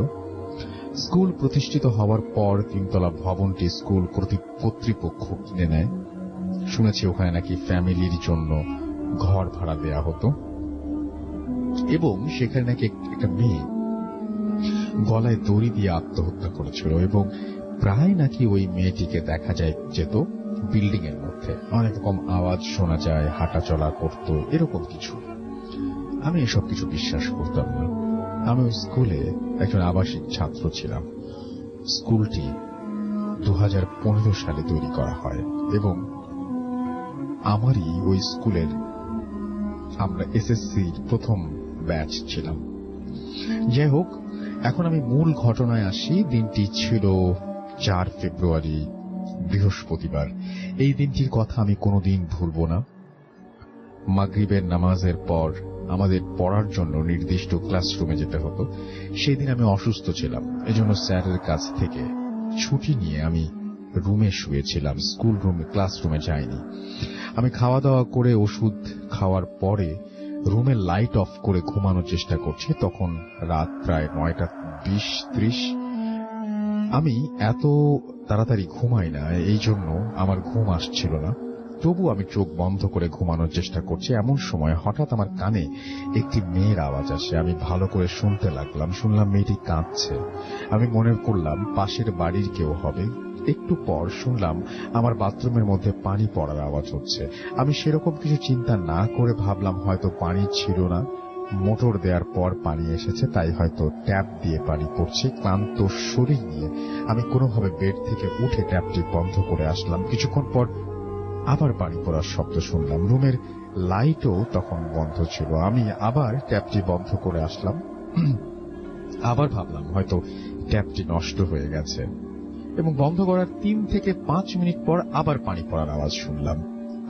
স্কুল প্রতিষ্ঠিত হওয়ার পর 3 তলা ভবনটি স্কুল কর্তৃপক্ষ কিনে নেয়। শুনেছি ওখানে নাকি ফ্যামিলির জন্য ঘর ভাড়া দেয়া হতো, এবং সেখানে নাকি একটা মেয়ে গলায় দড়ি দিয়ে আত্মহত্যা করেছিল, এবং প্রায় নাকি ওই মেয়েটিকে দেখা যেত বিল্ডিং এর মধ্যে। অনেক রকম আওয়াজ শোনা যায়, হাঁটা চলা করত, এরকম কিছু। আমি এসব কিছু বিশ্বাস করতাম না। আমি ওই স্কুলে একজন আবাসিক ছাত্র ছিলাম। স্কুলটি 2015 সালে তৈরি করা হয়, এবং আমারই ওই স্কুলের আমরা এসএসসির প্রথম ব্যাচ ছিলাম। যাই হোক, এখন আমি মূল ঘটনায় আসি। দিনটি ছিল 4 ফেব্রুয়ারি, বৃহস্পতিবার। এই দিনটির কথা আমি কোনোদিন ভুলব না। মাগরিবের নামাজের পর আমাদের পড়ার জন্য নির্দিষ্ট ক্লাসরুমে যেতে হতো। সেদিন আমি অসুস্থ ছিলাম, এজন্য স্যারের কাছ থেকে ছুটি নিয়ে আমি রুমে শুয়েছিলাম। স্কুল রুমে, ক্লাসরুমে যাইনি। আমি খাওয়া দাওয়া করে ওষুধ খাওয়ার পরে রুমের লাইট অফ করে ঘুমানোর চেষ্টা করছি। তখন রাত প্রায় 9:20-30। আমি এত তাড়াতাড়ি ঘুমাই না, এই জন্য আমার ঘুম আসছিল না। তবু আমি চোখ বন্ধ করে ঘুমানোর চেষ্টা করছি। এমন সময় হঠাৎ আমার কানে একটি মেয়ের আওয়াজ আসে। আমি ভালো করে শুনতে লাগলাম। শুনলাম মেয়েটি কাঁদছে। আমি মনে করলাম পাশের বাড়ির কেউ হবে। একটু পর শুনলাম আমার বাথরুমের মধ্যে পানি পড়ার আওয়াজ হচ্ছে। আমি সেরকম কিছু চিন্তা না করে ভাবলাম হয়তো পানি ছিল না, মোটর দেওয়ার পর পানি এসেছে, তাই হয়তো ট্যাপ দিয়ে পানি পড়ছে। ক্লান্ত শরীর নিয়ে আমি কোনোভাবে বেড থেকে উঠে ট্যাপটি বন্ধ করে আসলাম। কিছুক্ষণ পর আবার পানি পড়ার শব্দ শুনলাম। রুমের লাইটও তখন বন্ধ ছিল। আমি আবার ট্যাপটি বন্ধ করে আসলাম। আবার ভাবলাম হয়তো ট্যাপটি নষ্ট হয়ে গেছে, এবং বন্ধ করার 3 থেকে 5 মিনিট পর আবার পানি পড়ার আওয়াজ শুনলাম।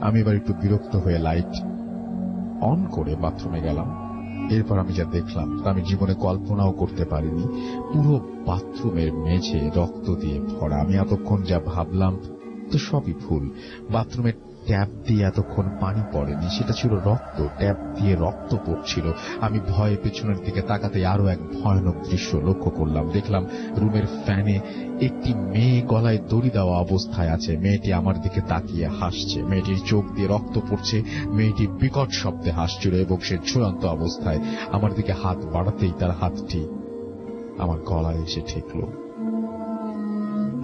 আমি এবার একটু বিরক্ত হয়ে লাইট অন করে বাথরুমে গেলাম। এরপর আমি যা দেখলাম তা আমি জীবনে কল্পনাও করতে পারিনি। পুরো বাথরুমের মেঝে রক্ত দিয়ে ভরা। আমি এতক্ষণ যা ভাবলাম তো সবই ভুল। বাথরুমের ট্যাপ দিয়ে এতক্ষণ পানি পড়েনি, সেটা ছিল রক্ত। ট্যাপ দিয়ে রক্ত পড়ছিল। আমি ভয়ে পেছনের দিকে তাকাতে আরো এক ভয়ানক দৃশ্য লক্ষ্য করলাম। দেখলাম রুমের ফ্যানে একটি মেয়ে গলায় দড়ি দেওয়া অবস্থায় আছে। মেয়েটি আমার দিকে তাকিয়ে হাসছে। মেয়েটির চোখ দিয়ে রক্ত পড়ছে। মেয়েটি বিকট শব্দে হাসছিল, এবং সে ঝুলন্ত অবস্থায় আমার দিকে হাত বাড়াতেই তার হাতটি আমার গলায় এসে ঠেকল।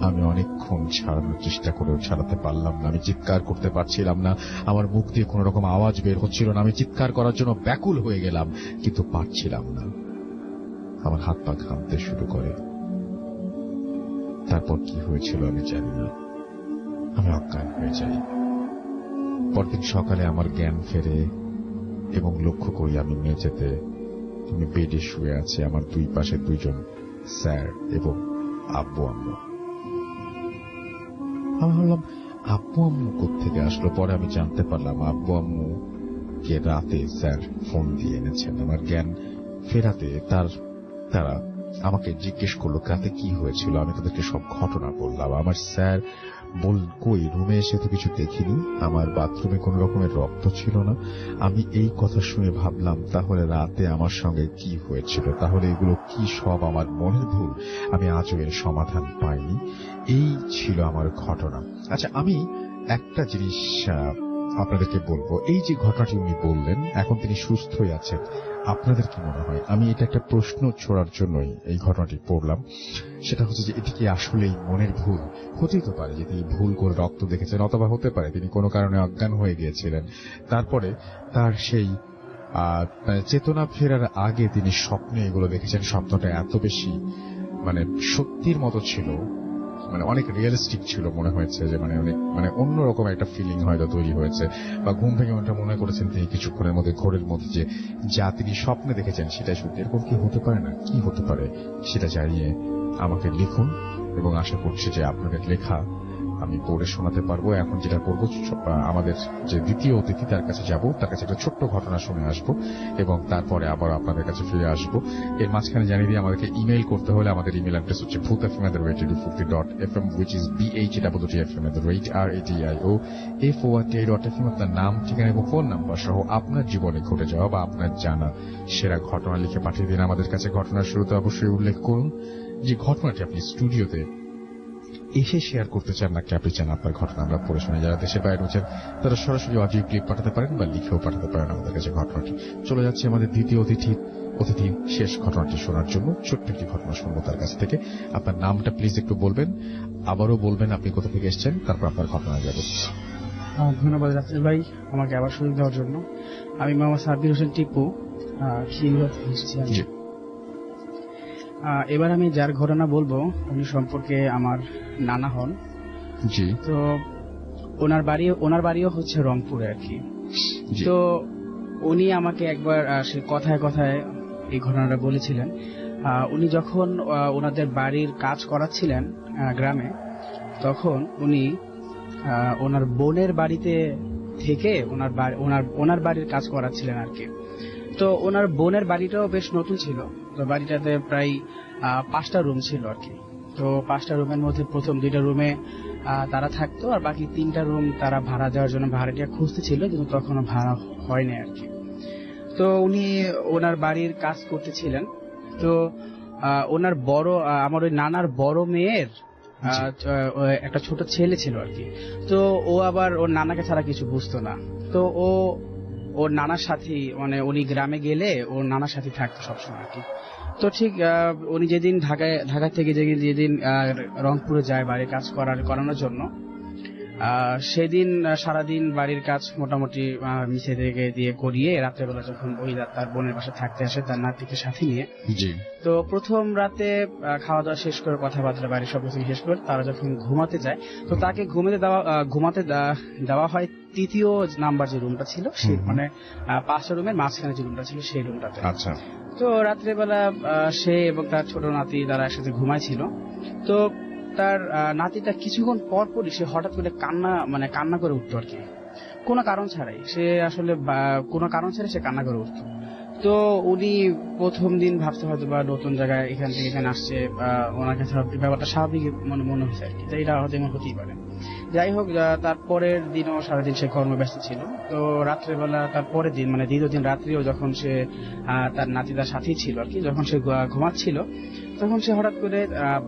আমি অনেকক্ষণ ছাড়ানোর চেষ্টা করেও ছাড়াতে পারলাম না। আমি চিৎকার করতে পারছিলাম না। আমার মুখ দিয়ে কোন রকম আওয়াজ বের হচ্ছিল না। আমি চিৎকার করার জন্য ব্যাকুল হয়ে গেলাম, কিন্তু পারছিলাম না। আমার হাত পা ঘামতে শুরু করে। তারপর কি হয়েছিল আমি জানি না, আমি অজ্ঞান হয়ে যাই। পরদিন সকালে আমার জ্ঞান ফেরে এবং লক্ষ্য করি আমি মেঝেতে, আমি বেডে শুয়ে আছি, আমার দুই পাশে দুইজন স্যার এবং আব্বু আম্মু। আমি ভাবলাম আব্বু আম্মু কোত্থেকে আসলো। পরে আমি জানতে পারলাম আব্বু আম্মু কে রাতে স্যার ফোন দিয়ে এনেছেন। আমার জ্ঞান ফেরাতে তারা আমাকে জিজ্ঞেস করলো রাতে কি হয়েছিল। আমি তাদেরকে সব ঘটনা বললাম। আমার স্যার কই রুমে এসে তো কিছু দেখিনি, আমার বাথরুমে কোন রকমের রক্ত ছিল না। আমি এই কথা শুনে ভাবলাম তাহলে রাতে আমার সঙ্গে কি হয়েছিল, তাহলে এগুলো কি সব আমার মনের ভুল? আমি আজও এর সমাধান পাইনি। এই ছিল আমার ঘটনা। আচ্ছা, আমি একটা জিনিস আপনাদেরকে বলবো, এই যে ঘটনাটি উনি বললেন, এখন তিনি সুস্থই আছেন, আপনাদের কি মনে হয়? আমি এটা একটা প্রশ্ন ছোড়ার জন্যই এই ঘটনাটি পড়লাম। সেটা হচ্ছে যে এটি কি আসলেই মনের ভুল? হতেই তো পারে যে তিনি ভুল করে রক্ত দেখেছেন, অথবা হতে পারে তিনি কোনো কারণে অজ্ঞান হয়ে গিয়েছিলেন, তারপরে তার সেই চেতনা ফেরার আগে তিনি স্বপ্নে এগুলো দেখেছেন। স্বপ্নটা এত বেশি সত্যির মতো ছিল, অনেক রিয়েলিস্টিক ছিল, মনে হয়েছে যে অনেক অন্যরকম একটা ফিলিং হয়তো তৈরি হয়েছে, বা ঘুম ভেঙে ওটা মনে করেছেন তিনি কিছুক্ষণের মধ্যে, ঘোরের মধ্যে যে যা তিনি স্বপ্নে দেখেছেন সেটাই সত্যি। এরকম কি হতে পারে না? কি হতে পারে সেটা জানিয়ে আমাকে লিখুন, এবং আশা করছি যে আপনাদের লেখা আমি পড়ে শোনাতে পারবো। এখন যেটা করবো, আমাদের যে দ্বিতীয় অতিথি তার কাছে যাব, তার কাছে একটা ছোট্ট ঘটনা শুনে আসবো, এবং তারপরে আবার আপনাদের কাছে ফিরে আসবো। এর মাঝখানে জানিয়ে দিয়ে আমাদেরকে ইমেইল করতে হলে আমাদের ইমেল অ্যাড্রেস হচ্ছে bhutfm@radio40.fm, which is bhutfm@radio.fm। আপনার নাম, ঠিকানা এবং ফোন নাম্বার সহ আপনার জীবনে ঘটে যাওয়া বা আপনার জানা সেরা ঘটনা লিখে পাঠিয়ে দিন আমাদের কাছে। ঘটনার শুরুতে অবশ্যই উল্লেখ করুন যে ঘটনাটি আপনি স্টুডিওতে এসে শেয়ার করতে চান, নাকি আপনি চান আপনার ঘটনা আমরা পড়ে শুনে। যারা দেশের বাইরে রয়েছেন তারা সরাসরি অডিও ক্লিপ পাঠাতে পারেন বা লিখেও পাঠাতে পারেন আমাদের কাছে ঘটনাটি। চলে যাচ্ছে আমাদের দ্বিতীয় অতিথি শেষ ঘটনাটি শোনার জন্য। ছোট্ট একটি ঘটনা শুনবো তার কাছ থেকে। আপনার নামটা প্লিজ একটু বলবেন, আবারও বলবেন আপনি কোথা থেকে এসেছেন, তারপর আপনার ঘটনা যাবে। ধন্যবাদ রাসেল ভাই আমাকে আবার সুযোগ দেওয়ার জন্য। আমি মোহাম্মদ সাব্বির হোসেন টিপু, এবার আমি যার ঘটনা বলবো উনি সম্পর্কে আমার নানা হন। জি। তো ওনার বাড়িও হচ্ছে রংপুরে আর কি। তো উনি আমাকে একবার সে কথায় কথায় এই ঘটনাটা বলেছিলেন। উনি যখন ওনাদের বাড়ির কাজ করাচ্ছিলেন গ্রামে, তখন উনি ওনার বোনের বাড়িতে থেকে ওনার বাড়ির কাজ করাচ্ছিলেন আর কি। তো ওনার বোনের বাড়িটাও বেশ নতুন ছিল। তো বাড়িটাতে প্রায় 5টা রুম ছিল আর কি। তো 5টা রুমের মধ্যে প্রথম 2টা রুমে তারা থাকতো, আর বাকি 3টা রুম তারা ভাড়া দেওয়ার জন্য ভাড়াটিয়া খুঁজতেছিল, কিন্তু তখনও ভাড়া হয়নি আর কি। তো উনি ওনার বাড়ির কাজ করতেছিলেন। তো ওনার আমার ওই নানার বড় মেয়ের একটা ছোট ছেলে ছিল আর কি। তো ও আবার ওর নানাকে ছাড়া কিছু বুঝতো না। তো ওর নানার সাথে উনি গ্রামে গেলে ওর নানার সাথে থাকতো সবসময় আর কি। তো ঠিক উনি যেদিন ঢাকা থেকে যেদিন রংপুরে যায় বাড়ির কাজ করানোর জন্য, সেদিন সারাদিন বাড়ির কাজ মোটামুটি মিশে থেকে দিয়ে করিয়ে রাত্রেবেলা যখন ওই তার বোনের বাসায় থাকতে আসে তার নাতিকে সাথে নিয়ে। তো প্রথম রাতে খাওয়া দাওয়া শেষ করে কথাবার্তা বাড়ির সব কিছু শেষ করে তারা যখন ঘুমাতে যায়, তো তাকে ঘুমাতে দেওয়া হয় 3য় নাম্বার যে রুমটা ছিল, সেই 5টা রুমের মাঝখানে যে রুমটা ছিল সেই রুমটাতে। আচ্ছা। তো রাত্রেবেলা সে এবং তার ছোট নাতি তারা একসাথে ঘুমাইছিল। তো তার নাতিটা কিছুক্ষণ পর পরই সে হঠাৎ করে কান্না করে উঠতো আর কি, কোনো কারণ ছাড়াই। সে আসলে কোনো কারণ ছাড়াই সে কান্না করে উঠতো। তো উনি প্রথম দিন ভাবতে হয়তো বা নতুন জায়গায় এখান থেকে এখানে আসছে, ওনার কাছে ব্যাপারটা স্বাভাবিক মনে হয়েছে আর কি, এটা হয়তো এমন হতেই পারে। যাই হোক, তারপরের দিনও সারাদিন সে কর্মব্যস্ত ছিল। তো রাত্রেবেলা তারপরের দিন দ্বিতীয় দিন রাত্রিও যখন সে তার নাতিদার সাথেই ছিল আর কি, যখন সে ঘুমাচ্ছিল তখন সে হঠাৎ করে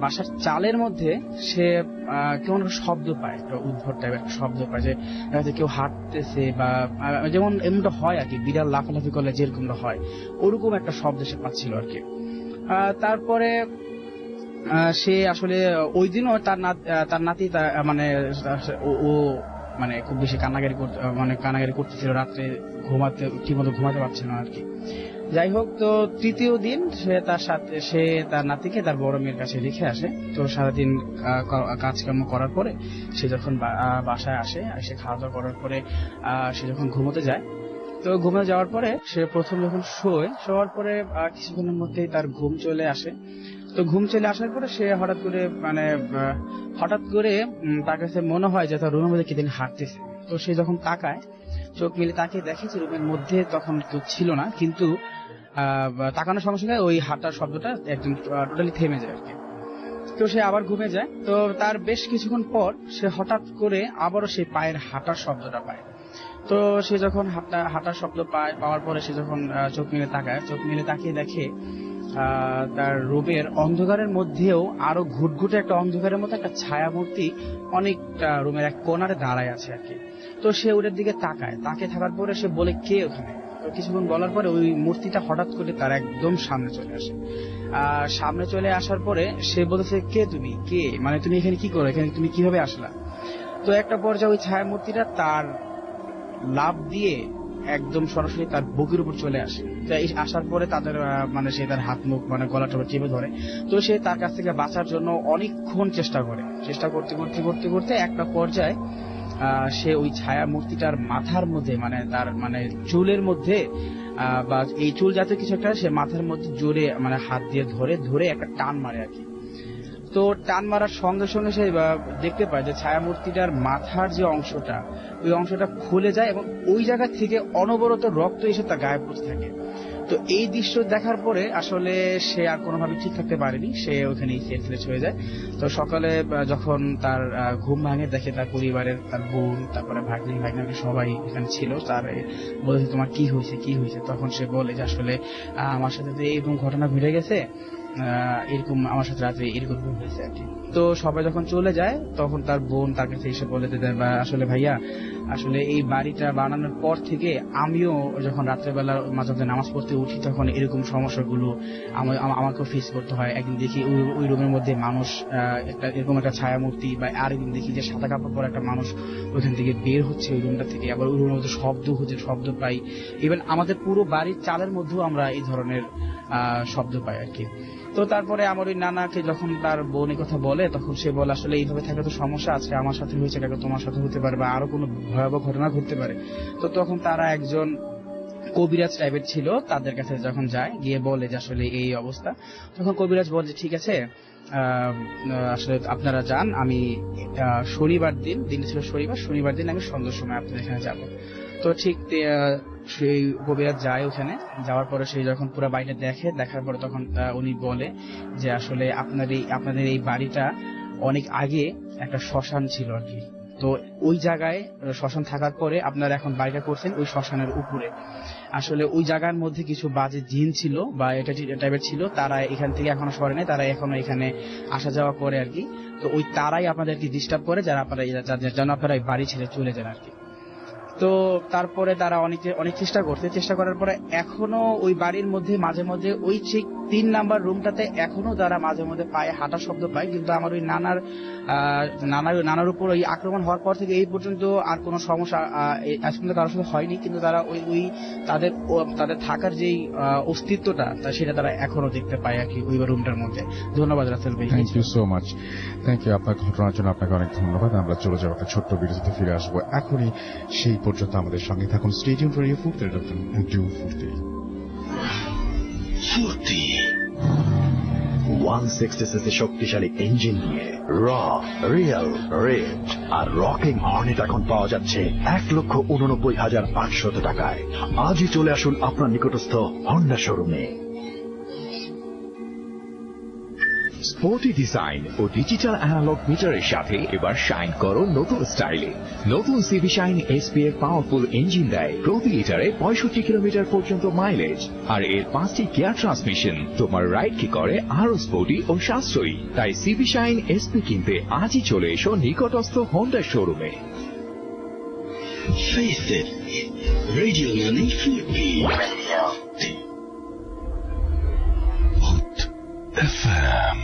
বাসার চালের মধ্যে সে কেমন একটা শব্দ পায়, একটা উদ্ভট টাইপের একটা শব্দ পায়, যে কেউ হাঁটতেছে বা যেমন এমনটা হয় আর কি, বিড়াল লাফালাফি করলে যেরকমটা হয় ওরকম একটা শব্দ সে পাচ্ছিল আর কি। তারপরে সে আসলে ওই দিনও তার নাতি ও খুব বেশি কান্নাকারি করতেছিল, রাত্রে ঠিকমতো ঘুমাতে পারছিল না আর কি। যাই হোক, তো তৃতীয় দিন সে তার নাতিকে তার বড় মেয়ের কাছে রেখে আসে। তো সারাদিন কাজকর্ম করার পরে সে যখন বাসায় আসে, এসে খাওয়া দাওয়া করার পরে সে যখন ঘুমোতে যায়, তো ঘুমে যাওয়ার পরে সে প্রথম যখন শোয়ার পরে কিছুক্ষণের মধ্যেই তার ঘুম চলে আসে। তো ঘুম চলে আসার পরে সে হঠাৎ করে তার কাছে মনে হয় যে তার রুমের মধ্যে কি দিন হাঁটতেছে। তো সে যখন তাকায়, চোখ মিলে তাকিয়ে দেখে যে রুমের মধ্যে তখন কেউ ছিল না, কিন্তু তাকানোর সঙ্গে সঙ্গে ওই হাঁটার শব্দটা একদম টোটালি থেমে যায় আর কি। তো সে আবার ঘুমে যায়। তো তার বেশ কিছুক্ষণ পর সে হঠাৎ করে আবারও সেই পায়ের হাঁটার শব্দটা পায়। তো সে যখন হাঁটার শব্দ পাওয়ার পরে সে যখন চোখ মিলে তাকিয়ে দেখে তার রুমের অন্ধকারের মধ্যেও আরো ঘুটঘুটে একটা অন্ধকারের মধ্যে একটা ছায়া মূর্তি অনেকটা রুমের এক কোণারে দাঁড়ায় আছে আর কি। তো সে ওটার দিকে তাকিয়ে থাকার পরে সে বলে, কে ওখানে? তো কিছুক্ষণ বলার পরে ওই মূর্তিটা হঠাৎ করে তার একদম সামনে চলে আসে। সামনে চলে আসার পরে সে বলেছে, কে তুমি? মানে তুমি এখানে কি করো? এখানে তুমি কিভাবে আসলা? তো একটা পর্যায়ে ওই ছায়া মূর্তিটা তার লাফ দিয়ে একদম সরাসরি তার বুকের উপর চলে আসে। আসার পরে তাদের সে তার হাত মুখ গলাটা চেপে ধরে। তো সে তার কাছ থেকে বাঁচার জন্য অনেকক্ষণ চেষ্টা করতে একটা পর্যায়ে সে ওই ছায়া মূর্তিটার মাথার মধ্যে তার চুলের মধ্যে বা এই চুল জাতীয় কিছু একটা সে মাথার মধ্যে জোরে হাত দিয়ে ধরে একটা টান মারে আর কি। তো টান মারার সঙ্গে সঙ্গে সে দেখতে পায় যে ছায়া মূর্তিটার মাথার যে অংশটা, ওই অংশটা খুলে যায় এবং ওই জায়গা থেকে অনবরত রক্ত এসে তার গায়ে পড়তে থাকে। তো এই দৃশ্য দেখার পরে আসলে সে আর কোনোভাবে ঠিক থাকতে পারেনি, সে ওখানেই সেন্সলেস হয়ে যায়। তো সকালে যখন তার ঘুম ভাঙে, দেখে তার পরিবারের, তার বোন, তারপরে ভাগ্নি সবাই এখানে ছিল। তার বলেছে, তোমার কি হয়েছে? তখন সে বলে যে আসলে আমার সাথে তো এরকম ঘটনা ঘটে গেছে, এরকম আমার সাথে রাত্রে এরকম হয়েছে আর কি। তো সবাই যখন চলে যায় তখন তার বোন তার কাছে এসে বলে যে আসলে ভাইয়া, আসলে এই বাড়িটা বানানোর পর থেকে আমিও যখন রাত্রেবেলা মাঝে মাঝে নামাজ পড়তে উঠি তখন এরকম সমস্যাগুলো আমাকেও ফেস করতে হয়। একদিন দেখি ওই রুমের মধ্যে মানুষ এরকম একটা ছায়া মূর্তি, বা আরেকদিন দেখি যে সাদা কাপড় পরা একটা মানুষ ওইখান থেকে বের হচ্ছে ওই রুমটা থেকে, আবার ওই রুমের মধ্যে শব্দ পাই। ইভেন আমাদের পুরো বাড়ির চালের মধ্যেও আমরা এই ধরনের শব্দ পাই আর কি। তো তারপরে আমার ওই নানাকে যখন তার বোন কথা বলে, তখন সে বলে, আসলে এইভাবে থাকলে তো সমস্যা আছে, আমার সাথে হয়েছে, তোমার সাথে হতে পারে, বা আরো কোনো ভয়াবহ ঘটনা ঘটতে পারে। তো তখন তারা একজন কবিরাজ টাইপের ছিল, তাদের কাছে যখন যায়, গিয়ে বলে যে আসলে এই অবস্থা। তখন কবিরাজ বলে যে ঠিক আছে, আসলে আপনারা যান, আমি শনিবার দিনটা ছিল শনিবার দিন আমি সন্ধ্যার সময় আপনাদের এখানে যাব। তো ঠিক সেই কবিরাজ যায় ওখানে। যাওয়ার পরে সে যখন পুরো বাড়িটা দেখার পরে তখন উনি বলে যে আসলে আপনাদের এই বাড়িটা অনেক আগে একটা শ্মশান ছিল আর কি। তো ওই জায়গায় শ্মশান থাকার পরে আপনারা এখন বাড়িটা করছেন ওই শ্মশানের উপরে। আসলে ওই জায়গার মধ্যে কিছু বাজে জিন ছিল বা এটা টাইপের ছিল, তারা এখান থেকে এখনো সরে নাই, তারা এখনো এখানে আসা যাওয়া করে আর কি। তো ওই তারাই আপনাদেরকে ডিস্টার্ব করে, যেন আপনারা বাড়ি ছেড়ে চলে যান আর কি। তো তারপরে তারা অনেক চেষ্টা করার পরে এখনো ওই বাড়ির মধ্যে মাঝে মধ্যে ওই ঠিক 3 নাম্বার রুমটাতে এখনো তারা মাঝে মধ্যে পায়ে হাঁটার শব্দ পায়। কিন্তু আমার ওই নানার উপর ওই আক্রমণ হওয়ার পর থেকে এই পর্যন্ত আর কোনো সমস্যা আজ পর্যন্ত কারোর সাথে হয়নি। কিন্তু তারা ওই তাদের থাকার যেই অস্তিত্বটা সেটা তারা এখনো দেখতে পায় আর কি ওই রুমটার মধ্যে। ধন্যবাদ রাসেল ভাই। Thank you so much. Thank you আপনার ঘটনার জন্য, আপনাকে অনেক ধন্যবাদ। আমরা চলে যাবো একটা ছোট্ট বিরতিতে, ফিরে আসবো এখনই। সেই পর্যন্ত আমাদের সঙ্গে থাকুন। স্টে টিউন ফর রেডিও ফুর্তি। 160cc শক্তিশালী ইঞ্জিন নিয়ে র, রিয়েল, রেড আর রকিং হর্নেট এখন পাওয়া যাচ্ছে 1,89,800 টাকায়। আজই চলে আসুন আপনার নিকটস্থ হন্ডা শোরুমে। স্পোর্টি ডিজাইন ও ডিজিটাল অ্যানালগ মিটারের সাথে এবার শাইন করো নতুন স্টাইলে। নতুন CV shine SPF powerful engine দেয় প্রতি লিটারে 65 কিলোমিটার পর্যন্ত মাইলেজ, আর এর 5টি গিয়ার ট্রান্সমিশন তোমার রাইডকে করে আরো স্পোর্টি ও সাশ্রয়ী। তাই সিভি শাইন এসপি কিনতে আজই চলে এসো নিকটস্থ হোন্ডা শোরুমে। Face it, radio yani Futi. Hot FM.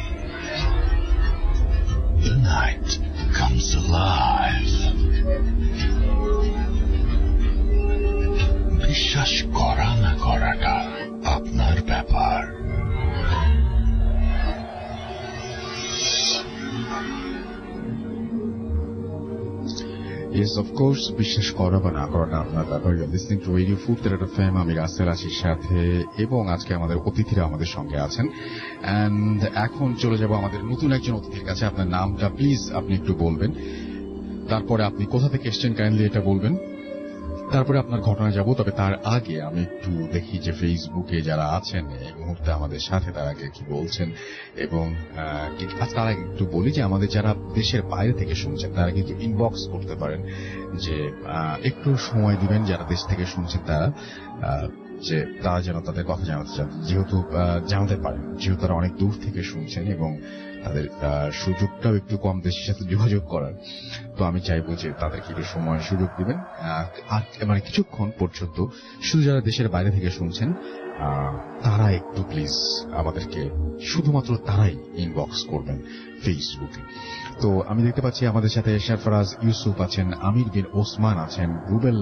The night comes alive. বিশ্বাস করা না করাটা ইয়েস অফকোর্স, বিশ্বাস করা বা না করাটা আপনার ব্যাপার। লিসনিং টু রেডিও ফুরতেরাট এফএম, আমি রাসেল আছির সাথে, এবং আজকে আমাদের অতিথিরা আমাদের সঙ্গে আছেন। এন্ড এখন চলে যাব আমাদের নতুন একজন অতিথির কাছে। আপনার নামটা প্লিজ আপনি একটু বলবেন, তারপরে আপনি কোথা থেকে এসছেন কাইন্ডলি এটা বলবেন, তারপরে আপনার ঘটনা যাব। তবে তার আগে আমি একটু দেখি যে ফেসবুকে যারা আছেন এই মুহূর্তে আমাদের সাথে তারা আগে কি বলছেন, এবং তার আগে একটু বলি যে আমাদের যারা দেশের বাইরে থেকে শুনছেন তারা কিন্তু ইনবক্স করতে পারেন, যে একটু সময় দিবেন যারা দেশ থেকে শুনছেন তারা, যে তারা যেন তাদের কথা জানাতে চান, যেহেতু জানাতে পারেন, যেহেতু তারা অনেক দূর থেকে শুনছেন এবং তাদের সুযোগটাও একটু কম দেশের সাথে যোগাযোগ করার। তো আমি চাইবো যে তাদেরকে একটু সময় সুযোগ দিবেন, আর মানে কিছুক্ষণ পর্যন্ত শুধু যারা দেশের বাইরে থেকে শুনছেন তারা একটু প্লিজ আমাদেরকে শুধুমাত্র তারাই ইনবক্স করবেন ফেসবুকে। তো আমি দেখতে পাচ্ছি আমাদের সাথে শারফরাজ ইউসুফ আছেন, আমির বিন ওসমান আছেন, রুবেল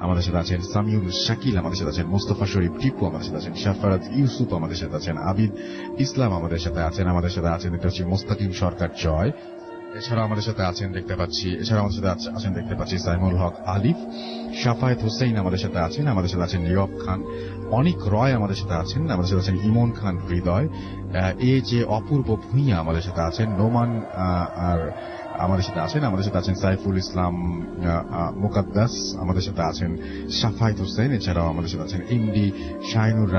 আমাদের সাথে আছেন, সামিউল শাকিল আমাদের সাথে আছেন, মোস্তফা শরীফ টিপু আমাদের সাথে আছেন, শারফরাজ ইউসুফ আমাদের সাথে আছেন, আবিদ ইসলাম আমাদের সাথে আছেন, আমাদের সাথে আছেন দেখতে পাচ্ছি মোস্তাকিম সরকার জয়, এছাড়া আমাদের সাথে আছেন দেখতে পাচ্ছি সাইমুল হক আলিফ, শাফায়েত হোসেন আমাদের সাথে আছেন লিয়ব খান, অনিক রয় আমাদের সাথে আছেন ইমন খান হৃদয়, এ যে অপূর্ব ভূঁইয়া আমাদের সাথে আছেন, নোমান আর আমাদের সাথে আছেন সাইফুল ইসলাম মুকাদ্দাস, আমাদের সাথে আছেন শাফায়েত হোসেন, এছাড়াও আমাদের সাথে আছেন এমডি শাহিনুর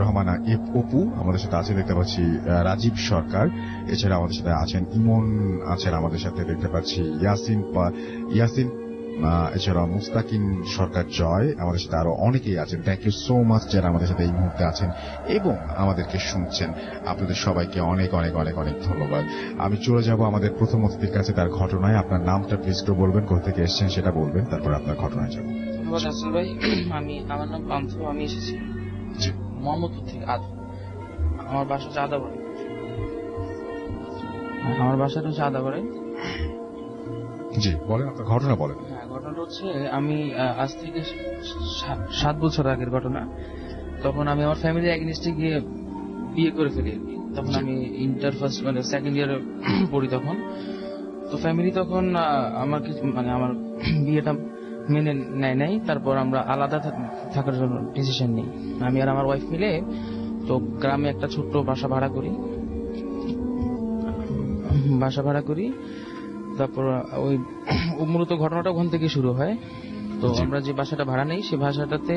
রহমানা অপু, আমাদের সাথে আছে দেখতে পাচ্ছি রাজীব সরকার, এছাড়া আমাদের সাথে আছেন ইমন, আছেন আমাদের সাথে দেখতে পাচ্ছি ইয়াসিন, এছাড়া মুস্তাকিম সরকার জয়, আমাদের সাথে আরো অনেকেই আছেন। থ্যাংক ইউ সো মাচ যারা আমাদের সাথে এই মুহূর্তে আছেন এবং আমাদেরকে শুনছেন। আপনাদের সবাইকে অনেক অনেক অনেক অনেক ধন্যবাদ। আমি চলে যাব আমাদের প্রথম অতিথির কাছে, তার ঘটনায়। আপনার নামটা প্লিজ একটু বলবেন, কোথা থেকে এসেছেন সেটা বলবেন, তারপর আপনার ঘটনায় যাব। ধন্যবাদ আসল ভাই। আমার নাম পান্থ, আমি এসেছি মোহাম্মদপুর থেকে। আমার বাসা হচ্ছে আদাবাড়ি। জি বলেন, আপনার ঘটনা বলেন। হ্যাঁ, ঘটনাটা হচ্ছে আমি আজ থেকে 7 বছর আগের ঘটনা। তখন আমি আমার ফ্যামিলির এগেইনস্টে গিয়ে বিয়ে করে ফেলি আর কি। তখন আমি ইন্টার ফার্স্ট মানে সেকেন্ড ইয়ারে পড়ি তখন। তো ফ্যামিলি তখন আমাকে মানে আমার বিয়েটা মেনে নেয় নাই। তারপর আমরা আলাদা থাকার জন্য ডিসিশন নিই, আমি আর আমার ওয়াইফ মিলে। তো গ্রামে একটা ছোট্ট বাসা ভাড়া করি। তারপর ওই মূলত ঘটনাটা ওখান থেকে শুরু হয়। তো আমরা যে বাসাটা ভাড়া নেই সেই বাসাটাতে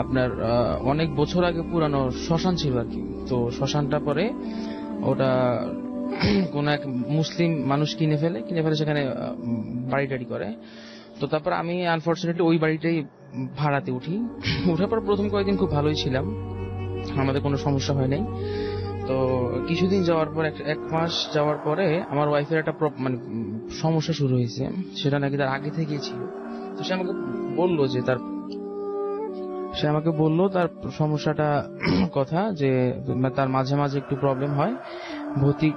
আপনার অনেক বছর আগে পুরানো শ্মশান ছিল আর কি। তো শ্মশানটা পরে ওটা কোন এক মুসলিম মানুষ কিনে ফেলে সেখানে বাড়ি টাড়ি করে। তো তারপর আমি আনফরচুনেটলি ওই বাড়িটাই ভাড়াতে উঠি। ওঠার পর প্রথম কয়েকদিন খুব ভালোই ছিলাম, আমাদের কোনো সমস্যা হয় নাই। তো কিছুদিন যাওয়ার পর, 1 মাস যাওয়ার পরে আমার ওয়াইফের একটা মানে সমস্যা শুরু হয়েছে। সেটা নাকি তার আগে থেকেই ছিল। তো সে আমাকে বললো তার সমস্যাটা কথা, যে তার মাঝে মাঝে একটু প্রবলেম হয়, ভৌতিক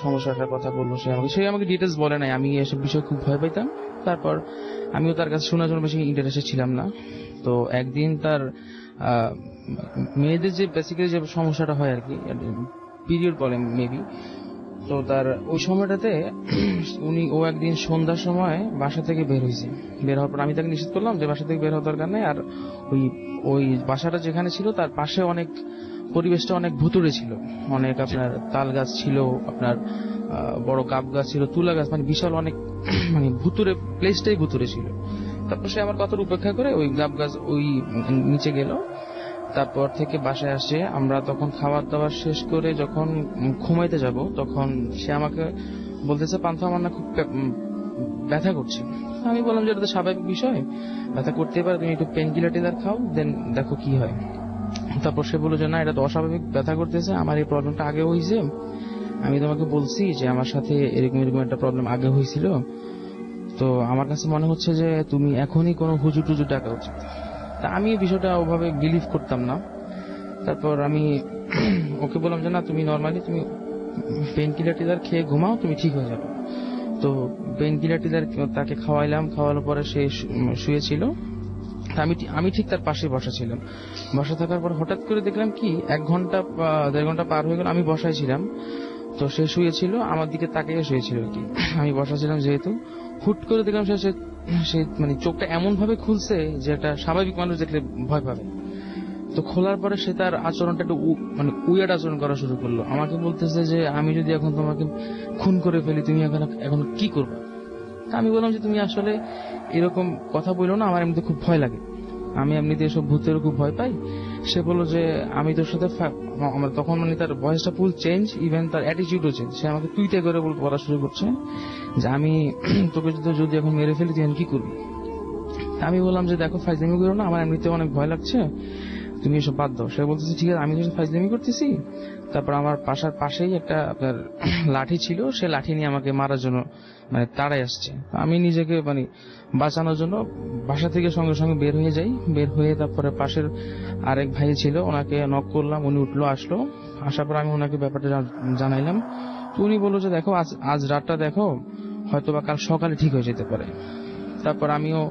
সমস্যাটার কথা বললো। সে আমাকে ডিটেলস বলে নাই, আমি এসব বিষয়ে খুব ভয় পাইতাম। তারপর আমিও তার কাছে শোনার জন্য বেশি ইন্টারেস্টেড ছিলাম না। তো একদিন তার মেয়েদের যে বেসিক্যালি যে সমস্যাটা হয় আর কি, পিরিয়ড বলে মেবি, তো তার ওই সময়টাতে ও একদিন সন্ধ্যার সময় বাসা থেকে বের হওয়ার পর আমি তাকে নিষেধ করলাম যে বাসা থেকে বের হওয়ার দরকার নেই। আর ওই বাসাটা যেখানে ছিল তার পাশে অনেক পরিবেশটা অনেক ভুতুড়ে ছিল, অনেক আপনার তাল গাছ ছিল, আপনার বড় গাব গাছ ছিল, তুলা গাছ, মানে বিশাল অনেক মানে ভুতুড়ে, প্লেসটাই ভুতুড়ে ছিল। তারপর সে আমার কথার উপেক্ষা করে ওই গাব গাছ ওই নিচে গেল। তারপর থেকে বাসায় আসে, আমরা তখন খাবার দাবার শেষ করে যখন ঘুমাইতে যাব তখন সে আমাকে বলতেছে, পান্থ আমার না খুব ব্যথা করছে। আমি বললাম যে এটা তো স্বাভাবিক বিষয়, ব্যথা করতেই পারে, তুমি একটু পেন কিলার টিলার খাও, দেন দেখো কি হয়। তারপর সে বললো যে না, এটা তো অস্বাভাবিক ব্যথা করতেছে, আমার এই প্রবলেমটা আগে হয়েছে, আমি তোমাকে বলছি যে আমার সাথে এরকম একটা প্রবলেম আগে হয়েছিল, তো আমার কাছে মনে হচ্ছে যে তুমি এখনই কোনো হুজুর টুজুর ডাকা উচিত। তা আমি এই বিষয়টা ওভাবে বিলিভ করতাম না। তারপর আমি ওকে বললাম যে না, তুমি নর্মালি তুমি পেন কিলার টিলার খেয়ে ঘুমাও, তুমি ঠিক হয়ে যাবে। তো পেন কিলার টিলার তাকে খাওয়ানোর পরে সে শুয়েছিল। আমি ঠিক তার পাশে বসা ছিলাম। বসা থাকার পর হঠাৎ করে দেখলাম কি 1 ঘন্টা 1.5 ঘন্টা পার হয়ে গেল, আমি বসায় ছিলাম। তো সে শুয়েছিল, আমার দিকে তাকিয়ে শুয়েছিল আর কি। আমি বসা ছিলাম যেহেতু, হুট করে দেখলাম সে মানে চোখটা এমন ভাবে খুলছে যে একটা স্বাভাবিক মানুষ দেখলে ভয় পাবে। তো খোলার পরে সে তার আচরণটা একটু মানে উইয়ার্ড আচরণ করা শুরু করলো। আমাকে বলতেছে যে আমি যদি এখন তোমাকে খুন করে ফেলি তুমি এখন কি করবে? আমি বললাম যে তুমি আসলে এরকম কথা বললো না, আমার এমনিতে খুব ভয় লাগে, আমি এমনিতে এসব ভূতের খুব ভয় পাই। সে বললো যে আমি তোর সাথে আমার তখন মানে তার ভয়েসটা ফুল চেঞ্জ, ইভেন তার অ্যাটিটিউডও চেঞ্জ। সে আমাকে তুইতে করে বলা শুরু করছে যে আমি তোকে যদি এখন মেরে ফেলি তুই কি করবি? আমি বললাম যে দেখো ফাইজলামি করো না, আমার এমনিতে অনেক ভয় লাগছে, তুমি এসব বাদ দাও। সে বলতেছে ঠিক আছে আমি তো ফাইজলামি করতেছি। তারপর আমার বাসার পাশেই একটা আপনার লাঠি ছিল, সে লাঠি নিয়ে আমাকে মারার জন্য মানে তাড়াই আসছে। আমি নিজেকে মানে বাঁচানোর জন্য বাসা থেকে সঙ্গে সঙ্গে বের হয়ে যাই। বের হয়ে তারপরে পাশের আরেক ভাই ছিল, ওনাকে নক করলাম, উনি উঠলো, আসলো। আসার পর আমি ওনাকে ব্যাপারটা জানাইলাম। তো উনি বললো যে দেখো আজ রাতটা দেখো, হয়তো বা কাল সকালে ঠিক হয়ে যেতে পারে। তারপর আমিও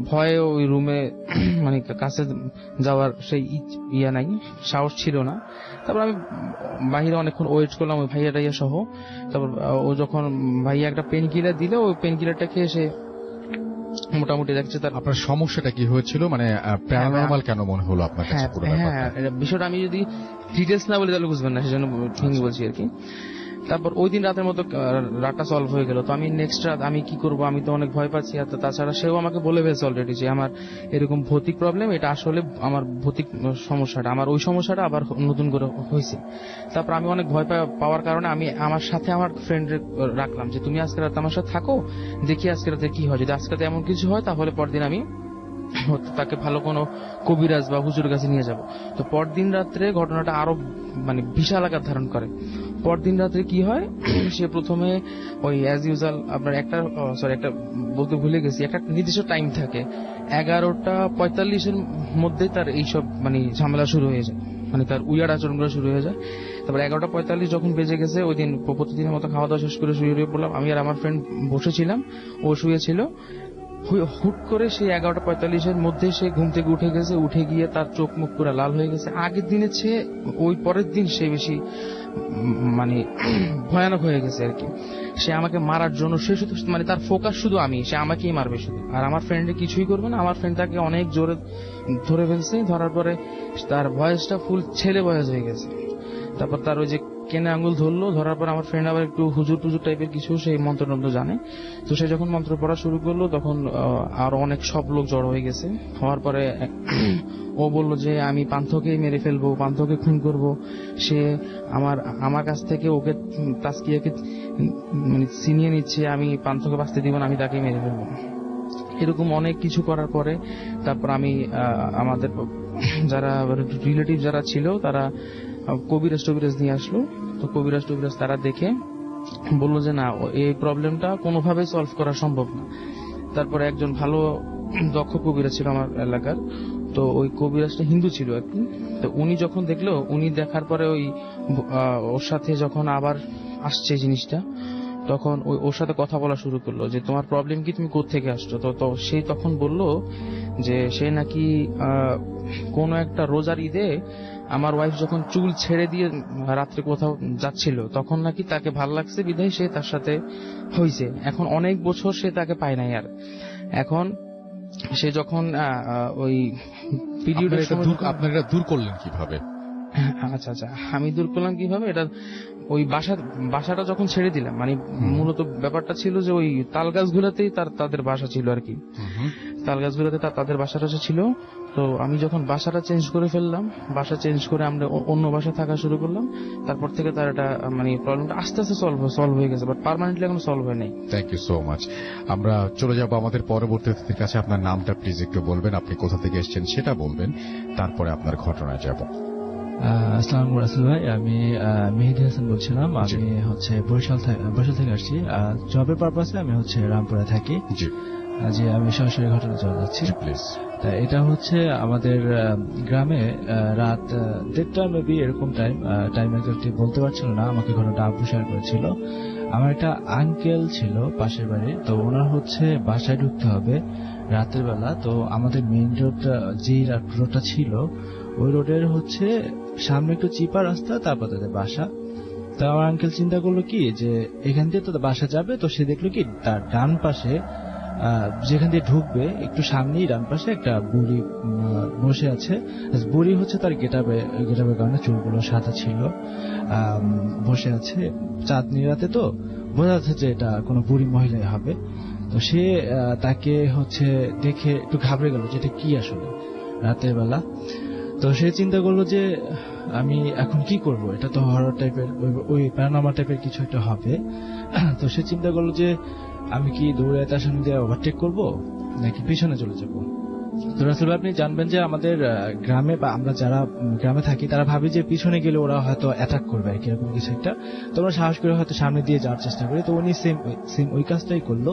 ভয়ে ওই রুমে মানে কাছে যাওয়ার সেই নাই, সাহস ছিল না। তারপর আমি বাহিরে অনেকক্ষণ ওয়েট করলাম ওই ভাইয়া টাইয়া সহ। তারপর ও যখন ভাইয়া একটা পেন কিলার দিল, ওই পেন কিলারটা খেয়ে সে মোটামুটি দেখছে তার। আপনার সমস্যাটা কি হয়েছিল, মানে প্যারানরমাল কেন মনে হলো আপনার কাছে পুরো ব্যাপারটা? বিষয়টা আমি যদি ডিটেলস না বলি তাহলে বুঝবেন না, সেজন্য ঠিক বলছি আর কি। তারপর ওই দিন রাতের মতো রাতটা সলভ হয়ে গেল। তো আমি নেক্সট রাত আমি কি করব, আমি তো অনেক ভয় পাচ্ছি। আর তাছাড়া সেও আমাকে বলে ফেলছে অলরেডি যে আমার এরকম ভৌতিক প্রবলেম, এটা আসলে আমার ভৌতিক সমস্যাটা, আমার ওই সমস্যাটা আবার নতুন করে হয়েছে। তারপর আমি অনেক ভয় পাওয়ার কারণে আমি আমার সাথে আমার ফ্রেন্ড রাখলাম যে তুমি আজকে রাতে আমার সাথে থাকো, দেখি আজকে রাতে কি হয়। যদি আজকে রাতে এমন কিছু হয় তাহলে পরদিন আমি তাকে ভালো কোনো কবিরাজ বা হুজুরের কাছে নিয়ে যাব। তো পরদিন রাত্রে ঘটনাটা আরো মানে বিশাল আকার ধারণ করে। পরদিন রাত্রে কি হয়, সে প্রথমে ওই অ্যাজ ইউজুয়াল আপনার একটা বলতে ভুলে গেছি, একটা নির্দিষ্ট টাইম থাকে 11:45 মধ্যে তার এইসব মানে ঝামেলা শুরু হয়ে যায়, মানে তার উইয়ার্ড আচরণগুলো শুরু হয়ে যায়। তারপর 11:45 যখন বেজে গেছে, ওই দিন প্রতিদিনের মতো খাওয়া দাওয়া শেষ করে শুয়ে পড়লাম। আমি আর আমার ফ্রেন্ড বসেছিলাম, ও শুয়েছিল। হুট করে সেই 11:45 মধ্যে সে ঘুম থেকে উঠে গেছে। উঠে গিয়ে তার চোখ মুখ পুরো লাল হয়ে গেছে। আগের দিনের চেয়ে ওই পরের দিন সে বেশি মানে ভয়ানক হয়ে গেছে আর কি। সে আমাকে মারার জন্য সে শুধু মানে তার ফোকাস শুধু আমি, সে আমাকেই মারবে শুধু, আর আমার ফ্রেন্ডে কিছুই করবে না। আমার ফ্রেন্ড তাকে অনেক জোরে ধরে ফেলছে, ধরার পরে তার ভয়েসটা ফুল ছেলে ভয়েস হয়ে গেছে। তারপর তার ওই যে কেনে আঙ্গুল ধরলো, ধরার পর আমার ফ্রেন্ড আবার একটু হুজুর টুজুর টাইপের কিছু সেই মন্ত্র জানে। তো সে যখন মন্ত্র পড়া শুরু করলো তখন আরো অনেক সব লোক জড়ো হয়ে গেছে। হওয়ার পরে ও বললো যে আমি পান্থকে মেরে ফেলবো, পান্থকে খুন করব। সে আমার কাছ থেকে ওকে তাসকিয়াকে মানে ছিনিয়ে নিচ্ছে, আমি পান্থকে বাঁচতে দিব না, আমি তাকে মেরে ফেলবো। এরকম অনেক কিছু করার পরে তারপর আমি আমাদের যারা রিলেটিভ যারা ছিল তারা কবিরাজ নিয়ে আসলো। তো কবিরাজ তারা দেখে বললো যে না, এই প্রবলেমটা কোনোভাবে সলভ করা সম্ভব না। তারপরে একজন ভালো দক্ষ কবিরাজ ছিল আমার এলাকার, তো ওই কবিরাজটা হিন্দু ছিল আর কি। তো উনি যখন দেখলো, উনি দেখার পরে ওর সাথে যখন আবার আসছে জিনিসটা, তখন ওর সাথে কথা বলা শুরু করলো যে তোমার প্রবলেম কি, তুমি কোত্থেকে আসছো। তো সে তখন বলল যে সে নাকি কোনো একটা রোজার ঈদে আমার ওয়াইফ যখন চুল ছেড়ে দিয়ে রাত্রে কোথাও যাচ্ছিল, তখন নাকি তাকে ভাল লাগছে বিধায় সে তার সাথে হয়েছে। এখন অনেক বছর সে তাকে পায় নাই। আর এখন সে যখন ওই পিরিয়ডের আপনারা দূর করলেন কিভাবে? আচ্ছা, আমি দূর করলাম কিভাবে, এটা ওই বাসাটা যখন ছেড়ে দিলাম, মানে মূলত ব্যাপারটা ছিল যে ওই তাল গাছগুলোতেই তাদের বাসা ছিল আর কি। তাল গাছগুলোতে তাদের বাসাটা ছিল। তো আমি যখন বাসাটা চেঞ্জ করে ফেললাম, বাসা চেঞ্জ করে আমরা অন্য বাসায় থাকা শুরু করলাম, তারপর থেকে তার এটা মানে প্রবলেমটা আস্তে আস্তে সলভ হয়ে গেছে, বাট পার্মানেন্টলি এখন সলভ হয় নাই। Thank you so much. আমরা চলে যাব আমাদের পরবর্তী অতিথির কাছে। আপনার নামটা প্লিজ একটু বলবেন, আপনি কোথা থেকে এসেছেন সেটা বলবেন, তারপরে আপনার ঘটনায় যাব। আসসালামু আলাইকুম রাসেল ভাই, আমি মেহেদি হাসান বলছিলাম। আমি বরিশাল থেকে আসছি। জবের পারপাসে আমি রামপুরে থাকি। জি, আমি সরাসরি ঘটনা চলে যাচ্ছি। এটা আমাদের গ্রামে রাত 1:30 মেবি এরকম টাইম একটু বলতে পারছিল না, আমাকে ঘটনাটা আব্বু শেয়ার করেছিল। আমার একটা আঙ্কেল ছিল পাশের বাড়ি, তো ওনার বাসায় ঢুকতে হবে রাতের বেলা। তো আমাদের মেইন রোডটা, যে রোডটা ছিল ওই রোডের সামনে একটু চিপা রাস্তা, তারপর তাদের বাসা। তো আমার আঙ্কেল চিন্তা করলো কি যে এখান দিয়ে তো বাসা যাবে, তো সে দেখলো কি তার ডান পাশে যেখান দিয়ে ঢুকবে একটু সামনেই ডান পাশে একটা বুড়ি বসে আছে। বুড়ি হচ্ছে তার গেটাপের কারণে চুলগুলো সাদা ছিল, বসে আছে। চাঁদনি রাতে তো বোঝা যাচ্ছে যে এটা কোনো বুড়ি মহিলাই হবে। তো সে তাকে হচ্ছে দেখে একটু ঘাবড়ে গেল যে এটা কি আসলে রাতের বেলা। তো সে চিন্তা করলো যে আমি এখন কি করব, এটা তো হরর টাইপের, ওই প্যারানর্মাল টাইপের কিছু একটা হবে। তো সে চিন্তা করলো যে আমি কি দৌড়ে তার সামনে দিয়ে ওভারটেক করবো নাকি পিছনে চলে যাবো। তো রাসেল ভাই আপনি জানবেন যে আমাদের গ্রামে বা আমরা যারা গ্রামে থাকি তারা ভাবি যে পিছনে গেলে ওরা হয়তো অ্যাটাক করবে আর কি, এরকম কিছু একটা। তো আমরা সাহস করে হয়তো সামনে দিয়ে যাওয়ার চেষ্টা করি। তো উনি সেম ওই কাজটাই করলো।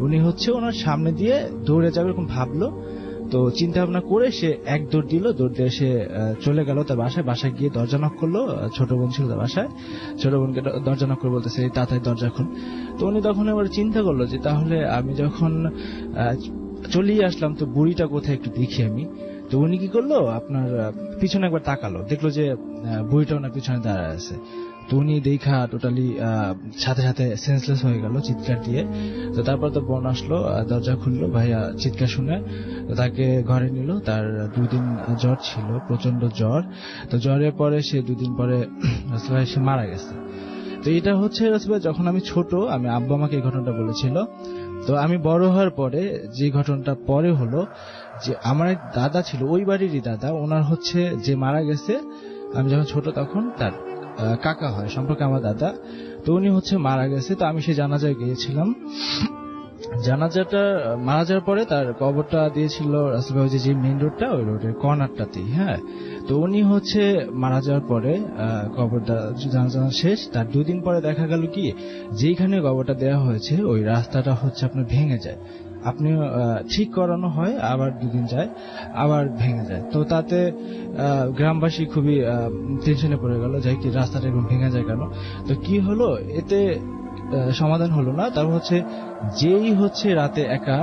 উনি হচ্ছে ওনার সামনে দিয়ে দৌড়ে যাবে এরকম ভাবলো। তো চিন্তা ভাবনা করে সে এক দৌড় দিল, দৌড় দিয়ে সে চলে গেল তার বাসায় গিয়ে দরজা নক করলো। ছোট বোন ছিল তার বাসায়, ছোট বোনকে দরজা নক করে বলতেছে তাড়াতাড়ি দরজা খুল। তো উনি তখন এবার চিন্তা করলো যে তাহলে আমি যখন চলেই আসলাম তো বুড়িটা কোথায় একটু দেখি আমি। তো উনি কি করলো আপনার পিছনে একবার তাকালো, দেখলো যে বুড়িটা ওনার পিছনে দাঁড়ায় আছে। তো উনি দেখা টোটালি সাথে সাথে সেন্সলেস হয়ে গেল চিৎকার দিয়ে। তো তারপর তো বোন আসলো, দরজা খুললো, ভাইয়া চিৎকার শুনে তাকে ঘরে নিল। তার 2 দিন জ্বর ছিল, প্রচন্ড জ্বর। তো জ্বরের পরে সে 2 দিন পরে সে মারা গেছে। তো এটা হচ্ছে যখন আমি ছোট, আমি আব্বু আমাকে এই ঘটনাটা বলেছিল। তো আমি বড় হওয়ার পরে যে ঘটনাটা পরে হলো যে আমার এক দাদা ছিল, ওই বাড়িরই দাদা, ওনার হচ্ছে যে মারা গেছে, আমি যখন ছোট তখন তার কাকা হয় সম্পর্কে আমার দাদা। তো উনি হচ্ছে মারা গেছে। তো আমি সেই জানাজায় গিয়েছিলাম। জানাজাটা মারা যাওয়ার পরে তার কবরটা দিয়েছিল রাসেল ভাই যে মেইন রোডটা, ওই রোডের কর্নারটাতেই। হ্যাঁ, তো উনি হচ্ছে মারা যাওয়ার পরে কবরটা জানাজা শেষ, তার 2 দিন পরে দেখা গেল কি যেখানে কবরটা দেওয়া হয়েছে ওই রাস্তাটা হচ্ছে আপনার ভেঙে যায়। আপনি ঠিক করানো হয়, আবার 2 দিন যায়, আবার ভেঙে যায়। তো তাতে গ্রামবাসী খুবই টেনশনে পড়ে গেল যে কি রাস্তাটা এরকম ভেঙে যায় কেন। তো কি হলো, এতে সমাধান হলো না। তারপর হচ্ছে যেই হচ্ছে রাতে একা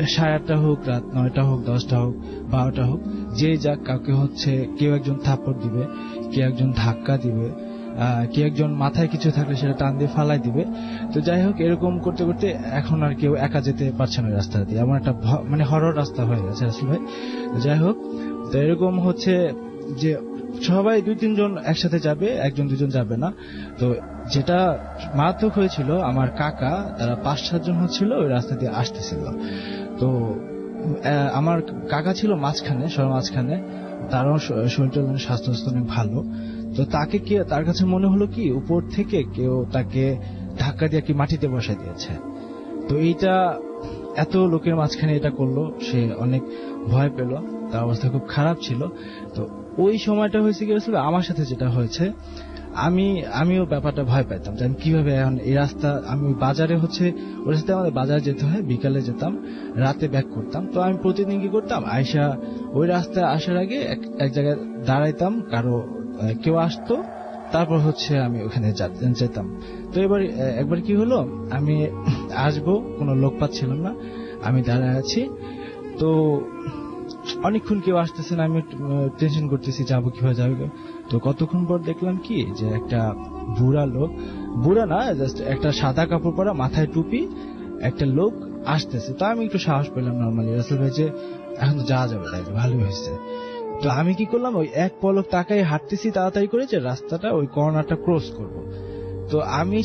8:30 হোক, রাত 9টা হোক, 10টা হোক, 12টা হোক, যে যাক কাউকে হচ্ছে কেউ একজন থাপ্পড় দিবে, কেউ একজন ধাক্কা দিবে, কেউ একজন মাথায় কিছু থাকলে সেটা টান দিয়ে ফালাই দিবে। তো যাই হোক এরকম করতে করতে এখন আর কেউ একা যেতে পারছে না রাস্তা দিয়ে, এমন একটা মানে হরর রাস্তা হয়ে গেছে আসলে ভাই। যাই হোক, তো এরকম হচ্ছে যে সবাই 2-3 জন একসাথে যাবে, 1-2 জন যাবে না। তো যেটা মারাত্মক হয়েছিল, আমার কাকা তারা 5-7 জন হচ্ছিল ওই রাস্তা দিয়ে আসতেছিল। তো আমার কাকা ছিল মাঝখানে, সবার মাঝখানে, তারও শরীরটা স্বাস্থ্য অনেক ভালো। তো তাকে কি তার কাছে মনে হলো কি উপর থেকে কেউ তাকে ধাক্কা দিয়ে কি মাটিতে বসাই দিয়েছে। তো এইটা এত লোকের মাঝখানে এটা করলো, সে অনেক ভয় পেল, তার অবস্থা খুব খারাপ ছিল। তো ওই সময়টা হয়েছে কি আসলে আমার সাথে যেটা হয়েছে, আমিও ব্যাপারটা ভয় পেতাম যে আমি কিভাবে এখন এই রাস্তা, আমি বাজারে হচ্ছে ওর সাথে আমাদের বাজারে যেতে হয়, বিকালে যেতাম, রাতে ব্যাক করতাম। তো আমি প্রতিদিন কি করতাম, আয়সা ওই রাস্তায় আসার আগে এক জায়গায় দাঁড়াইতাম, কারো কেউ আসতো, তারপর হচ্ছে আমি ওখানে যেতাম। তো একবার কি হলো, আমি আসবো, কোনো লোক পাচ্ছিলাম না, আমি দাঁড়ায় আছি। তো অনেকক্ষণ কেউ আসতেছে না, আমি টেনশন করতেছি যাবো কিভাবে যাবে। তো কতক্ষণ পর দেখলাম কি যে একটা বুড়া লোক, বুড়া না, জাস্ট একটা সাদা কাপড় পরা, মাথায় টুপি, একটা লোক আসতেছে। তো আমি একটু সাহস পেলাম নর্মালি, রাসেল ভাই যে এখন তো যাওয়া যাবে, তাই ভালোই হয়েছে। তো আমি কি করলাম, ওই এক পলক তাকাই হাঁটতেছি তাড়াতাড়ি করে যে রাস্তাটা ওই কর্নারটা ক্রস করব। তো আমি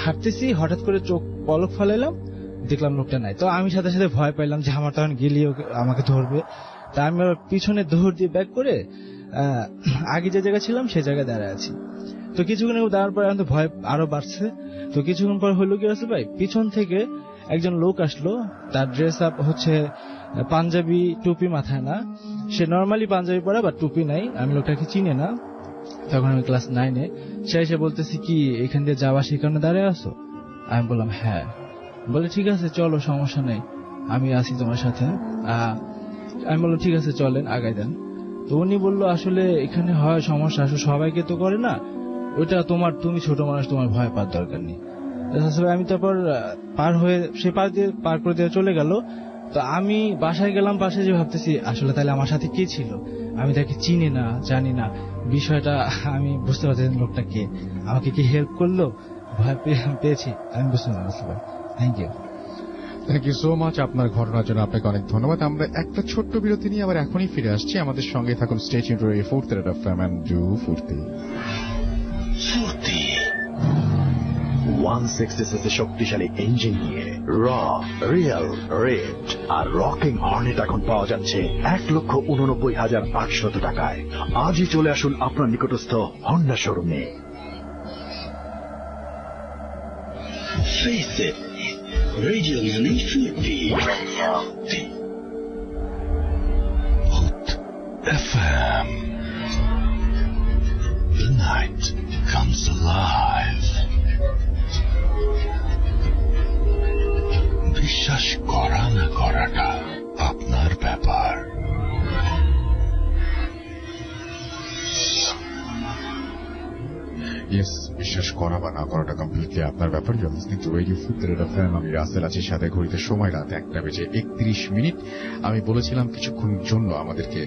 হাঁটতেছি, হঠাৎ করে চোখ পলক ফেলাইলাম, দেখলাম লোকটা নাই। তো আমি সাথে সাথে ভয় পাইলাম যে আমার তখন গেলি আমাকে ধরবে। তা আমি পিছনে দৌড় দিয়ে ব্যাক করে আগে যে জায়গায় ছিলাম সেই জায়গায় দাঁড়ায় আছি। তো কিছুক্ষণ দাঁড়ার পরে তো ভয় আরো বাড়ছে। তো কিছুক্ষণ পর হইলো কি রাসেল ভাই, পিছন থেকে একজন লোক আসলো, তার ড্রেস আপ হচ্ছে পাঞ্জাবি, টুপি মাথায় না, সে নর্মালি পাঞ্জাবি পরা বা টুপি নাই, আমি লোকটাকে চিনি না, তখন আমি ক্লাস 9-এ। সে এসে বলতেছি কি এখান দিয়ে যাওয়া সেই কারণে দাঁড়িয়ে আসো? আমি বললাম হ্যাঁ। বলে ঠিক আছে চলো, সমস্যা নেই, আমি আছি তোমার সাথে। আমি বললাম ঠিক আছে চলেন, আগাই দেন। তো উনি বললো আসলে এখানে হয় সমস্যা, আসলে সবাইকে তো করে না, ওইটা তুমি ছোট মানুষ, তোমার ভয় পাওয়ার দরকার নেই। আমি তারপর পার হয়ে সে পার করে দিয়ে চলে গেল। তো আমি বাসায় গেলাম, বাসায় যে ভাবতেছি আসলে তাহলে আমার সাথে কে ছিল, আমি তাকে চিনি না, জানি না, বিষয়টা আমি বুঝতে পারছি লোকটা কে, আমাকে কি হেল্প করলো, ভয় পেয়েছি, আমি বুঝতে পারছি। Thank you. Thank you so much আপনার ঘটনার জন্য আপনাকে অনেক ধন্যবাদ। আমরা একটা ছোট্ট বিরতি নিয়ে আবার এখনই ফিরে আসছি। আমাদের সঙ্গে থাকুন, স্টে টিউনড টু ফুর্তি রেড এফএম এন্ড ডু ফুর্তি। 166 শক্তিশালী ইঞ্জিন নিয়ে র, রিয়েল, রেড আর রকিং হর্নেট এখন পাওয়া যাচ্ছে 1,89,800 টাকায়। আজই চলে আসুন আপনার নিকটস্থ হন্ডা শোরুমে। Face it, radio মানে ফুর্তি। FM. The night comes alive. বিশ্বাস করা না করাটা আপনার ব্যাপার। ইয়েস, বিশ্বাস করা বা না করাটা কমপ্লিটলি আপনার ব্যাপার। লিসনিং টু রেডিও ফুর্তি রেড এফএম, আমি রাসেল আছি সাথে। ঘড়িতে সময় রাত 1:31। আমি বলেছিলাম কিছুক্ষণের জন্য আমাদেরকে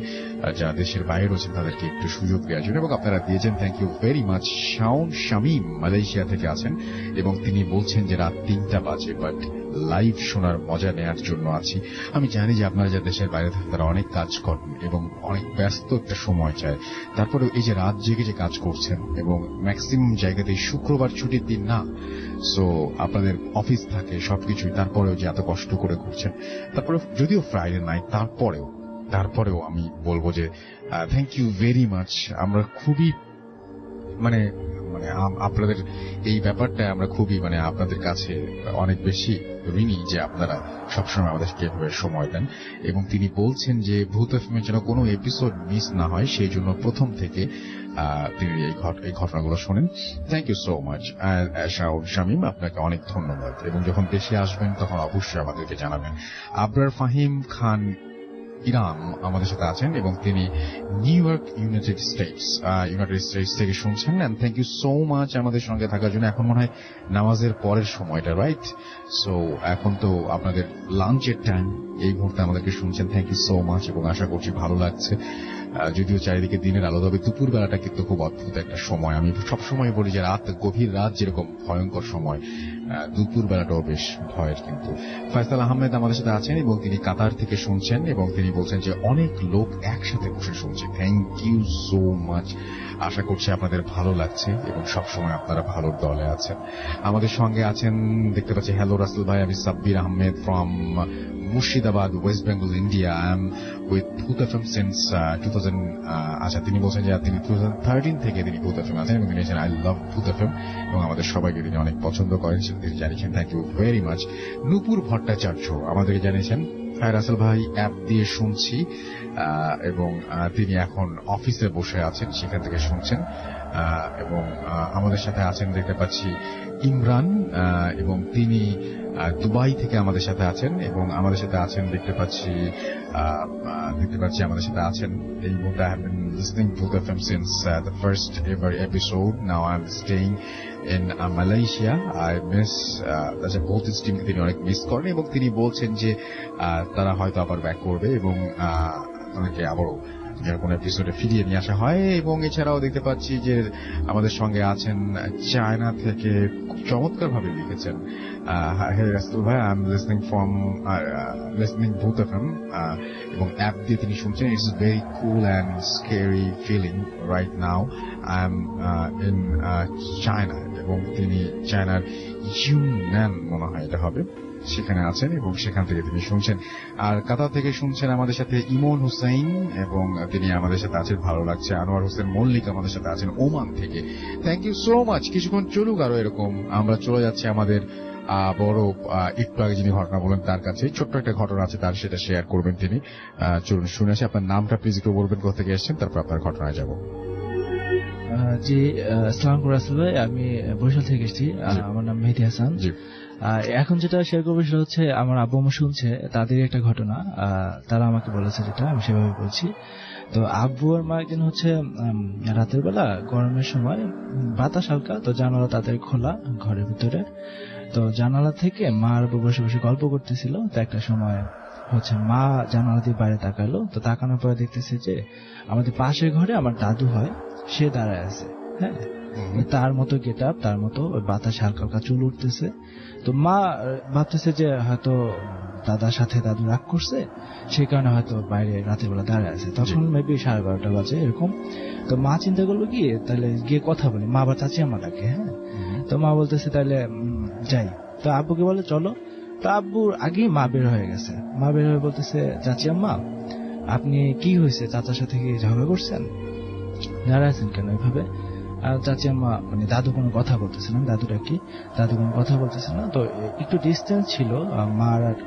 যারা দেশের বাইরে রয়েছেন তাদেরকে একটু সুযোগ দেওয়ার জন্য, এবং আপনারা দিয়েছেন। Thank you very much. Shaon Shamim Malaysia থেকে আছেন এবং তিনি বলছেন যে রাত 3টা বাজে, বাট লাইভ শোনার মজা নেওয়ার জন্য আছি। আমি জানি যে আপনারা যারা দেশের বাইরে থাকেন তারা অনেক কাজ করেন এবং অনেক ব্যস্ত একটা সময় চায়, তারপরে এই যে রাত জেগে যে কাজ করছেন এবং ম্যাক্সিমাম জায়গাতেই শুক্রবার ছুটির দিন না, সো আপনাদের অফিস থাকে সবকিছুই, তারপরেও যে এত কষ্ট করে করছেন, তারপরে যদিও ফ্রাইডে নাইট, তারপরেও আমি বলবো যে থ্যাংক ইউ ভেরি মাচ। আমরা খুবই মানে আপনাদের এই ব্যাপারটা আমরা খুবই আপনাদের কাছে অনেক বেশি ঋণী যে আপনারা সবসময় আমাদেরকে এভাবে সময় দেন। এবং তিনি বলছেন যে ভূত এফএমের যেন কোনো এপিসোড মিস না হয়, সেই জন্য প্রথম থেকে তিনি এই ঘটনাগুলো শোনেন। Thank you so much Shaon Shamim, আপনাকে অনেক ধন্যবাদ। এবং যখন দেশে আসবেন তখন অবশ্যই আমাদেরকে জানাবেন। আবরার ফাহিম খান ইরাম আমাদের সাথে আছেন এবং তিনি নিউ ইয়র্ক ইউনাইটেড স্টেটস থেকে শুনছেন। And thank you so much আমাদের সঙ্গে থাকার জন্য। এখন মনে হয় নামাজের পরের সময়টা, রাইট? সো এখন তো আপনাদের লাঞ্চের টাইম, এই মুহূর্তে আমাদেরকে শুনছেন। থ্যাংক ইউ সো মাচ এবং আশা করছি ভালো লাগছে। যদিও চারিদিকে দিনের আলো, তবে দুপুর বেলাটা কিন্তু খুব অদ্ভুত একটা সময়। আমি সবসময় বলি যে গভীর রাত যেরকম ভয়ঙ্কর সময়, দুপুর বেলাটাও বেশ ভয়ের। কিন্তু ফয়সাল আহমেদ আমাদের সাথে আছেন এবং তিনি কাতার থেকে শুনছেন এবং তিনি বলছেন যে অনেক লোক একসাথে বসে শুনছে। Thank you so much. আশা করছি আপনাদের ভালো লাগছে এবং সবসময় আপনারা ভালো দলে আছেন। আমাদের সঙ্গে আছেন, দেখতে পাচ্ছি, হ্যালো রাসেল ভাই, আমি Sabbir Ahmed from Murshidabad, West Bengal, India. I am with ভূত এফএম সিন্স 2000। আচ্ছা, তিনি বলছেন যে তিনি 2013 থেকে তিনি ভূত এফএম আছেন এবং তিনি বলছেন আই লাভ ভূত এফএম এবং আমাদের সবাইকে তিনি অনেক পছন্দ করেন, তিনি জানিয়েছেন। Thank you very much. Nupur Bhattacharya আমাদেরকে জানিয়েছেন, হ্যাঁ রাসেল ভাই, অ্যাপ দিয়ে শুনছি এবং তিনি এখন অফিসে বসে আছেন, সেখান থেকে শুনছেন। এবং আমাদের সাথে আছেন, দেখতে পাচ্ছি, ইমরান এবং তিনি দুবাই থেকে আমাদের সাথে আছেন এবং আমাদের সাথে আছেন, দেখতে পাচ্ছি আমাদের সাথে আছেন এই মুহূর্তে। I have been listening to the FM since the first ever episode. Now I'm staying in Malaysia. I miss both his team, তিনি অনেক মিস করেন এবং তিনি বলছেন যে তারা হয়তো আবার ব্যাক করবে এবং অনেকে আবারও কোন এপিসোডে ফিরিয়ে নিয়ে আসা হয়। এবং এছাড়াও দেখতে পাচ্ছি যে আমাদের সঙ্গে আছেন চায়না থেকে, খুব চমৎকার ভাবে লিখেছেন, হে রাসেল ভাই, I am listening Bhoot FM এবং অ্যাপ দিয়ে তিনি শুনছেন। It's very cool and scary feeling right now. I am in China এবং তিনি চায়নার ইউনান মনে হয় এটা হবে, সেখানে আছেন এবং সেখান থেকে তিনি শুনছেন। আর কাতার থেকে শুনছেন আমাদের সাথে ইমন হুসাইন এবং তিনি আমাদের সাথে আছেন, ভালো লাগছে। আনোয়ার হোসেন মল্লিক আমাদের সাথে আছেন ওমান থেকে। Thank you so much. কিছুক্ষণ চলুক আরো এরকম, আমরা চলে যাচ্ছি আমাদের বড় একটু আগে যিনি ঘটনা বলেন তার কাছে। ছোট্ট একটা ঘটনা আছে তার, সেটা শেয়ার করবেন তিনি। চলুন শুনে আসি। আপনার নামটা প্লিজ একটু বলবেন, কোথা থেকে এসেছেন, তারপর আপনার ঘটনায় যাব। জি, আসসালামু আলাইকুম রাসেল ভাই, আমি বরিশাল থেকে এসেছি। আমার নাম মেহেদী হাসান। এখন যেটা শেয়ার করবো সেটা হচ্ছে আমার আব্বু আম্মু শুনছে, তাদের একটা ঘটনা, তারা আমাকে বলেছে, যেটা আমি সেভাবে বলছি। তো আব্বু আর মা একদিন হচ্ছে রাতের বেলা গরমের সময় বাতাস হালকা, তো জানালা তাদের খোলা ঘরের ভিতরে। তো জানালা থেকে মা আর আব্বু বসে বসে গল্প করতেছিল। তো একটা সময় হচ্ছে মা জানালা দিয়ে বাইরে তাকালো, তো তাকানোর পরে দেখতেছে যে আমাদের পাশের ঘরে আমার দাদু হয়, সে দাঁড়ায় আছে। হ্যাঁ, তার মতো গেট আপ, তার মতো ওই বাতাসে হালকা হালকা চুল উঠতেছে। তো মা ভাবতেছে যে হয়তো দাদার সাথে দাদু রাগ করছে, সেই কারণে হয়তো বাইরে রাতের বেলা দাঁড়ায় আছে। তখন মেবি 12:30 বাজে এরকম। তো মা চিন্তা করলো কি তাহলে গিয়ে কথা বলি, মা আবার চাচি আম্মা ডাকে। হ্যাঁ, তো মা বলতেছে তাহলে যাই। তো আব্বুকে বলে চলো। তো আব্বুর আগেই মা বের হয়ে গেছে। মা বের হয়ে বলতেছে চাচি আম্মা আপনি কি হয়েছে, চাচার সাথে কি ঝগড়া করছেন, দাঁড়ায় আছেন কেন এইভাবে? আর চাচি আম্মা মানে দাদু কোনো কথা বলতেছে না, দাদুটা কি দাদু কোনো কথা বলতেছে না। তো একটু ডিস্টেন্স ছিল মার আর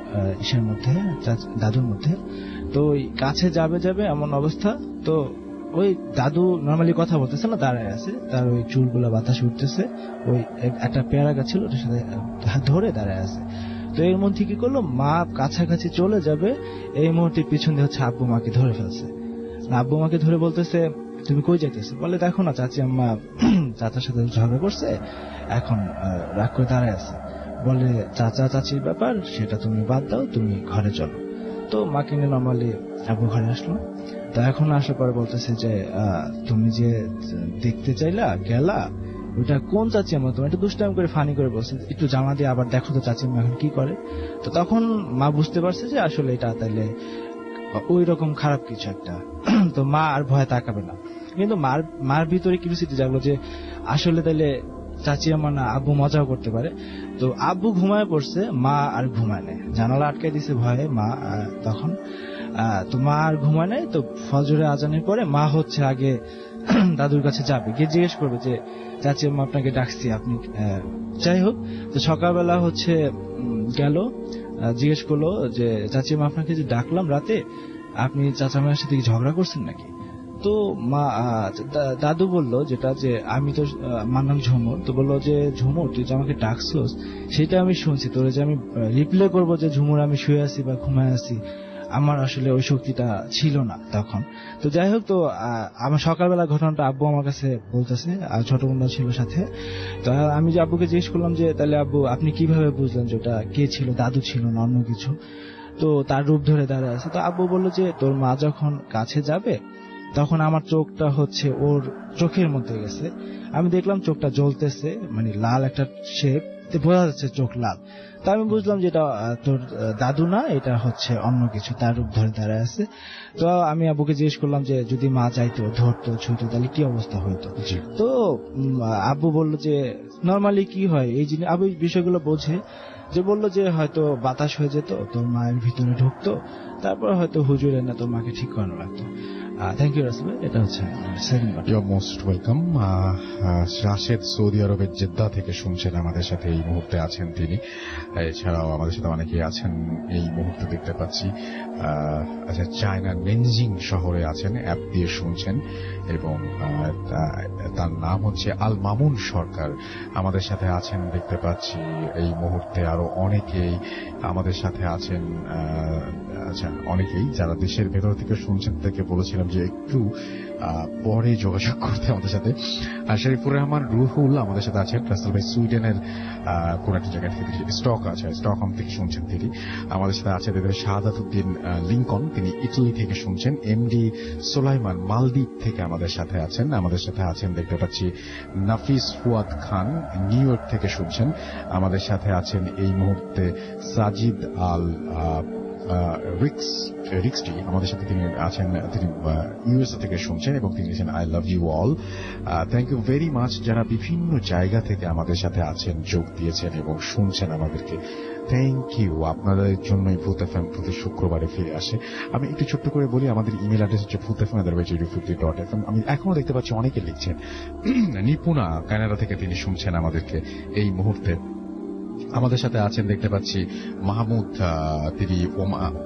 ইসের মধ্যে, দাদুর মধ্যে। তো ওই কাছে যাবে যাবে এমন অবস্থা। তো ওই দাদু নর্মালি কথা বলতেছে না, দাঁড়ায় আছে, তার ওই চুলগুলো বাতাসে উঠতেছে। ওই একটা পেয়ারা গাছ ছিল ওটার সাথে ধরে দাঁড়ায় আছে। তো এর মধ্যে কি করলো, মা কাছাকাছি চলে যাবে, এই মুহূর্তে পিছন দিয়ে হচ্ছে আব্বু মাকে ধরে ফেলছে। আব্বু মাকে ধরে বলতেছে তুমি কই যাইতেছো? বলে দেখো না চাচি আম্মা চাচার সাথে ঝগড়া করছে, এখন রাগ করে দাঁড়ায় আছে। বলে চাচা চাচির ব্যাপার, সেটা তুমি বাদ দাও, তুমি ঘরে চলো। তো মাকে নিয়ে নর্মালি আব্বু ঘরে আসলো। তো এখন আসার পরে বলতেছে যে তুমি যে দেখতে চাইলা গেলা, ওইটা কোন চাচি আম্মা? তুমি একটু দুষ্টাইম করে ফানি করে বলছে একটু জামা দিয়ে আবার দেখো তো চাচি আম্মা এখন কি করে। তো তখন মা বুঝতে পারছে যে আসলে এটা তাইলে ওই রকম খারাপ কিছু একটা। তো মা আর ভয় তাকাবে না, কিন্তু মার ভিতরে কিউরিওসিটি জাগলো যে আসলে তাইলে চাচি আম্মা না আব্বু মজাও করতে পারে। তো আব্বু ঘুমায় পড়ছে, মা আর ঘুমায় নেই, জানালা আটকে দিছে ভয়ে মা তখন। তো মা আর ঘুমায় নেই। তো ফজরে আজানের পরে মা হচ্ছে আগে দাদুর কাছে যাবে, গিয়ে জিজ্ঞেস করবে যে চাচি আম্মা আপনাকে ডাকছি, আপনি যাই হোক। তো সকালবেলা হচ্ছে গেল, জিজ্ঞেস করলো যে চাচি আম্মা আপনাকে যে ডাকলাম রাতে, আপনি চাচা মায়ের সাথে ঝগড়া করছেন নাকি? তো মা দাদু বললো যেটা যে আমি তো আমার নাম ঝুমুর। তো বললো যে ঝুমুর তুই যে আমাকে ডাকছোস সেটা আমি শুনছি, তোরে যে আমি রিপ্লে করবো যে ঝুমুর আমি শুয়ে আছি বা ঘুমায় আছি, আমার আসলে ওই শক্তিটা ছিল না তখন। তো যাই হোক, তো আমার সকালবেলা ঘটনাটা আব্বু আমার কাছে বলতেছে, আর ছোট বোনরা ছিল সাথে। তো আমি যে আব্বুকে জিজ্ঞেস করলাম যে তাহলে আব্বু আপনি কিভাবে বুঝলেন যে ওটা কে ছিল, দাদু ছিল না অন্য কিছু? তো তার রূপ ধরে দাঁড়ায় আছে। তো আব্বু বললো যে তোর মা যখন কাছে যাবে তখন আমার চোখটা হচ্ছে ওর চোখের মধ্যে গেছে, আমি দেখলাম চোখটা জ্বলতেছে, মানে লাল একটা শেপ, বোঝা যাচ্ছে চোখ লাল। তা আমি বুঝলাম যে এটা তোর দাদু না, এটা হচ্ছে অন্য কিছু, তার রূপ ধরে দাঁড়ায় আছে। তো আমি আব্বুকে জিজ্ঞেস করলাম যে যদি মা চাইতো ধরতো ছুঁতো তাহলে কি অবস্থা হইতো? তো আব্বু বললো যে নর্মালি কি হয় এই জিনিস, আব্বু বিষয়গুলো বোঝে, যে বললো যে হয়তো বাতাস হয়ে যেত, তোর মায়ের ভিতরে ঢুকতো, তারপর হয়তো হুজুরে না তোর মাকে ঠিক করানো লাগতো। থ্যাংক ইউ রাসেল, এটা হচ্ছে second part. You are most welcome. Rashed Saudi আরবের জেদ্দা থেকে শুনছেন, আমাদের সাথে এই মুহূর্তে আছেন তিনি। এছাড়াও আমাদের সাথে অনেকেই আছেন এই মুহূর্তে দেখতে পাচ্ছি। আচ্ছা, চায়নার নেনজিং শহরে আছেন, অ্যাপ দিয়ে শুনছেন, এবং তার নাম হচ্ছে আল মামুন সরকার আমাদের সাথে আছেন দেখতে পাচ্ছি এই মুহূর্তে। আরো অনেকেই আমাদের সাথে আছেন। আচ্ছা, অনেকেই যারা দেশের ভেতর থেকে শুনছেন তাদেরকে বলেছিলাম যে একটু পরে যোগাযোগ করতে আমাদের সাথে। আর শরীফুর রহমান রুহুল আমাদের সাথে আছেন, রাসেল ভাই সুইডেনের কোন একটা জায়গা থেকে, স্টকহোম থেকে শুনছেন তিনি। আমাদের সাথে আছে শাহাদাতুদ্দিন লিঙ্কন, তিনি ইটালি থেকে শুনছেন। এমডি সোলাইমান মালদ্বীপ থেকে আমাদের সাথে আছেন। আমাদের সাথে আছেন দেখতে পাচ্ছি নাফিস ফুয়াদ খান, নিউ ইয়র্ক থেকে শুনছেন। আমাদের সাথে আছেন এই মুহূর্তে সাজিদ আল রিক্সটি আমাদের সাথে তিনি আছেন, তিনি ইউএসএ থেকে শুনছেন এবং তিনি লিখেছেন I love you all. Thank you very much যারা বিভিন্ন জায়গা থেকে আমাদের সাথে আছেন, যোগ দিয়েছেন এবং শুনছেন আমাদেরকে। থ্যাংক ইউ, আপনাদের জন্যই ভূত এফএম প্রতি শুক্রবারে ফিরে আসে। আমি একটু ছোট্ট করে বলি, আমাদের ইমেল অ্যাড্রেস হচ্ছে ভূতএফএম@radio40.fm। আমি এখনো দেখতে পাচ্ছি অনেকে লিখছেন। নিপুণা কানাডা থেকে তিনি শুনছেন আমাদেরকে এই মুহূর্তে। আমাদের সাথে আছেন দেখতে পাচ্ছি মাহমুদ, তিনি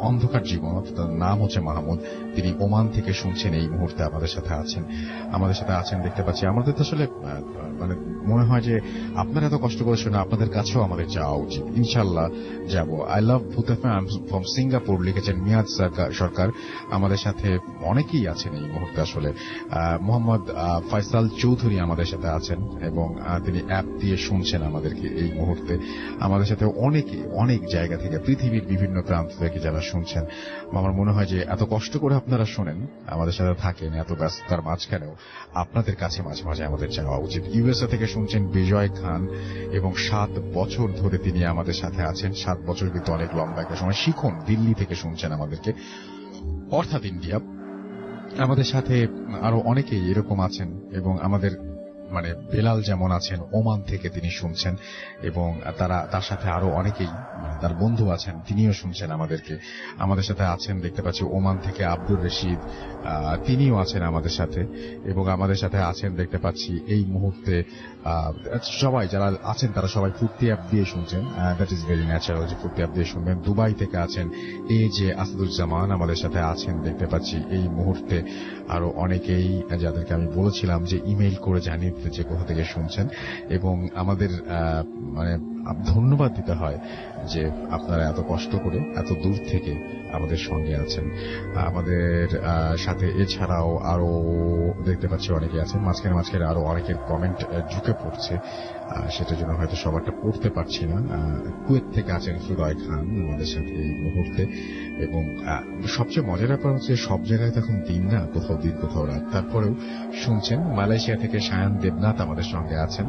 অন্ধকার জীবন, তার নাম হচ্ছে মাহমুদ, তিনি ওমান থেকে শুনছেন এই মুহূর্তে আমাদের সাথে আছেন। আমাদের সাথে আছেন দেখতে পাচ্ছি, আমাদের তো আসলে মানে মনে হয় যে আপনারা এত কষ্ট করে শুনে আপনাদের কাছেও আমাদের যাওয়া উচিত, ইনশাল্লাহ যাব। আই লাভ ভূত এফএম ফ্রম সিঙ্গাপুর লিখেছেন মিয়াদ সরকার। আমাদের সাথে অনেকেই আছেন এই মুহূর্তে আসলে। মোহাম্মদ ফয়সাল চৌধুরী আমাদের সাথে আছেন এবং তিনি অ্যাপ দিয়ে শুনছেন আমাদেরকে এই মুহূর্তে। আমাদের সাথে অনেকে অনেক জায়গা থেকে পৃথিবীর বিভিন্ন প্রান্ত থেকে যারা শুনছেন, আমার মনে হয় যে এত কষ্ট করে আপনারা শোনেন, আমাদের সাথে থাকেন, এত ব্যস্ততার মাঝখানেও আপনাদের কাছে মাঝে মাঝে আমাদের যাওয়া উচিত। ইউএসএ থেকে শুনছেন বিজয় খান, এবং 7 বছর ধরে তিনি আমাদের সাথে আছেন। 7 বছর কিন্তু অনেক লম্বা একটা সময়। শিখন দিল্লি থেকে শুনছেন আমাদেরকে, অর্থাৎ ইন্ডিয়া। আমাদের সাথে আরো অনেকেই এরকম আছেন, এবং আমাদের মানে বেলাল যেমন আছেন ওমান থেকে তিনি শুনছেন, এবং তার সাথে আরো অনেকেই তার বন্ধু আছেন, তিনিও শুনছেন আমাদেরকে। আমাদের সাথে আছেন দেখতে পাচ্ছি ওমান থেকে আব্দুর রশিদ, তিনিও আছেন আমাদের সাথে, এবং আমাদের সাথে আছেন দেখতে পাচ্ছি এই মুহূর্তে সবাই যারা আছেন তারা সবাই ফুর্তি অ্যাপ দিয়ে শুনছেন। দ্যাট ইজ ভেরি ন্যাচারাল যে ফুর্তি অ্যাপ দিয়ে শুনবেন। দুবাই থেকে আছেন যে আসাদুজ্জামান আমাদের সাথে আছেন দেখতে পাচ্ছি এই মুহূর্তে। আরো অনেকেই যাদেরকে আমি বলেছিলাম যে ইমেইল করে জানিয়ে দিতে যে কোথা থেকে শুনছেন, এবং আমাদের মানে ধন্যবাদ দিতে হয় যে আপনারা এত কষ্ট করে এত দূর থেকে আমাদের সঙ্গে আছেন। আমাদের সাথে এছাড়াও আরো দেখতে পাচ্ছি অনেকে আছেন, মাঝখানে আরো অনেকের কমেন্ট ঢুকে পড়ছে, সেটার জন্য হয়তো সবারটা পড়তে পারছি না। কুয়েত থেকে আছেন সুদয় খান আমাদের সাথে এই মুহূর্তে, এবং সবচেয়ে মজার ব্যাপার হচ্ছে সব জায়গায় তখন দিন না, কোথাও দিন কোথাও রাত, তারপরেও শুনছেন। মালয়েশিয়া থেকে সায়ান দেবনাথ আমাদের সঙ্গে আছেন,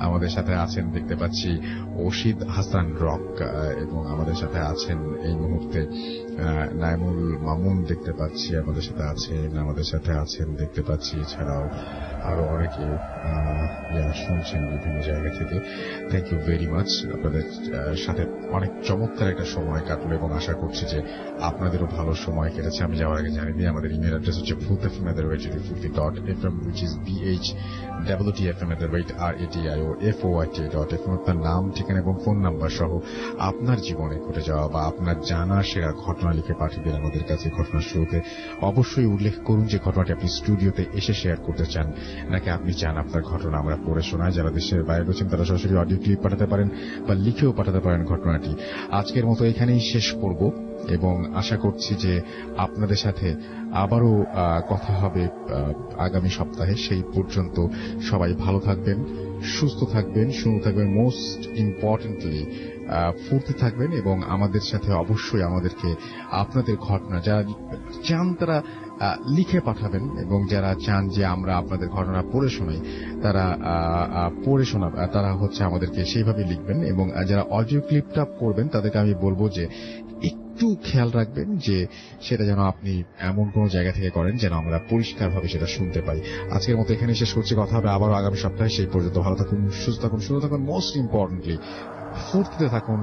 আমাদের সাথে আছেন দেখতে পাচ্ছি ওশিদ হাসান রক, এবং আমাদের সাথে আছেন এই মুহূর্তে নাইমুল মামুন দেখতে পাচ্ছি আমাদের সাথে আছেন দেখতে পাচ্ছি। এছাড়াও আরো অনেকে শুনছেন বিভিন্ন জায়গা থেকে। Thank you very much. আপনাদের সাথে অনেক চমৎকার একটা সময় কাটলো, এবং আশা করছি যে আপনাদেরও ভালো সময় কেটেছে। আমি যাওয়ার আগে জানিয়ে দিই, আমাদের ইমেল অ্যাড্রেস হচ্ছে fultfm@fulti.fm, which is BHWTFM@radio.FOYT.FM। আপনার নাম, ঠিকানা এবং ফোন নাম্বার সহ আপনার জীবনে ঘটে যাওয়া বা আপনার জানা সেরা ঘটনা লিখে পাঠিয়ে দিন আমাদের কাছে। ঘটনার শুরুতে অবশ্যই উল্লেখ করুন যে ঘটনাটি আপনি স্টুডিওতে এসে শেয়ার করতে চান, নাকি আপনি চান আপনার ঘটনা আমরা পড়ে শোনাই। যারা দেশের বাইরে রয়েছেন তারা সরাসরি অডিও ক্লিপ পাঠাতে পারেন বা লিখেও পাঠাতে পারেন ঘটনাটি। আজকের মতো এখানেই শেষ করব, এবং আশা করছি যে আপনাদের সাথে আবারও কথা হবে আগামী সপ্তাহে। সেই পর্যন্ত সবাই ভালো থাকবেন, সুস্থ থাকবেন, সুন্দর থাকবেন, মোস্ট ইম্পর্টেন্টলি ফুর্তি থাকবেন, এবং আমাদের সাথে অবশ্যই আমাদেরকে আপনাদের ঘটনা যারা চান তারা লিখে পাঠাবেন, এবং যারা চান যে আমরা আপনাদের ঘটনা পড়ে শোনাই তারা হচ্ছে আমাদেরকে সেইভাবে লিখবেন। এবং যারা অডিও ক্লিপটা করবেন তাদেরকে আমি বলবো যে একটু খেয়াল রাখবেন যে সেটা যেন আপনি এমন কোন জায়গা থেকে করেন যেন আমরা পরিষ্কারভাবে সেটা শুনতে পাই। আজকের মতো এখানে শেষ করছি, কথা হবে আবারও আগামী সপ্তাহে। সেই পর্যন্ত ভালো থাকুন, সুস্থ থাকুন, মোস্ট ইম্পর্টেন্টলি ফুর্তিতে থাকুন।